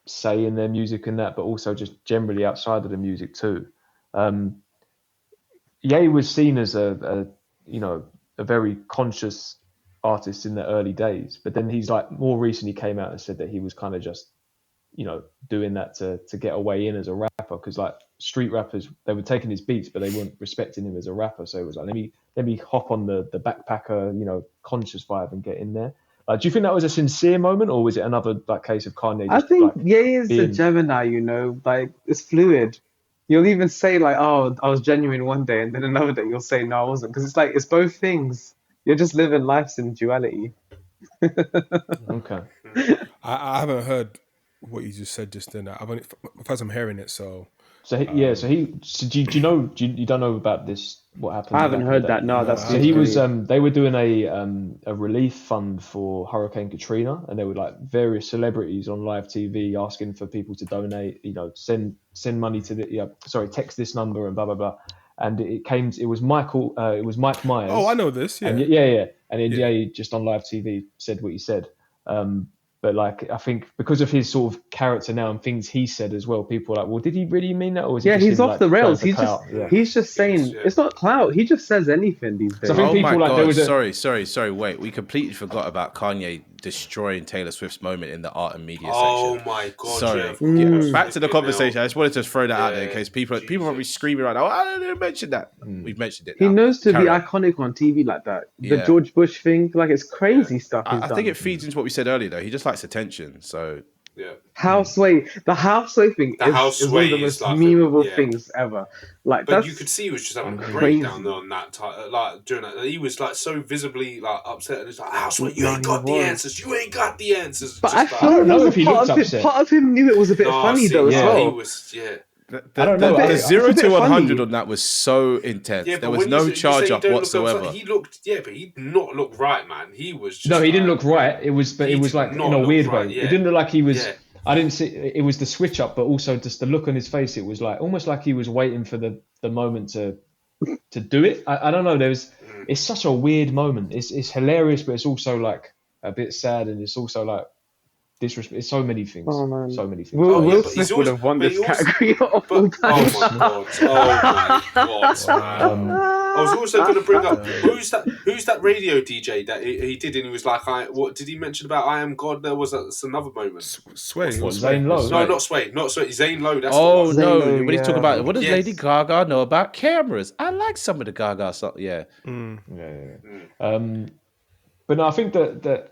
say in their music and that, but also just generally outside of the music too. Ye was seen as a very conscious artist in the early days, but then he's like more recently came out and said that he was kind of just doing that to get away in as a rapper, because like street rappers, they were taking his beats but they weren't respecting him as a rapper, so it was like let me hop on the backpacker conscious vibe and get in there. Do you think that was a sincere moment, or was it another like case of Kanye I just, think like, Ye is a being- Gemini, like it's fluid. You'll even say like, "Oh, I was genuine one day," and then another day you'll say, "No, I wasn't," because it's like it's both things. You're just living life in duality. Okay. I haven't heard what you just said just then. I've first I'm hearing it, so So do you know? You don't know about this? What happened? I haven't heard that. No, that's So he was. They were doing a relief fund for Hurricane Katrina, and there were like various celebrities on live TV asking for people to donate. Send money to text this number and blah blah blah. And it was Mike Myers. Oh, I know this. Yeah, And yeah. And then Jay just on live TV said what he said. But like, I think because of his sort of character now and things he said as well, people are like, well, did he really mean that? Or was he's him, off the rails. He's just saying it's not clout. He just says anything these days. So I think Oh people my like there God! was Sorry. Wait, we completely forgot about Kanye destroying Taylor Swift's moment in the art and media Oh section. my God! Sorry. Yeah. Back to the conversation. I just wanted to throw that out there in Yeah, case people Jesus. probably screaming right now. I didn't mention that. We've mentioned it. He now. knows to Carry be on. iconic on TV like that. The Yeah. George Bush thing, like it's crazy stuff he's I done. think it feeds into what we said earlier, though. He just likes attention. So Yeah. Houseway, the Houseway thing is one of Houseway the is most like memeable yeah. things ever. Like But that's you could see he was just having a crazy. breakdown on that time, like during that. He was like so visibly like upset, and it's like, "Houseway, you No, ain't he got the was. answers. You ain't got the answers." But Just I feel don't know like if he part looks of him, upset. part of him knew it was a bit funny though as He well. was, yeah. I don't know. The It's 0 a bit to 100 funny. on that was so intense. Yeah, There but was when no you say charge you up don't look whatsoever. upset, he looked, but he did not look right, man. He was just No, he didn't like- look right. It was He did like not in a look weird right, way. yeah. It didn't look like he was. Yeah. I didn't see. It was the switch up, but also just the look on his face. It was like almost like he was waiting for the moment to do it. I don't know. It's such a weird moment. It's hilarious, but it's also like a bit sad, and it's also like disrespect. It's so many things. Oh, man. So many things. Will, yeah, Will but Smith he's would always- have won but this he also- category of But, all oh time. my god! Oh my god! I was also going to bring up who's that radio DJ that he did, and he was like, what did he mention about I am God? There was another moment. Sway. What, Zane Lowe? No, not Sway. Zane Lowe. That's Oh the one. no! Zane Lowe, When he talk yeah. about what does Yes. Lady Gaga know about cameras? I like some of the Gaga stuff. Yeah, Yeah. But no, I think that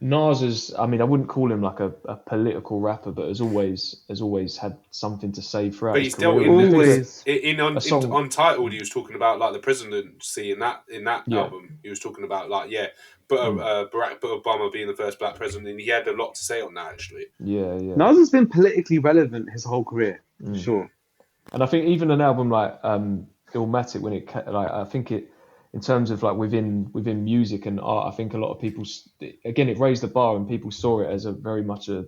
Nas is, I mean, I wouldn't call him like a political rapper, but has always had something to say throughout But his he's career. dealt in Always. in A song- Untitled. He was talking about like the presidency in that Yeah. album. He was talking about like Barack Obama being the first black president, and he had a lot to say on that actually. Yeah. Nas has been politically relevant his whole career, for sure. And I think even an album like Illmatic, when it like, I think it, in terms of like within music and art, I think a lot of people, again, it raised the bar and people saw it as a very much an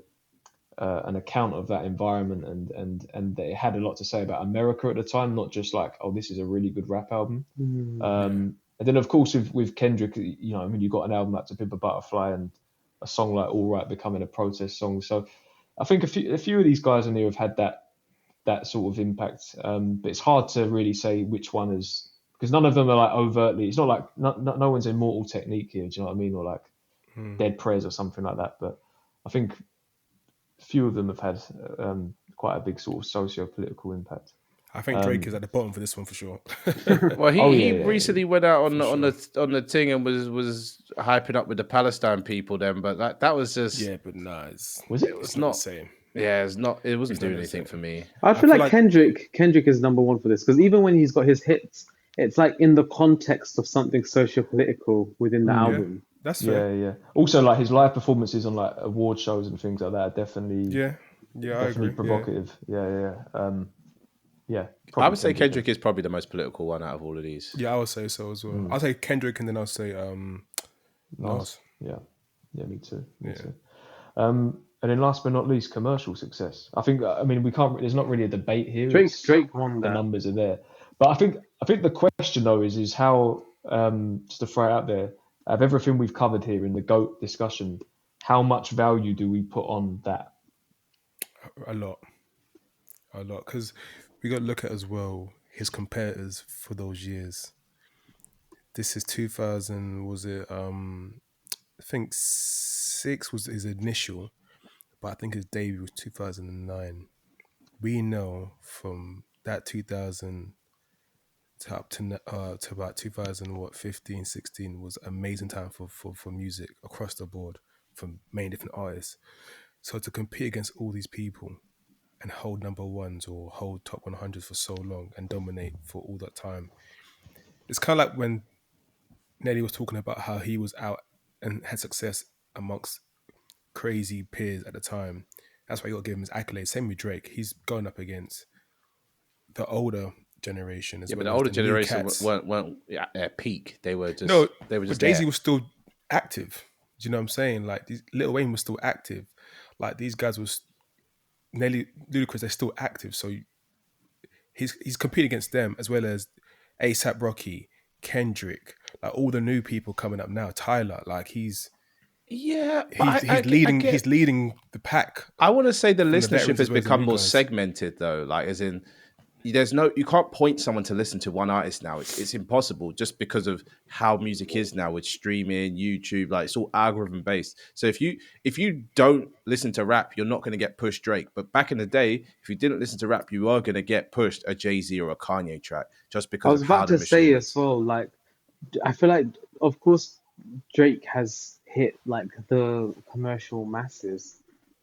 account of that environment, and that it had a lot to say about America at the time, not just like, oh, this is a really good rap album. And then of course with Kendrick, you know, I mean, you got an album like To Pimp a Butterfly and a song like All Right becoming a protest song. So I think a few of these guys in there have had that sort of impact, but it's hard to really say which one is, because none of them are like overtly. It's not like no one's Immortal Technique here. Do you know what I mean? Or like Dead Prez or something like that. But I think a few of them have had quite a big sort of socio-political impact. I think Drake is at the bottom for this one for sure. Well, he yeah. recently went out on the thing and was hyping up with the Palestine people then, but that was just but no, it's not the same. Yeah, it wasn't It's doing not the anything same. for me. I feel like Kendrick is number one for this, because even when he's got his hits, it's like in the context of something socio-political within the album. That's fair. Yeah. Also, like his live performances on like award shows and things like that are definitely Yeah, I definitely agree. provocative. Yeah. I would say Kendrick is probably the most political one out of all of these. Yeah, I would say so as well. I'll say Kendrick, and then I'll say Nas. Yeah, me too. And then last but not least, commercial success. I mean, we can't. There's not really a debate here. Drake won The that. numbers are there, but I think the question though is how, just to throw it out there, of everything we've covered here in the GOAT discussion, how much value do we put on that? A lot, because we got to look at as well his competitors for those years. This is 2000. Was it? I think 6 was his initial, but I think his debut was 2009. We know from that 2000 to up to about 2015, 16 was an amazing time for music across the board from many different artists. So to compete against all these people and hold number ones or hold top 100s for so long and dominate for all that time, it's kind of like when Nelly was talking about how he was out and had success amongst crazy peers at the time. That's why you got to give him his accolades. Same with Drake. He's going up against the older generation as well. But the as older the new generation cats. weren't at their peak. They were just but Jay-Z was still active. Do you know what I'm saying? Like Lil Wayne was still active. Like these guys was Nelly, Ludacris, they're still active. So he's competing against them as well as A$AP Rocky, Kendrick, like all the new people coming up now. Tyler, like he's leading the pack. I want to say the veterans listenership as has well as the become new more guys. segmented though. Like as in, you can't point someone to listen to one artist now. It's impossible just because of how music is now with streaming, YouTube. Like it's all algorithm based. So if you don't listen to rap, you're not going to get pushed Drake. But back in the day, if you didn't listen to rap, you are going to get pushed a Jay-Z or a Kanye track just because. I was about to say as well, like, I feel like, of course, Drake has hit like the commercial masses,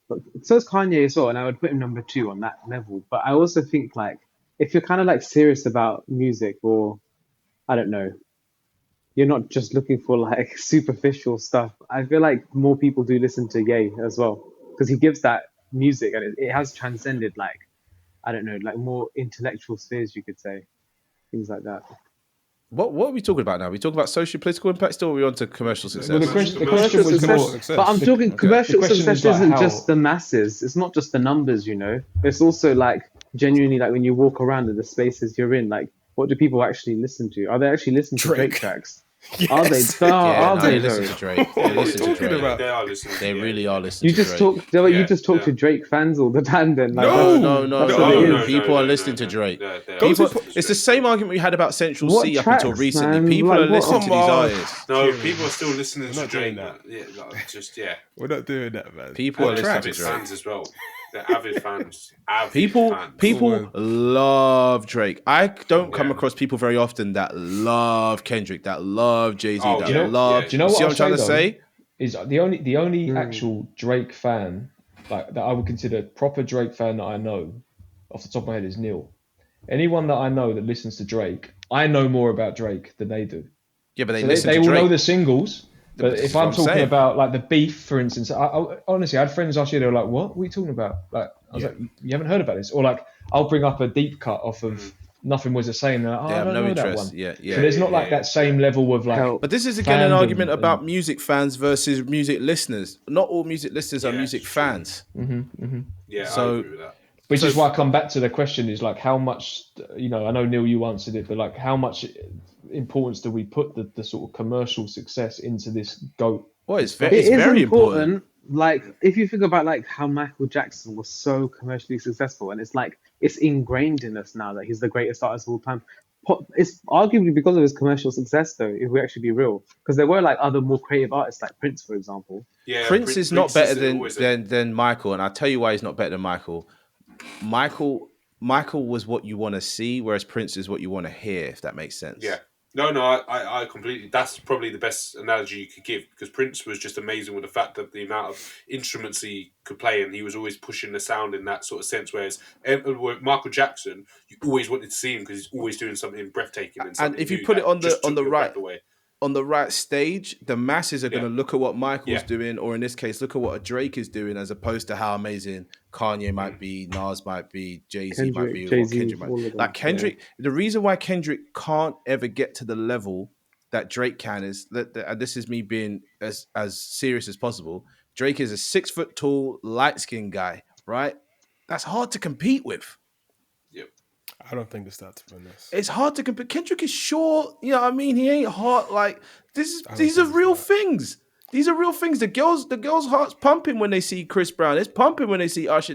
but so is Kanye as well, and I would put him number 2 on that level. But I also think like if you're kind of like serious about music, or I don't know, you're not just looking for like superficial stuff. I feel like more people do listen to Ye as well, because he gives that music, and it has transcended like, I don't know, like more intellectual spheres, you could say, things like that. What are we talking about now? We talking about social political impact still, or are we on to commercial success? Well, the Commercial question was success, more. but I'm talking commercial The question success is, like, isn't how- just the masses. It's not just the numbers, you know. It's also like genuinely like when you walk around in the spaces you're in, like what do people actually listen to? Are they actually listening to Drake tracks? Yes. Are they? they though? listen to Drake. They listen to Drake. about? They are listening. They really are listening You to just Drake. talk. Yeah, You just talk yeah. to Drake fans all the time. Then like, No, that's what it is. People are listening to Drake. They are People, listening to it's the Drake. same argument we had about Central What C up until tracks, recently. man? People Like, are what- listening to these Come on. artists. No, people are still listening to not doing Drake. that. Yeah, like, just yeah. We're not doing that, man. People are They're listening to avid Drake. fans as well. They're avid fans. People Cool. love Drake. I don't come Yeah. across people very often that love Kendrick, that love Jay-Z, Oh, that yeah. love. Yeah. Do you know see what what I'm trying to I'll say? is the only actual Drake fan like that I would consider proper Drake fan that I know off the top of my head is Neil. Anyone that I know that listens to Drake, I know more about Drake than they do. Yeah, but they So listen they to will Drake. know the singles. But But this if is what I'm I'm talking saying. about like the beef, for instance, I honestly I had friends last year. They were like, "What? What are you talking about?" Like I was like, "You haven't heard about this?" Or like I'll bring up a deep cut off of Nothing Was the Same. And they're like, They I have don't no know that interest. one. Yeah, So yeah. there's not like that same level of like. Help. But this is again an fandom argument and- about music fans versus music listeners. Not all music listeners are Yeah, music it's true. fans. Yeah, I So- agree with that. Which So is why I come back to the question is like how much I know Neil you answered it, but like how much importance do we put the sort of commercial success into this GOAT? Well, it's It very is important. Like if you think about like how Michael Jackson was so commercially successful, and it's like it's ingrained in us now that he's the greatest artist of all time. It's arguably because of his commercial success, though, if we actually be real, because there were like other more creative artists like Prince, for example. Yeah, Prince is not better always than Michael, and I'll tell you why he's not better than Michael. Michael was what you want to see, whereas Prince is what you want to hear, if that makes sense. Yeah. No, I completely. That's probably the best analogy you could give because Prince was just amazing with the fact that the amount of instruments he could play and he was always pushing the sound in that sort of sense. Whereas with Michael Jackson, you always wanted to see him because he's always doing something breathtaking and if you new put it that on just the took your right breath away. on the right stage, the masses are going to look at what Michael's Yeah. doing, or in this case, look at what Drake is doing, as opposed to how amazing Kanye might be, Nas might be, Jay-Z might be, or Jay-Z, Kendrick might all be. of them, Like Kendrick, the reason why Kendrick can't ever get to the level that Drake can is that, and this is me being as serious as possible. Drake is a 6 foot tall, light skinned guy, right? That's hard to compete with. I don't think it's that, to be honest. It's hard to compare. Kendrick is short. You know what I mean? He ain't hot. Like these are think real it's that. things. These are real things. The girls' hearts pumping when they see Chris Brown. It's pumping when they see Usher.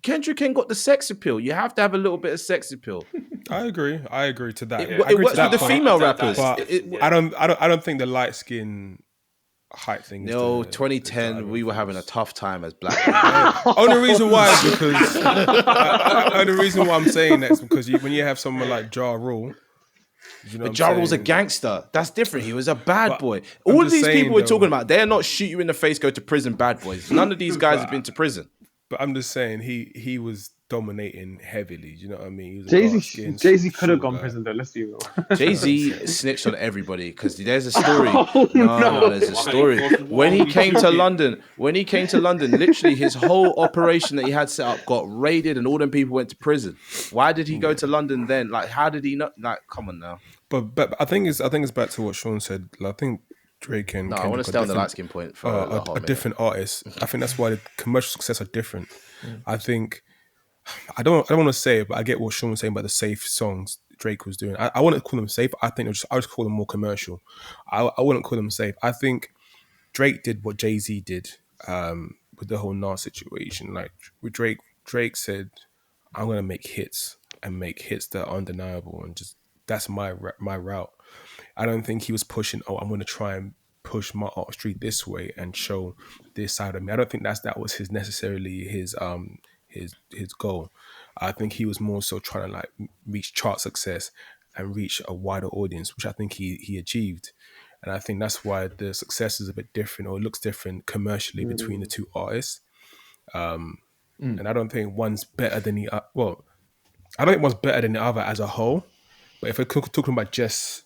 Kendrick ain't got the sex appeal. You have to have a little bit of sex appeal. I agree to that. It I agree works to that with the part, female rappers. but It- I don't think the light skin height thing. No, is the 2010, driving we were having a force. tough time as black people. Only reason why is because only reason why I'm saying that is because when you have someone like Ja Rule, you know, But Ja Rule's a gangster. That's different. He was a bad But boy. I'm All of just these saying, people we're though- talking about, they're not shoot you in the face, go to prison bad boys. None of these guys have been to prison. But I'm just saying he was dominating heavily. You know what I mean? He was a dark-skinned, Jay-Z could have short gone guy. prison though. Let's be real. Jay-Z snitched on everybody because there's a story. Oh, no. There's a story. When he came to London, literally his whole operation that he had set up got raided and all them people went to prison. Why did he go to London then? Like, how did he not? Like, come on now. But I think it's back to what Sean said. Like, I think Drake and No, I want to Kendrick stay are on the different- light skin point for a hot are minute. different artists. I think that's why the commercial success are different. I think I don't want to say it, but I get what Sean was saying about the safe songs Drake was doing. I wouldn't call them safe. I think I just call them more commercial. I wouldn't call them safe. I think Drake did what Jay-Z did with the whole Nas situation. Like with Drake said, "I'm gonna make hits and make hits that are undeniable, and just that's my route." I don't think he was pushing. Oh, I'm gonna try and push my artistry this way and show this side of me. I don't think that was necessarily his goal. I think he was more so trying to like reach chart success and reach a wider audience, which I think he achieved. And I think that's why the success is a bit different, or it looks different commercially between the two artists. And I don't think one's better than the other. Well, I don't think one's better than the other as a whole. But if we're talking about just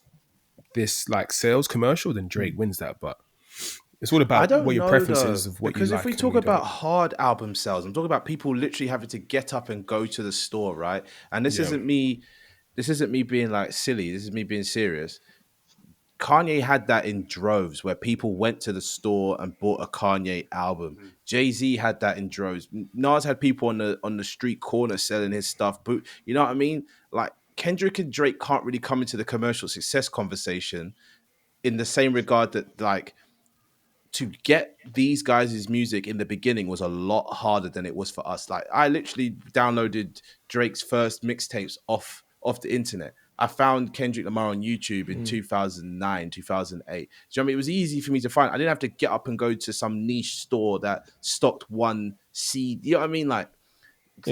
this like sales commercial, then Drake wins that. But it's all I about don't what your know, preferences though, of what because you like. if we and talk you about don't. hard album sales, I'm talking about people literally having to get up and go to the store, right? And this isn't me being like silly. This is me being serious. Kanye had that in droves where people went to the store and bought a Kanye album. Jay-Z had that in droves. Nas had people on the street corner selling his stuff. But you know what I mean? Like Kendrick and Drake can't really come into the commercial success conversation in the same regard that like to get these guys' music in the beginning was a lot harder than it was for us. Like I literally downloaded Drake's first mixtapes off the internet. I found Kendrick Lamar on YouTube in 2009, 2008. Do you know what I mean? It was easy for me to find. I didn't have to get up and go to some niche store that stocked one CD. You know what I mean? Like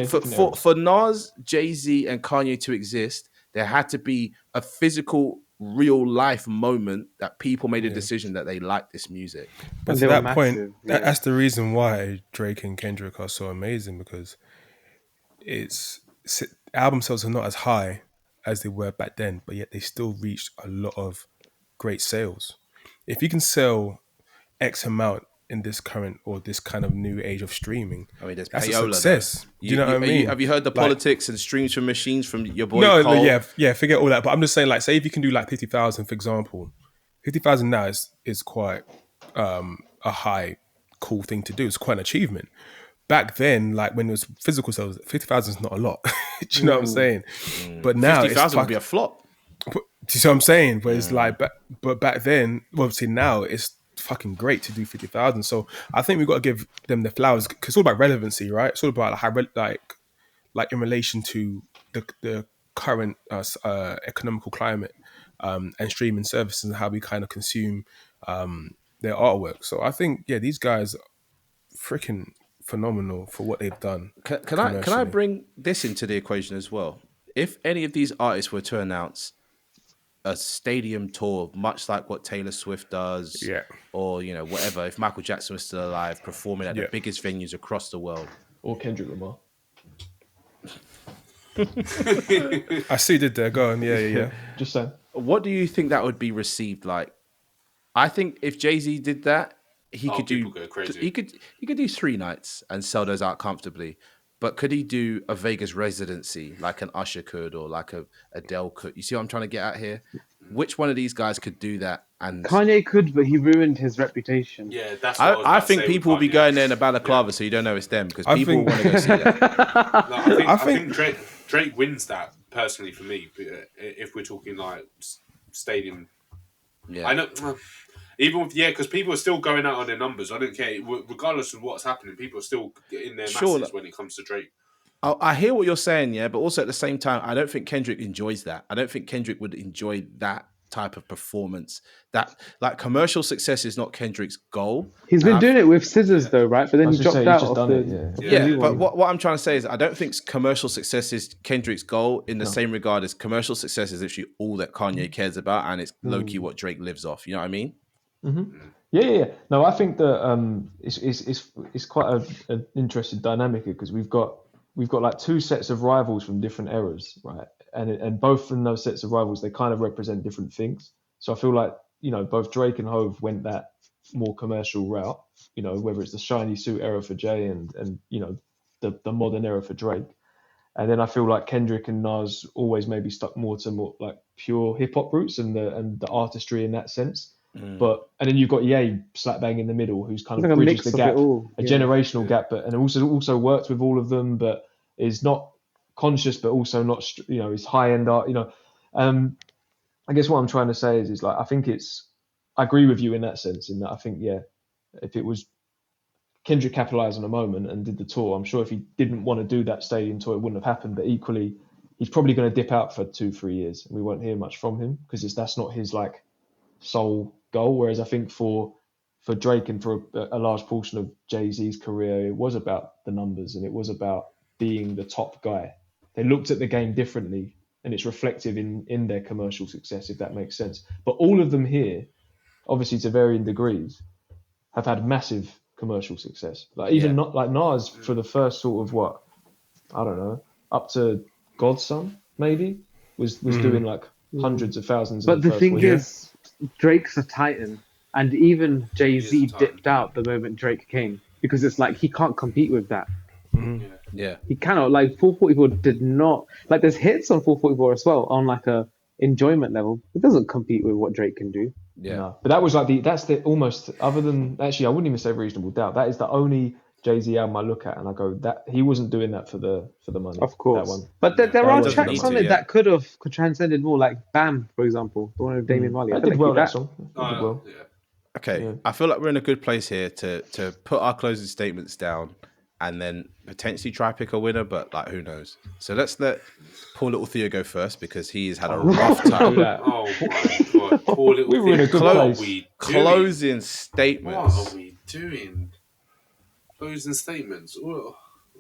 for Nas, Jay-Z, and Kanye to exist, there had to be a physical real life moment that people made a decision that they liked this music. But And to they were that point, massive, yeah. that's the reason why Drake and Kendrick are so amazing, because album sales are not as high as they were back then, but yet they still reached a lot of great sales. If you can sell X amount in this current or this kind of new age of streaming, I mean, there's that's payola, a success. Do you know what I mean? Have you heard the Like, politics and streams from machines from your boy no, Cole? yeah, forget all that. But I'm just saying, like, say if you can do like 50,000, for example, 50,000 now is quite a high, cool thing to do. It's quite an achievement. Back then, like when it was physical sales, 50,000 is not a lot. Do you know what I'm saying? But now 50,000 would be a flop. Do you see what I'm saying? But it's like, but back then, well, obviously now it's fucking great to do 50,000. So I think we've got to give them the flowers, because it's all about relevancy, right? It's all about like how like in relation to the current economical climate and streaming services and how we kind of consume their artwork. So I think, yeah, these guys are freaking phenomenal for what they've done. Can I bring this into the equation as well? If any of these artists were to announce a stadium tour, much like what Taylor Swift does, or whatever, if Michael Jackson was still alive, performing at the biggest venues across the world, or Kendrick Lamar. I see you did there. Go on, yeah. Just saying. What do you think that would be received like? I think if Jay-Z did that, he could do. Go crazy. He could do 3 nights and sell those out comfortably. But could he do a Vegas residency like an Usher could, or like a Adele could? You see what I'm trying to get at here? Which one of these guys could do that? And Kanye could, but he ruined his reputation. Yeah, that's what I think people will be going there in a balaclava, so you don't know it's them, because people want to go see that. No, I think Drake wins that personally for me. If we're talking like stadium, I know. Even with because people are still going out on their numbers. I don't care, regardless of what's happening. People are still in their masses when it comes to Drake. I hear what you're saying, yeah, but also at the same time, I don't think Kendrick enjoys that. I don't think Kendrick would enjoy that type of performance. That, like, commercial success is not Kendrick's goal. He's been doing it with Scissors though, right? But then he dropped out of the... Yeah, but what I'm trying to say is I don't think commercial success is Kendrick's goal in the same regard as commercial success is actually all that Kanye cares about, and it's low-key what Drake lives off. You know what I mean? Mm-hmm. Yeah. No, I think that it's quite an interesting dynamic here, because we've got like 2 sets of rivals from different eras, right? And both from those sets of rivals, they kind of represent different things. So I feel like, both Drake and Hove went that more commercial route, whether it's the shiny suit era for Jay and the modern era for Drake. And then I feel like Kendrick and Nas always maybe stuck more to more like pure hip hop roots and the artistry in that sense. And then you've got Ye slap bang in the middle, who's kind of bridges the gap, a generational gap, and also works with all of them, but is not conscious, but also not, is high end art. I guess what I'm trying to say is like, I agree with you in that sense, in that I think, if it was Kendrick capitalized on a moment and did the tour, I'm sure if he didn't want to do that stadium tour, it wouldn't have happened. But equally, he's probably going to dip out for 2-3 years, and we won't hear much from him, because that's not his like sole goal. Whereas I think for Drake and for a large portion of Jay-Z's career, it was about the numbers, and it was about being the top guy. They looked at the game differently, and it's reflective in their commercial success, if that makes sense. But all of them here, obviously to varying degrees, have had massive commercial success. Like even not like Nas for the first sort of up to Godson maybe was doing like hundreds of thousands. But the thing is, Drake's a titan, and even Jay-Z dipped out the moment Drake came, because it's like he can't compete with that. He cannot. Like 444 did not, like, there's hits on 444 as well on like a enjoyment level. It doesn't compete with what Drake can do. No. But that was like that's the almost, other than actually I wouldn't even say Reasonable Doubt, that is the only Jay-Z album I look at and I go, that he wasn't doing that for the money. Of course. That one. But there are tracks on it that could transcended more, like Bam, for example, the one with Damian Marley. I did well that song. Did well. Okay, I feel like we're in a good place here to put our closing statements down and then potentially try pick a winner, but like who knows? So let's let poor little Theo go first, because he's had a rough time. Oh my god, poor little we were in a good place. Closing statements. What are we doing? Closing statements.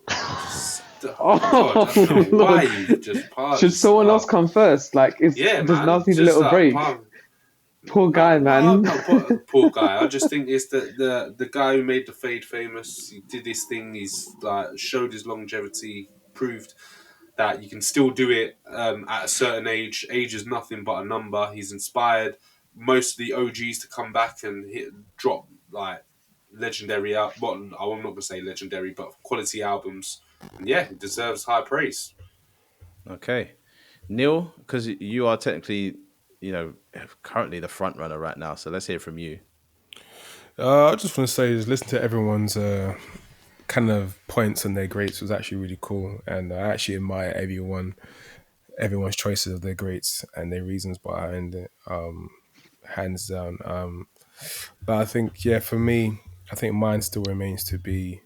Oh, God, I don't know why Lord. you've just paused. Should someone else come first? Like, Yeah, does man. Nas need a Just little like, break? Poor guy, man. No, poor guy. I just think it's the guy who made the fade famous. He did his thing. He's like showed his longevity, proved that you can still do it at a certain age. Age is nothing but a number. He's inspired most of the OGs to come back and drop like legendary out. Well, I'm not gonna say legendary, but quality albums. And yeah, he deserves high praise. Okay, Neil, because you are technically, currently the front runner right now. So let's hear from you. I just want to say is listen to everyone's kind of points and their greats was actually really cool, and I actually admire everyone's choices of their greats and their reasons behind it. Hands down. But I think, yeah, for me, I think mine still remains to be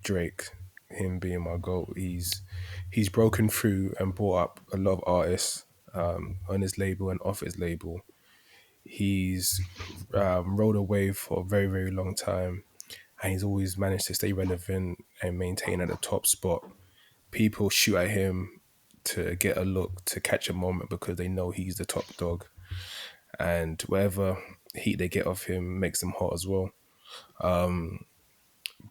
Drake. Him being my goal. He's broken through and brought up a lot of artists on his label and off his label. He's rode a wave for a very, very long time, and he's always managed to stay relevant and maintain at the top spot. People shoot at him to get a look, to catch a moment because they know he's the top dog, and whatever heat they get off him makes them hot as well.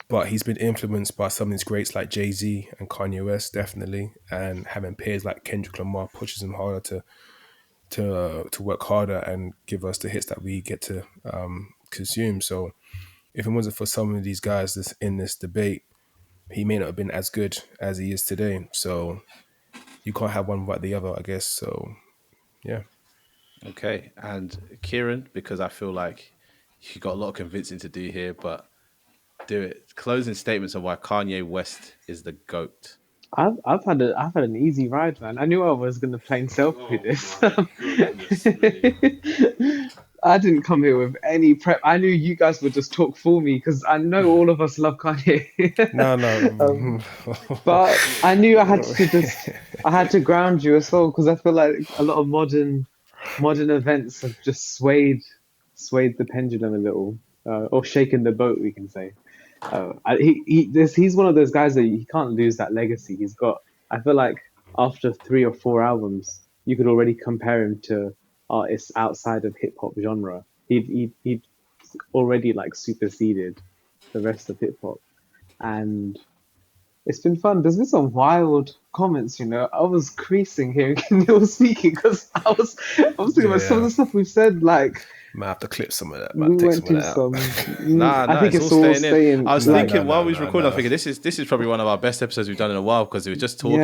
But he's been influenced by some of these greats like Jay-Z and Kanye West, definitely, and having peers like Kendrick Lamar pushes him harder to work harder and give us the hits that we get to consume. So if it wasn't for some of these guys that's in this debate, he may not have been as good as he is today. So you can't have one without the other, I guess. So yeah. Okay, and Kiran, because I feel like you got a lot of convincing to do here, but do it. Closing statements on why Kanye West is the GOAT. I've had an easy ride, man. I knew I was gonna plain self with this. My goodness me. I didn't come here with any prep. I knew you guys would just talk for me because I know all of us love Kanye. No. But I knew I had to ground you as well because I feel like a lot of modern events have just swayed the pendulum a little, or shaken the boat, we can say. He's one of those guys that he can't lose that legacy. I feel like after 3 or 4 albums, you could already compare him to artists outside of hip hop genre. He'd already like superseded the rest of hip hop, and it's been fun. There's been some wild comments, I was creasing hearing Neil speaking because I was thinking about some of the stuff we've said, like. Might have to clip some of that. We went through some. I think it's all staying. I was thinking while we was recording, I figured this is probably one of our best episodes we've done in a while because we were just talking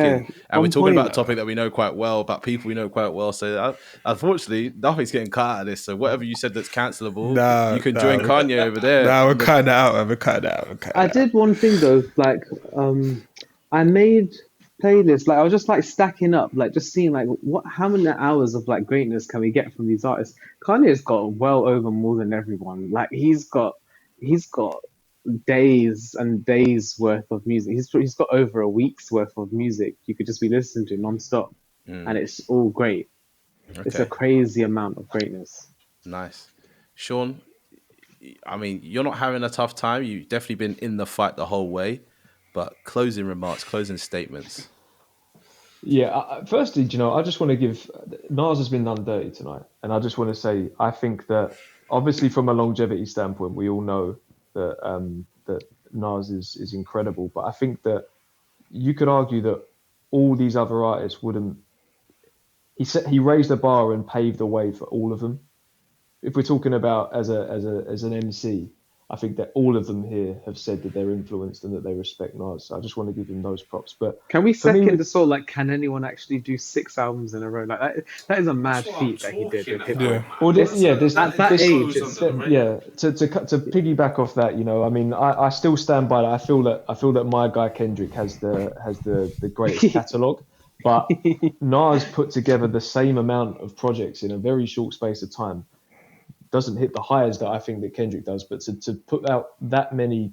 and we're talking about a topic that we know quite well, about people we know quite well. So unfortunately, nothing's getting cut out of this. So whatever you said that's cancelable, you can join Kanye over there. No, we're cutting that out. We're cutting that out. I did one thing though, like I made playlists, like I was just like stacking up, like just seeing like how many hours of like greatness can we get from these artists. Kanye's got well over more than everyone. Like he's got days and days worth of music. He's got over a week's worth of music you could just be listening to non-stop, and it's all great. Okay. It's a crazy amount of greatness. Nice. Sean, I mean, you're not having a tough time. You've definitely been in the fight the whole way. But closing remarks, closing statements. Yeah, firstly, I just want to give Nas has been done dirty tonight, and I just want to say I think that obviously from a longevity standpoint, we all know that that Nas is incredible, but I think that you could argue that all these other artists wouldn't. He raised the bar and paved the way for all of them. If we're talking about as an MC. I think that all of them here have said that they're influenced and that they respect Nas. So I just want to give him those props. But can we second this all? Like, can anyone actually do 6 albums in a row? Like that is a mad feat that he did with hip hop. Well, at that age, to piggyback off that, I mean, I still stand by that. I feel that my guy Kendrick has the greatest catalog, but Nas put together the same amount of projects in a very short space of time. Doesn't hit the highs that I think that Kendrick does, but to put out that many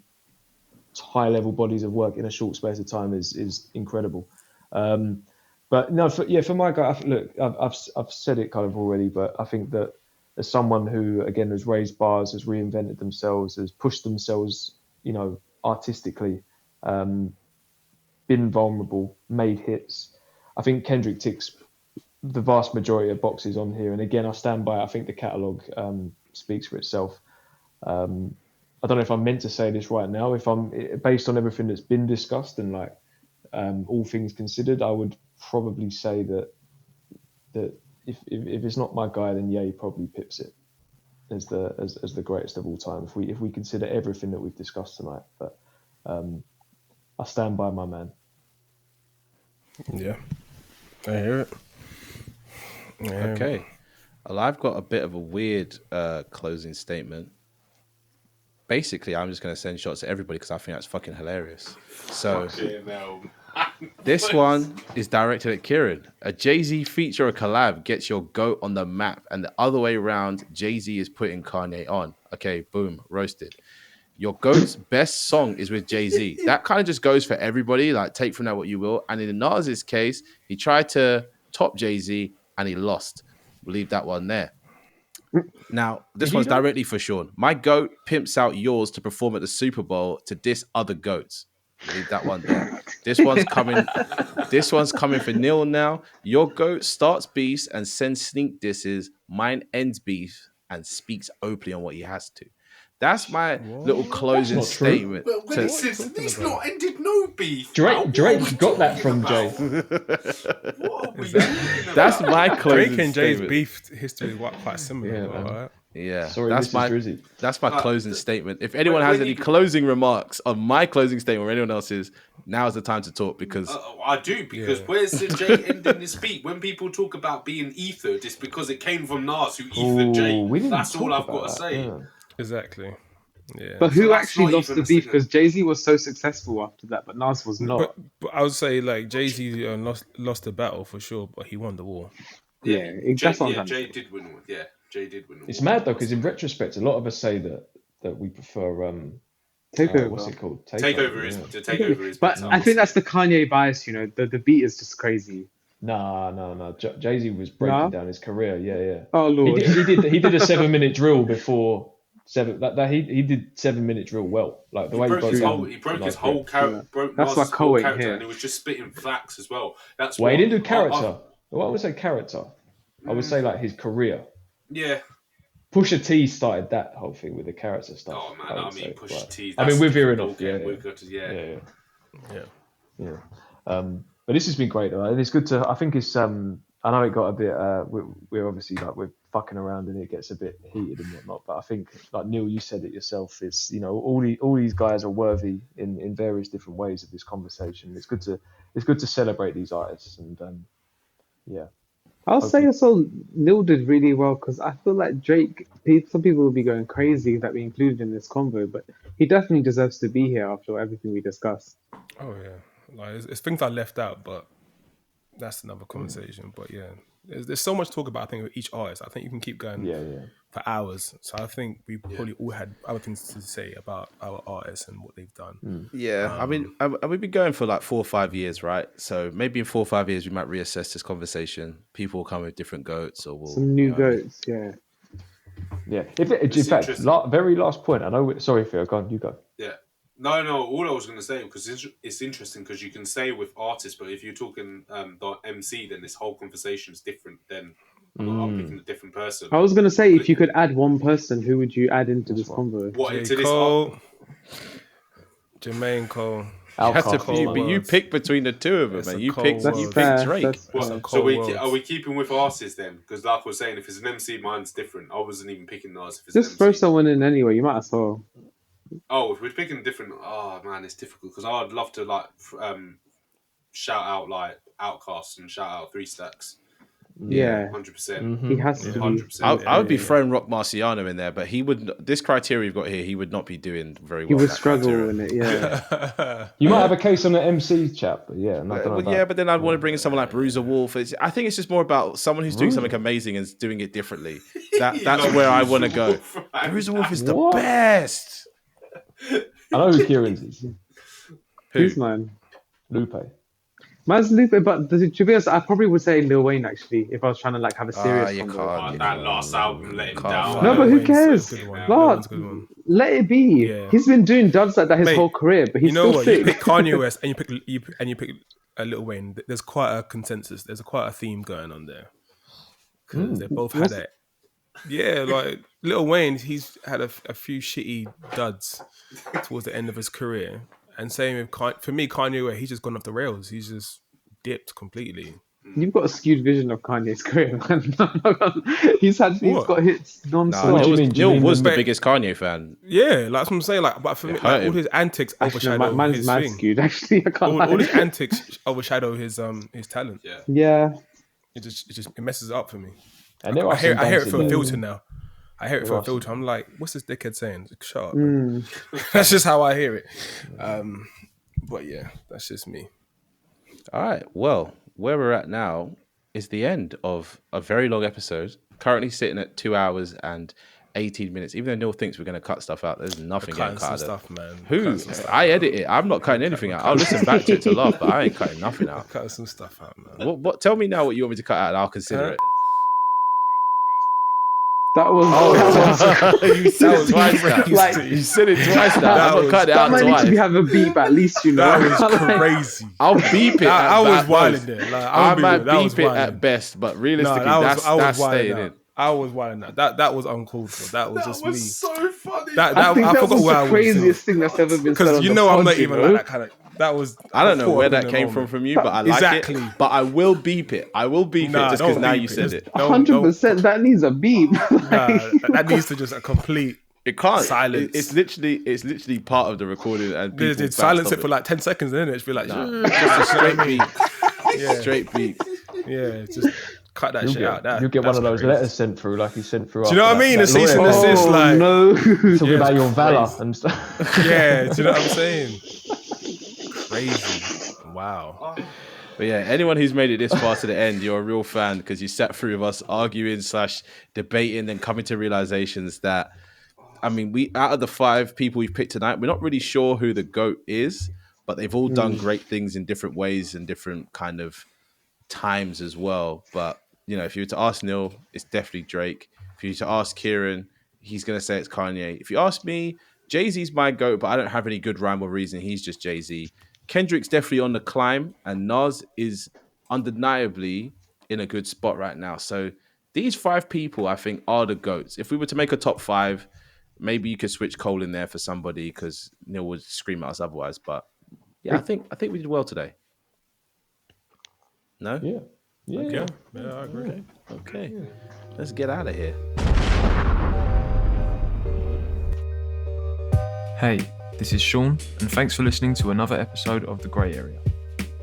high level bodies of work in a short space of time is incredible. But no, for my guy, look, I've said it kind of already, but I think that as someone who again has raised bars, has reinvented themselves, has pushed themselves, artistically, been vulnerable, made hits. I think Kendrick ticks the vast majority of boxes on here. And again, I stand by it. I think the catalogue speaks for itself. I don't know if I'm meant to say this right now. If I'm based on everything that's been discussed and like all things considered, I would probably say that if it's not my guy, then yeah, he probably pips it as the greatest of all time. If we consider everything that we've discussed tonight, but I stand by my man. Yeah, I hear it. Okay. Well, I've got a bit of a weird closing statement. Basically, I'm just going to send shots at everybody because I think that's fucking hilarious. So, this one is directed at Kiran. A Jay-Z feature or collab gets your GOAT on the map, and the other way around, Jay-Z is putting Kanye on. Okay, boom, roasted. Your GOAT's best song is with Jay-Z. That kind of just goes for everybody. Like, take from that what you will. And in Nas's case, he tried to top Jay-Z and he lost. We'll leave that one there. Now, this one's directly for Sean. My GOAT pimps out yours to perform at the Super Bowl to diss other GOATs. Leave that one there. This one's coming for Neil now. Your GOAT starts beefs and sends sneak disses. Mine ends beef and speaks openly on what he has to. That's my little closing statement. But when he says he's not ended no beef. Drake got that from Jay. What are we doing about? That's my closing Drake and Jay's statement. beef history is quite similar. Yeah, all man. right? Yeah, Sorry, that's Mrs. my Drizzy. that's my closing statement. If anyone has any closing remarks on my closing statement or anyone else's, now is the time to talk because I do, because where's the Jay ending his beat? When people talk about being ethered, it's because it came from Nas who ethered Jay. That's all I've got to say. Yeah. Exactly. Yeah. But who that's actually not lost even the a beef? single- Because Jay-Z was so successful after that, but Nas was not. But I would say like Jay-Z lost the battle for sure, but he won the war. Yeah, Jay, that's what I'm Jay did win one. Yeah, Jay did win one. It's mad though, because in retrospect, a lot of us say that we prefer Takeover. what's it called? Takeover is yeah. the takeover is. But better, I think that's the Kanye bias. You know, the beat is just crazy. No. Jay-Z was breaking No? down his career. Yeah. Oh lord. He did a 7-minute drill before seven. He did 7-minute drill well. Like the way broke his down, his whole character. Broke That's Nas's why whole Cole ain't character, here. and he was just spitting facts as well. That's Well, he what didn't do character. Well, I would say character. I would say like his career. Yeah. Pusha T started that whole thing with the character stuff. Oh man, I mean Pusha T. I mean, we're veering that's off. the Yeah. ball game. We've got to, Yeah. But this has been great though, and it's good to. I think it's. I know it got a bit. We're obviously like we're fucking around and it gets a bit heated and whatnot. But I think, like Neil, you said it yourself. It's all these guys are worthy in various different ways of this conversation. It's good to celebrate these artists and yeah. I'll say also Neil did really well because I feel like Drake. Some people will be going crazy that we included in this convo, but he definitely deserves to be here after everything we discussed. Oh yeah, like it's things I left out, but that's another conversation. But yeah, there's so much to talk about. I think with each artist, I think you can keep going for hours. So I think we probably all had other things to say about our artists and what they've done. Yeah, I mean, we've been going for like 4 or 5 years, right? So maybe in 4 or 5 years we might reassess this conversation. People will come with different goats, or we'll Some new goats, yeah. Yeah. In fact, very last point. I know. Sorry, Theo. Go on. You go. Yeah. No. All I was going to say, because it's interesting because you can say with artists, but if you're talking the MC, then this whole conversation is different. Then I'm picking a different person. I was going to say, if you could add one person, who would you add into this convo? What J. into this? Cole, Jermaine Cole. You pick between the two of them, It's man. a You cold pick world. Drake. Are we keeping with artists then? Because like I was saying, if it's an MC, mine's different. I wasn't even picking Nas. If it's Just an throw MC. someone in anyway. You might as well. Oh, if we're picking different. Oh man, it's difficult because I'd love to like shout out like Outkast and shout out 3 Stacks. Yeah, 100%. he has to be. 100%. I would be throwing Rock Marciano in there, but he would. This criteria you've got here, he would not be doing very well. He would that struggle criteria. in it. Yeah. You might have a case on the MC chap, but yeah. But then I'd want to bring in someone like Bruiser Wolf. I think it's just more about someone who's doing something amazing and doing it differently. That's where I want to go. Bruiser Wolf is the best. I know who Kieran's is. Who's mine? Lupe. Mine's Lupe, but to be honest, I probably would say Lil Wayne actually if I was trying to like have a serious you convo. can't. That last album let him down. No, but who Wayne's cares? a good one. Yeah. Lil But Wayne's a good one. let it be. Yeah. He's been doing dubs like that his Mate, whole career, but he's You know still what? sick. You pick Kanye West and you pick a Lil Wayne. There's quite a consensus. There's quite a theme going on there because they both had it. Yeah, like Lil Wayne, he's had a few shitty duds towards the end of his career, and same with for me, Kanye West. He's just gone off the rails. He's just dipped completely. You've got a skewed vision of Kanye's career, man. he's got hits non-stop. Neil was the biggest Kanye fan. Yeah, like that's what I'm saying. Like, but for me, like, all his antics overshadow mine's his thing. skewed. Actually, I can't lie. All his antics overshadow his talent. Yeah. It messes it up for me. And I hear it through a filter now. I hear it through a filter. I'm like, what's this dickhead saying? Shut up. That's just how I hear it. But yeah, that's just me. All right. Well, where we're at now is the end of a very long episode. Currently sitting at 2 hours and 18 minutes. Even though Neil thinks we're going to cut stuff out, there's nothing getting cut out. Stuff, man. Who? I edit it. I'm not cutting anything out. I'll listen back to it to laugh, but I ain't cutting nothing out. Cutting some stuff out, man. What? Tell me now what you want me to cut out, and I'll consider it. That was You said it twice now. Like, you said it twice now. I'm not cutting it out that might twice. need to have a beep at least, you know. That was crazy. I'll beep it. I was at wilding most. there. Like, I might that was beep it wilding. at best, but realistically, No, that's wilding staying out. in. I was wilding out. That was uncalled for. That was just me. So funny. I think that forgot was where I the was craziest thing that's ever been said. because you know I'm not even like that kind of. That was. I don't know caught where up in that the came moment. from you, but I like Exactly. it. But I will beep it. I will beep it just because don't now beep you it. said Just it. don't- 100%. That needs a beep. Nah, that needs to just a complete. It can't. Silence. It's literally part of the recording, and people They silence backstop it for like 10 seconds, and then it's be like, just a straight beep. Yeah. Straight beep. yeah, just cut that shit out. You'll get one that's of those crazy. letters sent through, like you sent through. Do you know what I mean? A cease and lawyer. desist, like no. Talking about your valor crazy. and stuff. yeah. Do you know what I'm saying? Crazy. Wow. But yeah, anyone who's made it this far to the end, you're a real fan because you sat through with us arguing / debating and coming to realizations that, I mean, we out of the 5 people we've picked tonight, we're not really sure who the GOAT is, but they've all done great things in different ways and different kind of times as well. But, you know, if you were to ask Neil, it's definitely Drake. If you were to ask Kiran, he's going to say it's Kanye. If you ask me, Jay-Z's my GOAT, but I don't have any good rhyme or reason. He's just Jay-Z. Kendrick's definitely on the climb, and Nas is undeniably in a good spot right now. So these 5 people, I think, are the GOATs. If we were to make a top 5, maybe you could switch Cole in there for somebody because Neil would scream at us otherwise. But yeah, I think we did well today. No? Yeah. Yeah, I agree. Okay. Let's get out of here. Hey, this is Sean, and thanks for listening to another episode of The Grey Area.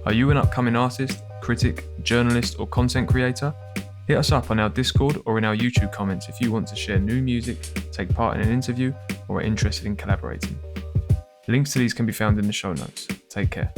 Are you an upcoming artist, critic, journalist, or content creator? Hit us up on our Discord or in our YouTube comments if you want to share new music, take part in an interview, or are interested in collaborating. Links to these can be found in the show notes. Take care.